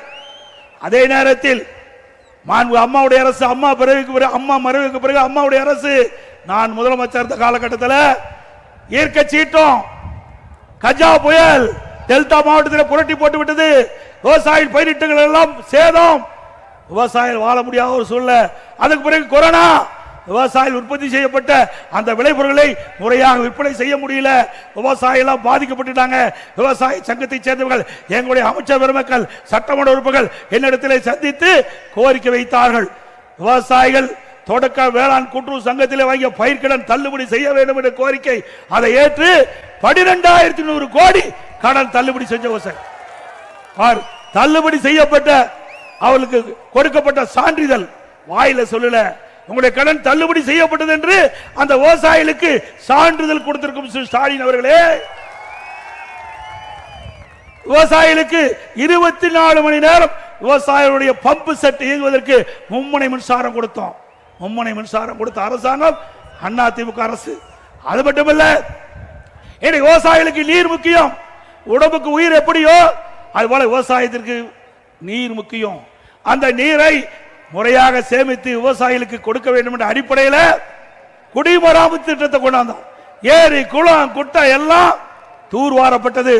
அதே நேரத்தில் அம்மாவுடைய அரசு, அம்மா மறைவுக்கு பிறகு அம்மாவுடைய அரசு, நான் முதலமைச்சர் காலகட்டத்தில் இயற்கை சீற்றம், கஜா புயல் டெல்டா மாவட்டத்தில் புரட்டி போட்டு விட்டது. விவசாய பயிரிட்டங்கள் எல்லாம் சேதம், விவசாயிகள் வாழ முடியாத ஒரு சூழ்நிலை. அதுக்கு பிறகு கொரோனா, விவசாயிகள் உற்பத்தி செய்யப்பட்ட அந்த விளைபொருட்களை முறையாக விற்பனை செய்ய முடியல, விவசாயிகள் பாதிக்கப்பட்டுட்டாங்க. விவசாய சங்கத்தை சேர்ந்தவர்கள், எங்களுடைய அமைச்சர் பெருமக்கள், சட்டமன்ற உறுப்பினர்கள் என்னிடத்தில் சந்தித்து கோரிக்கை வைத்தார்கள். விவசாயிகள் தொடக்க வேளாண் கூட்டுறவு சங்கத்தில் வாங்கிய பயிர்க்கடன் தள்ளுபடி செய்ய வேண்டும் என்ற கோரிக்கை, அதை ஏற்று 12100 கோடி கடன் தள்ளுபடி செஞ்ச விவசாயி தள்ளுபடி செய்யப்பட்ட அவளுக்கு கொடுக்கப்பட்ட சான்றிதழ் வாயில சொல்லல, உங்களுடைய கடன் தள்ளுபடி செய்யப்பட்டது என்று அந்த விவசாயிகளுக்கு சான்றிதழ் கொடுத்திருக்கும் ஸ்டாலின் அவர்களே. விவசாயிகளுக்கு 24 மணி நேரம் விவசாயிகளுடைய பம்பு செட் இயங்குவதற்கு மும்முனை மின்சாரம் கொடுத்தோம். மும்முனை மின்சாரம் கொடுத்த அரசாங்கம் அண்ணா திமுக அரசு. அது மட்டுமல்ல, விவசாயிகளுக்கு நீர் முக்கியம், உடம்புக்கு உயிர் எப்படியோ அதுபோல விவசாயத்திற்கு நீர் முக்கியம். அந்த நீரை முறையாக சேமித்து விவசாயிகளுக்கு கொடுக்க வேண்டும் என்ற அடிப்படையில் குடிமராமத்து திட்டத்தை கொண்டாந்தோம். ஏரி குளம் குட்டை எல்லாம் தூர்வாரப்பட்டது.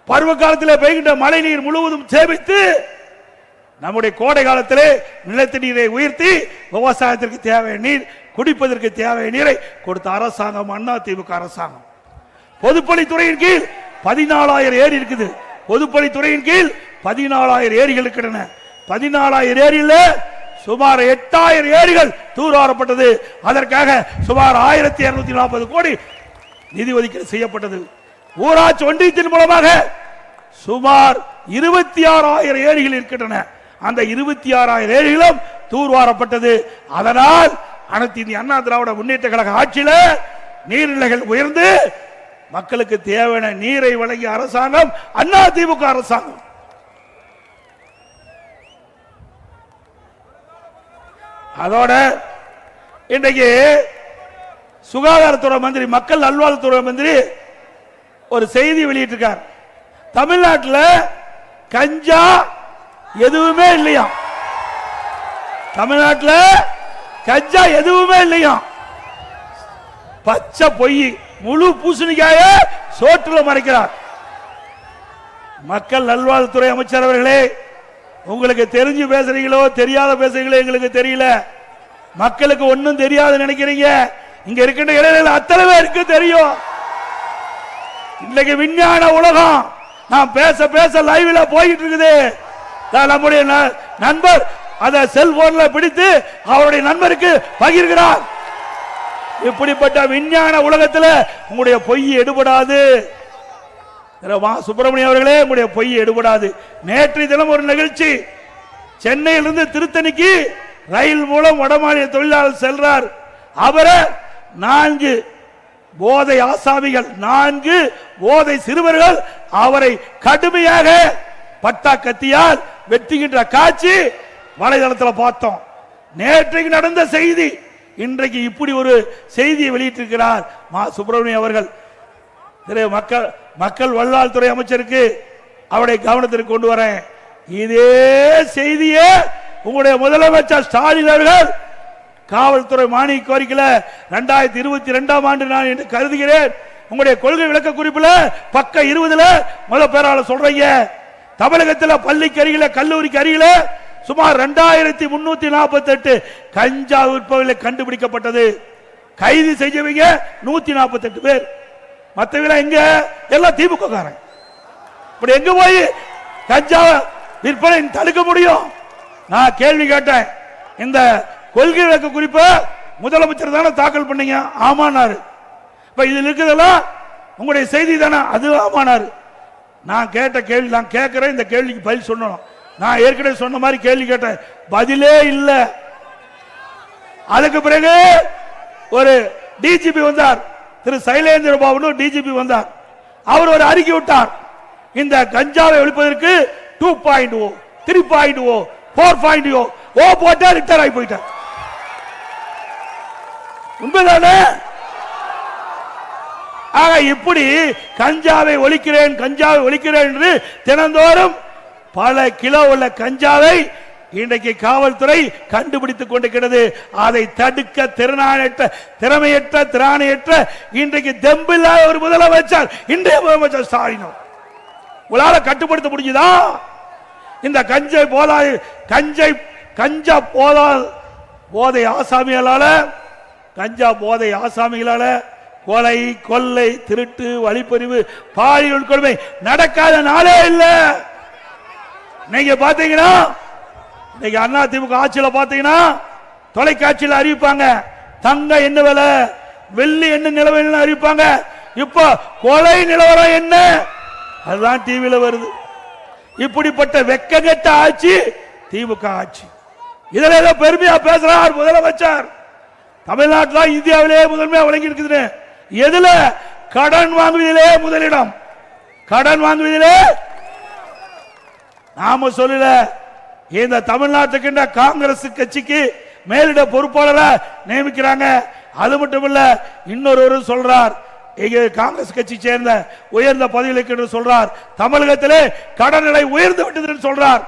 பருவ காலத்தில் பெய்கின்ற மழை நீர் முழுவதும் சேமித்து நம்முடைய கோடை காலத்திலே நிலத்தடி நீரை உயர்த்தி விவசாயத்திற்கு தேவையான நீர், குடிப்பதற்கு தேவையான நீரை கொடுத்த அரசாங்கம் அண்ணா திமுக அரசாங்கம். பொதுப்பணித்துறையின் கீழ் 14000 ஏரி இருக்குது. பொதுப்பணித்துறையின் கீழ் 14000 ஏரிகள் இருக்கின்றன. 14000 ஏரியில் சுமார் 8000 ஏரிகள் தூர்வாரப்பட்டது. அதற்காக சுமார் 1240 கோடி நிதி ஒதுக்கீடு செய்யப்பட்டது. ஊராட்சி ஒன்றியத்தின் மூலமாக சுமார் 26000 ஏரிகள் இருக்கின்றன. அந்த 26000 ஏரிகளும் தூர்வாரப்பட்டது. அதனால் அனைத்து இந்திய அண்ணா திராவிட முன்னேற்ற கழக ஆட்சியில் நீர்நிலைகள் உயர்ந்து மக்களுக்கு தேவையான நீரை வழங்கிய அரசாங்கம் அண்ணா திமுக அரசாங்கம். அதோட இன்றைக்கு சுகாதாரத்துறை மந்திரி, மக்கள் நல்வாழ்வுத்துறை மந்திரி ஒரு செய்தி வெளியிட்டிருக்கார். தமிழ்நாட்டில் கஞ்சா எதுவுமே இல்லையா, தமிழ்நாட்டில் கஞ்சா எதுவுமே இல்லையா, பச்சை பொய், முழு பூசணிக்காய சோற்றுல மறைக்கிறார். மக்கள் நல்வாழ்வுத்துறை அமைச்சர் அவர்களே, உங்களுக்கு தெரிஞ்சு பேசுறீங்களோ தெரியாத பேசுறீங்களோ எங்களுக்கு தெரியல. மக்களுக்கு ஒன்னும் தெரியாது நினைக்கிறீங்க. இங்க இருக்கின்ற இளைஞர்கள் அத்தனை பேருக்கு தெரியும். இன்னைக்கு விஞ்ஞான உலகம், நான் பேச பேச லைவ்ல போயிட்டு இருக்குது. நம்முடைய நண்பர் அதை செல்போன்ல பிடித்து அவருடைய நண்பருக்கு பகிர்கிறார். இப்படிப்பட்ட விஞ்ஞான உலகத்தில் உங்களுடைய பொய் எடுபடாது. சுப்பிரமணியம் அவர்களே, உங்களுடைய பொய் எடுபடாது. நேற்றைய தினம் ஒரு நிகழ்ச்சி, சென்னையிலிருந்து திருத்தணிக்கு ரயில் மூலம் வடமாநில தொழிலாளர் செல்றார். அவரை 4 போதை ஆசாமிகள், 4 போதை சிறுவர்கள் அவரை கடுமையாக பட்டா கத்தியால் வெட்டுகின்ற காட்சி வலைதளத்தில் பார்த்தோம். நேற்றைக்கு நடந்த செய்தி, இன்றைக்கு இப்படி ஒரு செய்தியை வெளியிட்டிருக்கிறார் மா சுப்பிரமணியம் அவர்கள். மக்கள் வல்வாழ்வுத்துறை அமைச்சருக்கு அவருடைய கவனத்திற்கு கொண்டு வரேன். இதே செய்தியே உங்களுடைய முதலமைச்சர் ஸ்டாலின் அவர்கள் காவல்துறை மானிய கோரிக்கையில 2022ஆம் ஆண்டு நான் என்று கருதுகிறேன் உங்களுடைய கொள்கை விளக்க குறிப்பில் பக்க 20ல முதல் பேரால சொல்றீங்க. தமிழகத்தில் பள்ளிக்கு அருகில கல்லூரிக்கு அருகில சுமார் 2348 கஞ்சா விற்பவர்களை கண்டுபிடிக்கப்பட்டது. கைது செஞ்சவங்க 148 பேர். மற்றவங்க எங்க? எல்லாம் திமுக காரன். இப்படி எங்க போய் கஞ்சா விற்பனை தடுக்க முடியும்? நான் கேள்வி கேட்டேன். இந்த கொள்கை விளக்க குறிப்பு முதலமைச்சர் தானே தாக்கல் பண்ணீங்க? ஆமானாரு. இப்ப இதில் இருக்கிறதெல்லாம் உங்களுடைய செய்தி தானே? அது ஆமானாரு. நான் கேட்ட கேள்வி நான் கேட்கிறேன், இந்த கேள்விக்கு பதில் சொல்லணும். நான் ஏற்கனவே சொன்ன மாதிரி கேள்வி கேட்டேன், பதிலே இல்லை. அதுக்கு பிறகு ஒரு டிஜிபி வந்தார், திரு சைலேந்திர பாபு டிஜிபி வந்தார். அவர் ஒரு அறிக்கை விட்டார், இந்த கஞ்சாவை ஒழிப்பதற்கு 2.0 3.0 4.0 போட்டா ரிட்டர் ஆகி போயிட்டார். உண்மைதானே? ஆக இப்படி கஞ்சாவை ஒழிக்கிறேன் கஞ்சாவை ஒழிக்கிறேன் என்று தினந்தோறும் பல கிலோ உள்ள கஞ்சாவை இன்றைக்கு காவல்துறை கண்டுபிடித்துக் கொண்டிருக்கிறது. அதை தடுக்க திறமையற்ற இன்றைக்கு தெம்பில்லாத ஒரு முதலமைச்சர் இன்றைய முதலமைச்சர் ஸ்டாலின். உங்களால கட்டுப்படுத்த முடியுதா? இந்த கஞ்சா போதை ஆசாமிகளால கொலை கொள்ளை திருட்டு வழிப்பறிவு பாலியல் கொடுமை நடக்காத நாளே இல்லை. நீங்க பாத்தீங்கன்னா இன்னைக்கு அண்ணா திமுக ஆட்சியில பாத்தீங்கன்னா தொலைக்காட்சியில் அறிவிப்பாங்க தங்க என்ன விலை, வெள்ளி என்ன நிலவரம் அறிவிப்பாங்க. இப்ப கொலை நிலவரம் என்ன அதுதான் டிவியில வருது. இப்படிப்பட்ட வெக்கங்கெட்ட ஆட்சி திமுக ஆட்சி. இதுல ஏதோ பெருமையா பேசுறார் முதலமைச்சர். தமிழ்நாட்டில் இந்தியாவிலே முதன்மையா வழங்கி இருக்குது. எதுல? கடன் வாங்குவதிலே முதலிடம். கடன் வாங்குவதிலே நாம சொல்லல. இந்த தமிழ்நாட்டுக்கு காங்கிரஸ் கட்சிக்கு மேலிட பொறுப்பாளரை நியமிக்கிறாங்க. அது மட்டும் இல்ல, இன்னொரு சொல்றார், காங்கிரஸ் கட்சி சேர்ந்த உயர்ந்த பதவிகளுக்கு சொல்றார், தமிழகத்திலே கடன் நிலை உயர்ந்து விட்டது சொல்றார்.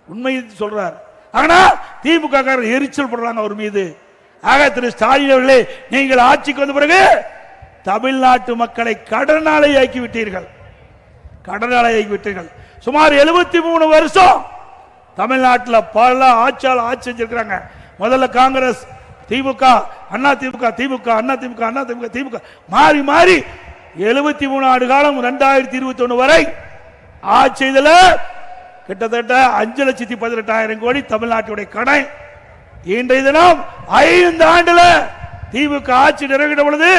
உண்மை சொல்றார். ஆனா திமுக எரிச்சல் படுறாங்க அவர் மீது. ஆக திரு ஸ்டாலின் அவர்களே, நீங்கள் ஆட்சிக்கு வந்த பிறகு தமிழ்நாட்டு மக்களை கடனாளி ஆக்கிவிட்டீர்கள். சுமார் 73 வருஷம் தமிழ்நாட்டில் பல ஆட்சியாளர் ஆட்சி செஞ்சிருக்கிறாங்க. முதல்ல காங்கிரஸ், திமுக, அண்ணா திமுக, திமுக, அண்ணா திமுக, அண்ணா திமுக, திமுக மாறி மாறி 73 ஆண்டு காலம் 2021 வரை ஆட்சி செய்தல கிட்டத்தட்ட 5,18,000 கோடி தமிழ்நாட்டுடைய கடன். இன்றைய தினம் 5 ஆண்டுல திமுக ஆட்சி நிறைவேற்ற பொழுது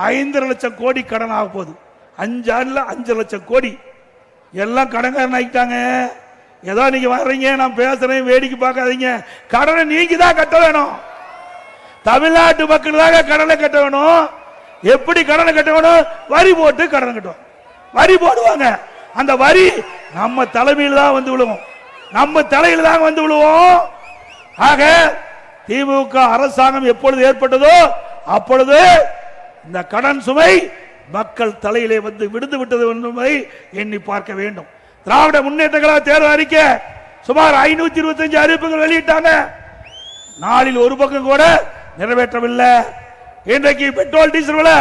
5,5 லட்சம் கோடி கடன் ஆக போகுது. 5 ஆண்டுல 5 லட்சம் கோடி. எல்லாம் கடன்காரன் ஆகிட்டாங்க. ஏதோ நீங்க வர்றீங்க, நான் பேசுறேன், வேடிக்கை பார்க்காதீங்க. கடனை நீங்க தான் கட்ட வேணும். தமிழ்நாட்டு மக்கள் தான் கடனை கட்ட வேணும். எப்படி கடனை கட்ட வேணும்? வரி போட்டு கடனை கட்டுவோம். வரி போடுவாங்க. அந்த வரி நம்ம தலைமையில் தான் வந்து விழுவோம். நம்ம தலையில் தான் வந்து விழுவோம். ஆக திமுக அரசாங்கம் எப்பொழுது ஏற்பட்டதோ அப்பொழுது இந்த கடன் சுமை மக்கள் தலையிலே வந்து விடுந்து விட்டது என்பதை எண்ணி பார்க்க வேண்டும். திராவிட முன்னேற்ற கழக தேர்தல் அறிக்கை சுமார் 525 அறிவிப்புகள் வெளியிட்டாங்க. நாளில் ஒரு பக்கம் கூட நிறைவேற்றவில்லை. இன்றைக்கு பெட்ரோல் டீசல் விலை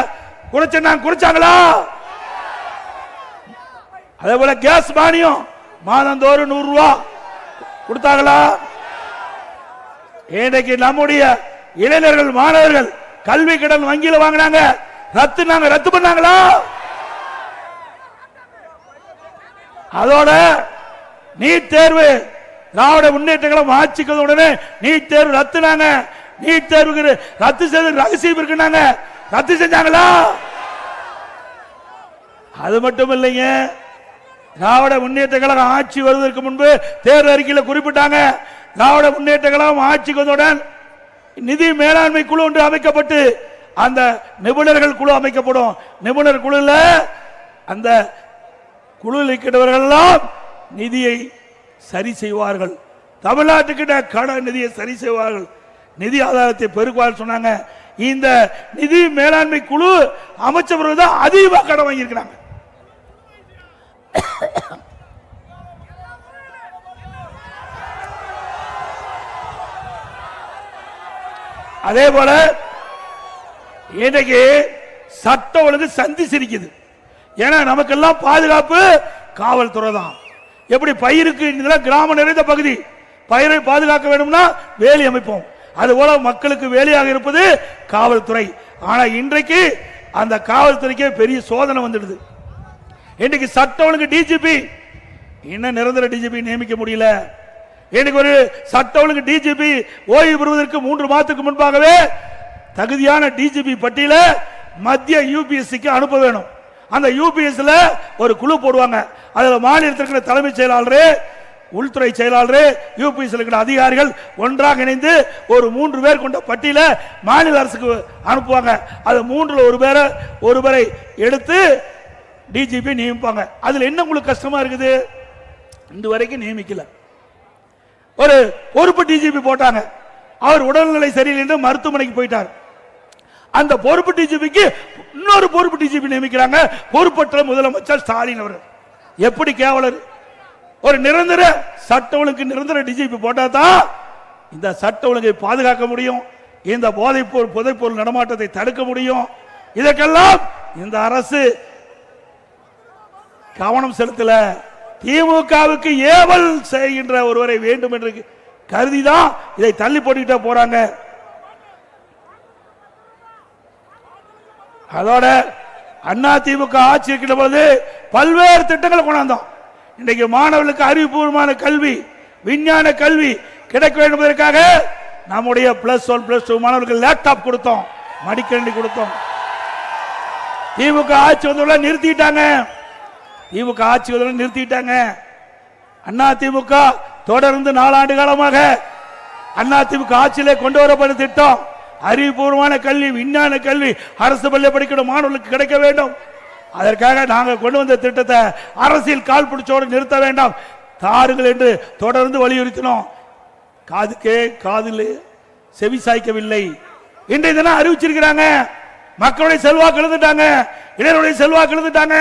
குறைச்சாங்களா? அதே போல கேஸ் மானியம் மாதந்தோறும் 100 ரூபாய் கொடுத்தாங்களா? இன்றைக்கு நம்முடைய இளைஞர்கள் மாணவர்கள் கல்வி கடன் வங்கியில் வாங்கினாங்க, ரத்து பண்ணாங்களா? அதோட நீட் தேர்வு திராவிட முன்னேற்ற கழகம் ஆட்சிக்கு உடனே நீட் தேர்வு ரத்துனாங்க. நீட் தேர்வுக்கு ரத்து செய்து ரகசியம் இருக்குனாங்க, ரத்து செஞ்சாங்களா? அது மட்டும் இல்லைங்க, திராவிட முன்னேற்ற கழகம் ஆட்சி வருவதற்கு முன்பு தேர்தல் அறிக்கையில் குறிப்பிட்டாங்க, திராவிட முன்னேற்ற கழகம் ஆட்சிக்கு வந்தவுடன் நிதி மேலாண்மை குழு ஒன்று அமைக்கப்பட்டு அந்த நிபுணர்கள் குழு அமைக்கப்படும். நிபுணர் குழுல அந்த குழுவில் இருக்கிறவர்கள் எல்லாம் நிதியை சரி செய்வார்கள். தமிழ்நாட்டுக்கிட்ட கடன் நிதியை சரி செய்வார்கள், நிதி ஆதாரத்தை பெருக்குவார்கள் சொன்னாங்க. இந்த நிதி மேலாண்மை குழு அமைச்சவர்கள் தான் அதிகமாக கடன் வாங்கியிருக்கிறாங்க. அதே போல இன்னைக்கு சட்ட ஒழுங்கு சந்தி சிரிக்குது. ஏன்னா நமக்கெல்லாம் பாதுகாப்பு காவல்துறை தான். எப்படி பயிருக்கு கிராம நிறைந்த பகுதி, பயிரை பாதுகாக்க வேண்டும்னா வேலி அமைப்போம். அதுபோல மக்களுக்கு வேலையாக இருப்பது காவல்துறை. ஆனா இன்றைக்கு அந்த காவல்துறைக்கே பெரிய சோதனை வந்துடுது. இன்னைக்கு சட்ட ஒழுங்கு டிஜிபி இன்னும் நிரந்தர டிஜிபி நியமிக்க முடியல. இன்னைக்கு ஒரு சட்ட ஒழுங்கு டிஜிபி ஓய்வு பெறுவதற்கு 3 மாதத்துக்கு முன்பாகவே தகுதியான டிஜிபி பட்டியல மத்திய யூபிஎஸ்சிக்கு அனுப்ப வேணும். அந்த யூபிஎஸ்ல ஒரு குழு போடுவாங்க. அதுல மாநிலத்தில் இருக்கிற தலைமைச் செயலாளர், உள்துறை செயலாளர், யூபிஎஸ் இருக்கிற அதிகாரிகள் ஒன்றாக இணைந்து ஒரு 3 பேர் கொண்ட பட்டியல மாநில அரசுக்கு அனுப்புவாங்க. அது 3ல் ஒரு பேரை எடுத்து டிஜிபி நியமிப்பாங்க. அதுல என்ன உங்களுக்கு கஷ்டமா இருக்குது? இன்று வரைக்கும் நியமிக்கல. ஒரு பொறுப்பு டிஜிபி போட்டாங்க. அவர் உடல்நிலை சரியில்லை என்று மருத்துவமனைக்கு போயிட்டார். அந்த பொறுப்பு டிஜிபிக்கு இன்னொரு பொறுப்பு டிஜிபி நியமிக்கிறாங்க. பொறுப்பற்ற முதலமைச்சர் ஸ்டாலின் அவர்கள். எப்படி கேவலர்! ஒரு நிரந்தர சட்ட ஒழுங்கு நிரந்தர டிஜிபி போட்டா தான் இந்த சட்ட ஒழுங்கை பாதுகாக்க முடியும். இந்த போதைப்பொருள் நடமாட்டத்தை தடுக்க முடியும். இதற்கெல்லாம் இந்த அரசு கவனம் செலுத்தல. திமுகவுக்கு ஏவல் செய்கின்ற ஒருவரை வேண்டும் என்று கருதிதான் இதை தள்ளி போட்டுக்கிட்டே போறாங்க. அதோட அண்ணா திமுக ஆட்சி இருக்கின்ற போது பல்வேறு திட்டங்களை கொண்டாந்தோம். இன்றைக்கு மாணவர்களுக்கு அறிவுபூர்வமான கல்வி, விஞ்ஞான கல்வி கிடைக்க வேண்டும் என்பதற்காக நம்முடைய +1 +2 மாணவர்களுக்கு லேப்டாப் கொடுத்தோம், மடிக்கணினி கொடுத்தோம். திமுக ஆட்சி வந்தவுள்ள நிறுத்திட்டாங்க. அண்ணா திமுக தொடர்ந்து 4 ஆண்டு காலமாக அண்ணா திமுக ஆட்சியிலே கொண்டு வரப்பட்ட திட்டம் அறிவுபூர்வமான கல்வி, விஞ்ஞான கல்வி அரசு பள்ளி படிக்கிற மாணவர்களுக்கு கிடைக்க வேண்டும். அதற்காக நாங்கள் கொண்டு வந்த திட்டத்தை அரசியல் கால் பிடிச்சோடு நிறுத்த வேண்டாம், தாருங்கள் என்று தொடர்ந்து வலியுறுத்தினோம். காதில் செவி சாய்க்கவில்லை. இன்றைய தினம் அறிவிச்சிருக்கிறாங்க. மக்களுடைய செல்வாக்கு எழுந்துட்டாங்க, இளைஞருடைய செல்வாக்கு எழுந்துட்டாங்க,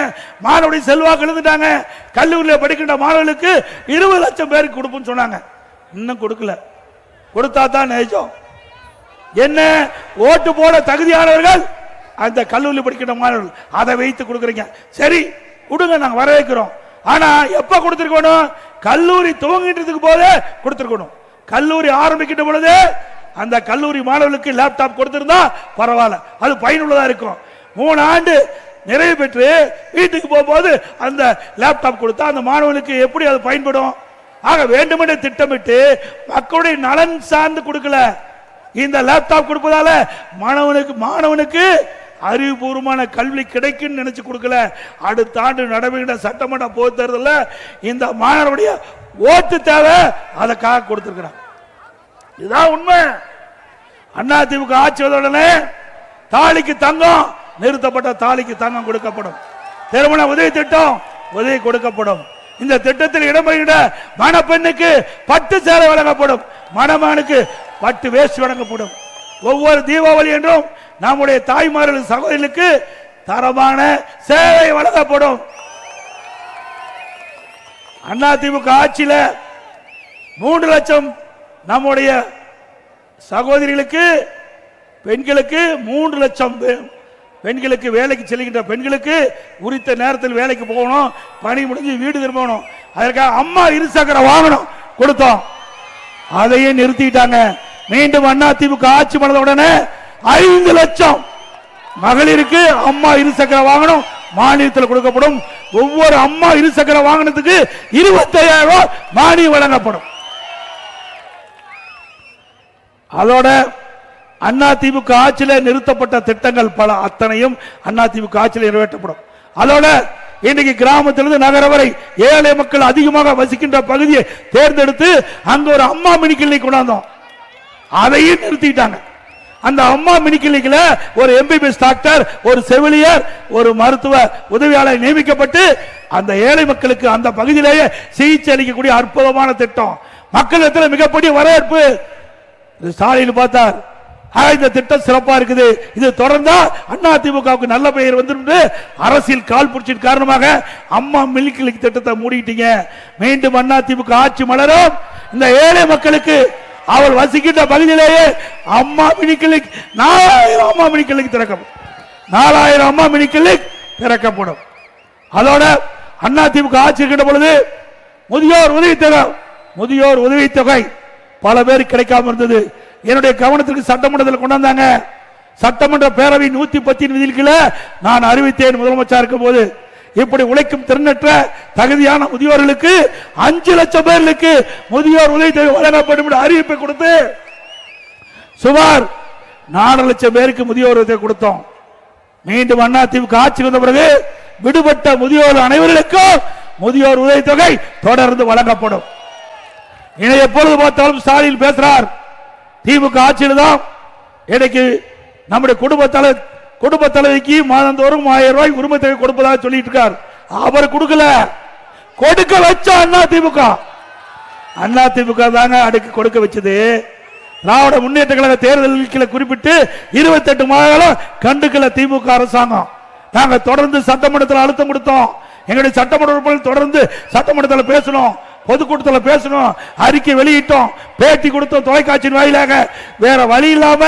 மாணவருடைய செல்வாக்கு எழுந்துட்டாங்க. கல்லூரியில் படிக்கின்ற மாணவர்களுக்கு 20 லட்சம் பேருக்கு கொடுப்போம்னு சொன்னாங்க. இன்னும் கொடுக்கல. கொடுத்தா தான் நேஜம். என்ன ஓட்டு போட தகுதியானவர்கள் அந்த கல்லூரி படிக்கின்ற மாணவர்கள், அதை வைத்து கொடுக்குறீங்க. சரி கொடுங்க, நாங்க வரவேற்கிறோம். ஆனா எப்ப கொடுத்திருக்கணும்? கல்லூரி துவங்கின்றதுக்கு போதே கொடுத்திருக்கணும். கல்லூரி ஆரம்பிக்கின்ற பொழுது அந்த கல்லூரி மாணவர்களுக்கு லேப்டாப் கொடுத்திருந்தா பரவாயில்ல, அது பயனுள்ளதா இருக்கும். 3 ஆண்டு நிறைவு பெற்று வீட்டுக்கு போகும்போது அந்த லேப்டாப் கொடுத்தா அந்த மாணவனுக்கு எப்படி அது பயன்படும்? ஆக வேண்டுமென்று திட்டமிட்டு மக்களுடைய நலன் சார்ந்து கொடுக்கல. இந்த லேப்டாப் கொடுப்பதால மாணவனுக்கு அறிவுபூர்வமான கல்வி கிடைக்கும் நினைச்சு கொடுக்கல. அடுத்த ஆண்டு நடைபெறுகின்ற சட்டமன்ற பொதுத் தேர்தலில் இந்த மாணவருடைய ஓட்டு தேவை, அதற்காக கொடுத்திருக்கிறார். இதுதான் உண்மை. அதிமுக ஆட்சி வந்தவுடனே தாலிக்கு தங்கம் நிறுத்தப்பட்ட, தாலிக்கு தங்கம் கொடுக்கப்படும். திருமண உதவி திட்டம் உதவி கொடுக்கப்படும். இந்த திட்டத்தில் இடம்பெறுகின்ற மணப்பெண்ணுக்கு பட்டு சேலை வழங்கப்படும், மணமகனுக்கு பட்டு வேஷ்டி வழங்கப்படும். ஒவ்வொரு தீபாவளி என்றும் நம்முடைய தாய்மார்கள் சகோதரிகளுக்கு தரமான சேவை வழங்கப்படும். அதிமுக ஆட்சியில 3 லட்சம் நம்முடைய சகோதரிகளுக்கு, பெண்களுக்கு 3 லட்சம் பெண்களுக்கு, வேலைக்கு செல்கின்ற பெண்களுக்கு உரித்த நேரத்தில் வேலைக்கு போகணும், பணி முடிஞ்சு வீடு திரும்பணும். அதற்காக அம்மா இருசக்கர வாகனம் கொடுத்தோம், அதையே நிறுத்திட்டாங்க. மீண்டும் அதிமுக ஆட்சி பண்ண உடனே 5 லட்சம் மகளிருக்கு அம்மா இருசக்கர வாகனம் மானியத்தில் கொடுக்கப்படும். ஒவ்வொரு அம்மா இருசக்கர வாகனத்துக்கு 25,000 ரூபாய் மானியம் வழங்கப்படும். அதோட அதிமுக ஆட்சியில் நிறுத்தப்பட்ட திட்டங்கள் பல அத்தனையும் அதிமுக ஆட்சியில் நிறைவேற்றப்படும். அதோட இன்னைக்கு கிராமத்திலிருந்து நகர வரை ஏழை மக்கள் அதிகமாக வசிக்கின்ற பகுதியை தேர்ந்தெடுத்து அங்க ஒரு அம்மா மினி கிளினிக் கொண்டாந்தோம், அதையும் நிறுத்திட்டாங்க. அந்த அம்மா மினி கிளினிக்ல ஒரு எம்பிபிஎஸ் டாக்டர், ஒரு செவிலியர், ஒரு மருத்துவ உதவியாளர் நியமிக்கப்பட்டு அந்த ஏழை மக்களுக்கு அந்த பகுதியிலேயே சிகிச்சை அளிக்கக்கூடிய அற்புதமான திட்டம். மக்களிடத்தில் மிகப்பெரிய வரவேற்பு. ஸ்டாலின் பார்த்தார், இந்த திட்டம் சிறப்பா இருக்குது. இது தொடர்ந்தா அதிமுகவுக்கு நல்ல பெயர் வந்து அரசியல் கால் புடிச்சின் காரணமாக அம்மா மினி கிளினிக் திட்டத்தை மூடிட்டீங்க. மீண்டும் அதிமுக ஆட்சி மலரும். இந்த ஏழை மக்களுக்கு அவள் வசிக்கின்ற பகுதியிலேயே அம்மா மினி கிளினிக் 4000 அம்மா மினி கிளினிக் திறக்கப்படும். 4000 அம்மா மினி கிளினிக் திறக்கப்படும். அதோட அதிமுக ஆட்சி இருக்கின்ற பொழுது முதியோர் உதவித்தொகை பல பேர் கிடைக்காம இருந்தது. என்னுடைய கவனத்திற்கு சட்டமன்றத்தில் கொண்டாந்தாங்க. சட்டமன்ற பேரவை 110 விதியின் கீழே நான் அறிவித்தேன் முதலமைச்சர் இருக்கும் போது. இப்படி உழைக்கும் திறனற்ற தகுதியான முதியோர்களுக்கு 5 லட்சம் பேர்களுக்கு முதியோர் உதவித்தொகை வழங்கப்படும் என்று அறிவிப்பை கொடுத்து சுமார் 4 லட்சம் பேருக்கு முதியோர் உதவி கொடுத்தோம். மீண்டும் அதிமுக ஆட்சி வந்த பிறகு விடுபட்ட முதியோர் அனைவருக்கும் முதியோர் உதவித்தொகை தொடர்ந்து வழங்கப்படும். எப்பொழுது பார்த்தாலும் ஸ்டாலின் பேசுறார். திமுக ஆட்சியில் தான் இன்னைக்கு நம்முடைய குடும்ப தலைவிக்கு மாதந்தோறும் 1000 ரூபாய் உரிமை தொகை கொடுப்பதாக சொல்லிட்டு இருக்கார். அவர் கொடுக்கல, கொடுக்க வச்ச அதிமுக தாங்க அடுக்கு கொடுக்க வச்சது. திராவிட முன்னேற்ற கழக தேர்தலில் குறிப்பிட்டு 28 மாதங்களும் கண்டுக்கல திமுக அரசாங்கம். நாங்க தொடர்ந்து சட்டமன்றத்தில் அழுத்தம் கொடுத்தோம். எங்களுடைய சட்டமன்ற உறுப்பினர்கள் தொடர்ந்து சட்டமன்றத்தில் பேசணும், பொதுக்கூட்டத்தில் பேசணும், அறிக்கை வெளியிட்டோம், பேட்டி கொடுத்தோம் தொலைக்காட்சியின் வாயிலாக. வேற வழி இல்லாம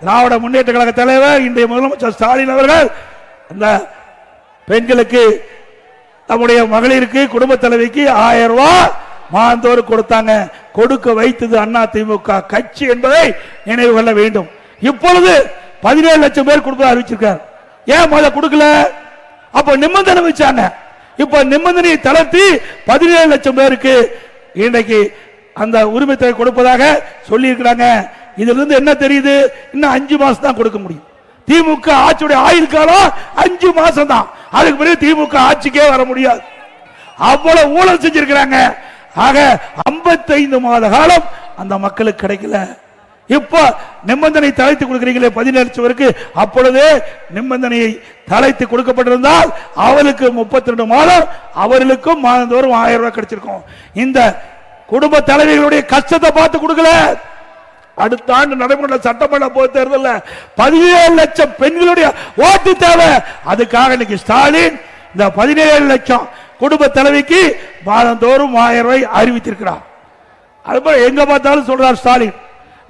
திராவிட முன்னேற்ற கழக தலைவர் இன்றைய முதலமைச்சர் ஸ்டாலின் அவர்கள் அந்த பெண்களுக்கு நம்முடைய மகளிருக்கு குடும்ப தலைவிக்கு 1000 ரூபாய் மாதந்தோறும் கொடுத்தாங்க. கொடுக்க வைத்தது அதிமுக கட்சி என்பதை நினைவு கொள்ள வேண்டும். இப்பொழுது 17 லட்சம் பேர் கொடுப்பதை அறிவிச்சிருக்கார். ஏன் முதல்ல கொடுக்கல? அப்ப நிபந்தனை வச்சாங்க. இப்ப நிபந்தனையை தளர்த்தி 17 லட்சம் பேருக்கு இன்றைக்கு அந்த உரிமை தொகை கொடுப்பதாக சொல்லி இருக்கிறாங்க. இதுல இருந்து என்ன தெரியுது? இன்னும் 5 மாசம் தான் கொடுக்க முடியும். திமுக ஆட்சியுடைய ஆயுள் காலம் 5 மாசம் தான். அதுக்கு பிறகு திமுக ஆட்சிக்கே வர முடியாது. அவ்வளவு ஊழல் செஞ்சிருக்கிறாங்க. ஆக 55 மாத காலம் அந்த மக்களுக்கு கிடைக்கல. இப்ப நிபந்தனை தளர்த்தி கொடுக்கிறீங்களே 17 லட்சம் பேருக்கு, அப்பொழுதே நிபந்தனையை தளர்த்தி கொடுக்கப்பட்டிருந்தால் அவளுக்கு 32 மாதம், அவர்களுக்கும் மாதந்தோறும் 1000 ரூபாய் கிடைச்சிருக்கும். இந்த குடும்ப தலைவர்களுடைய கஷ்டத்தை பார்த்து கொடுக்கல. அடுத்த ஆண்டு நடைமுறை சட்டமன்ற பொது தேர்தலில் 17 லட்சம் பெண்களுடைய ஓட்டு தேவை. அதுக்காக இன்னைக்கு ஸ்டாலின் இந்த 17 லட்சம் குடும்ப தலைவிக்கு மாதந்தோறும் 1000 ரூபாய் அறிவித்திருக்கிறார். அதுபோல எங்க பார்த்தாலும் சொல்றார் ஸ்டாலின்,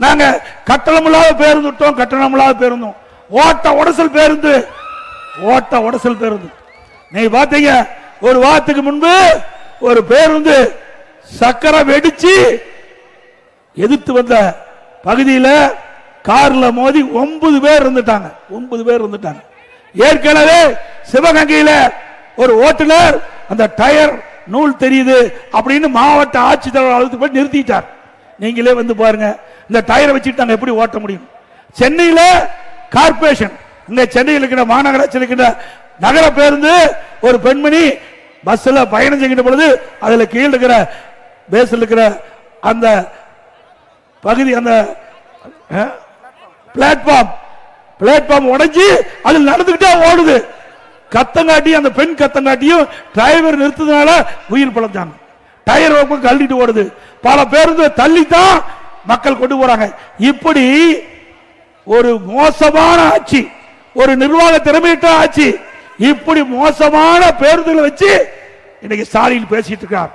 நாங்க கட்டணமில்லாத பேருந்து விட்டோம், கட்டணமில்லாத பேருந்தோம், ஓட்ட உடசல் பேருந்து. நீ பாத்தீங்க, ஒரு வாரத்துக்கு முன்பு ஒரு பேருந்து சக்கரை வெடிச்சு எதிர்த்து வந்த பகுதியில் கார்ல மோதி 9 பேர் இருந்துட்டாங்க. ஏற்கனவே சிவகங்கையில ஒரு ஓட்டுநர் அந்த டயர் நூல் தெரியுது அப்படின்னு மாவட்ட ஆட்சித்தலைவர் அழுத்து போய் நிறுத்திட்டார். நீங்களே வந்து பாருங்க, இந்த டயரை வச்சுட்டு எப்படி ஓட்ட முடியும்? சென்னையில கார்பரேஷன், இங்க சென்னையில் இருக்கிற மாநகராட்சி இருக்கிற நகர பேருந்து ஒரு பெண்மணி பஸ்ல பயணம் செய்கின்ற பொழுது அதுல கீழே இருக்கிற பேஸ்ல இருக்கிற அந்த பகுதி, அந்த பிளாட்ஃபார்ம் உடைஞ்சு அதில் நடந்துகிட்டே ஓடுது. கத்தங்காட்டி அந்த பெண் கத்தங்காட்டியும் டிரைவர் நிறுத்ததுனால உயிர் பழந்தாங்க. டயர் கழட்டிட்டு ஓடுது. பல பேருந்து தள்ளித்தான் மக்கள் கொண்டு போறாங்க. இப்படி ஒரு மோசமான ஆட்சி, ஒரு நிர்வாக திறமையற்ற ஆட்சி, இப்படி மோசமான பேருந்துகளை வச்சு இன்னைக்கு ஸ்டாலின் பேசிட்டு இருக்கார்.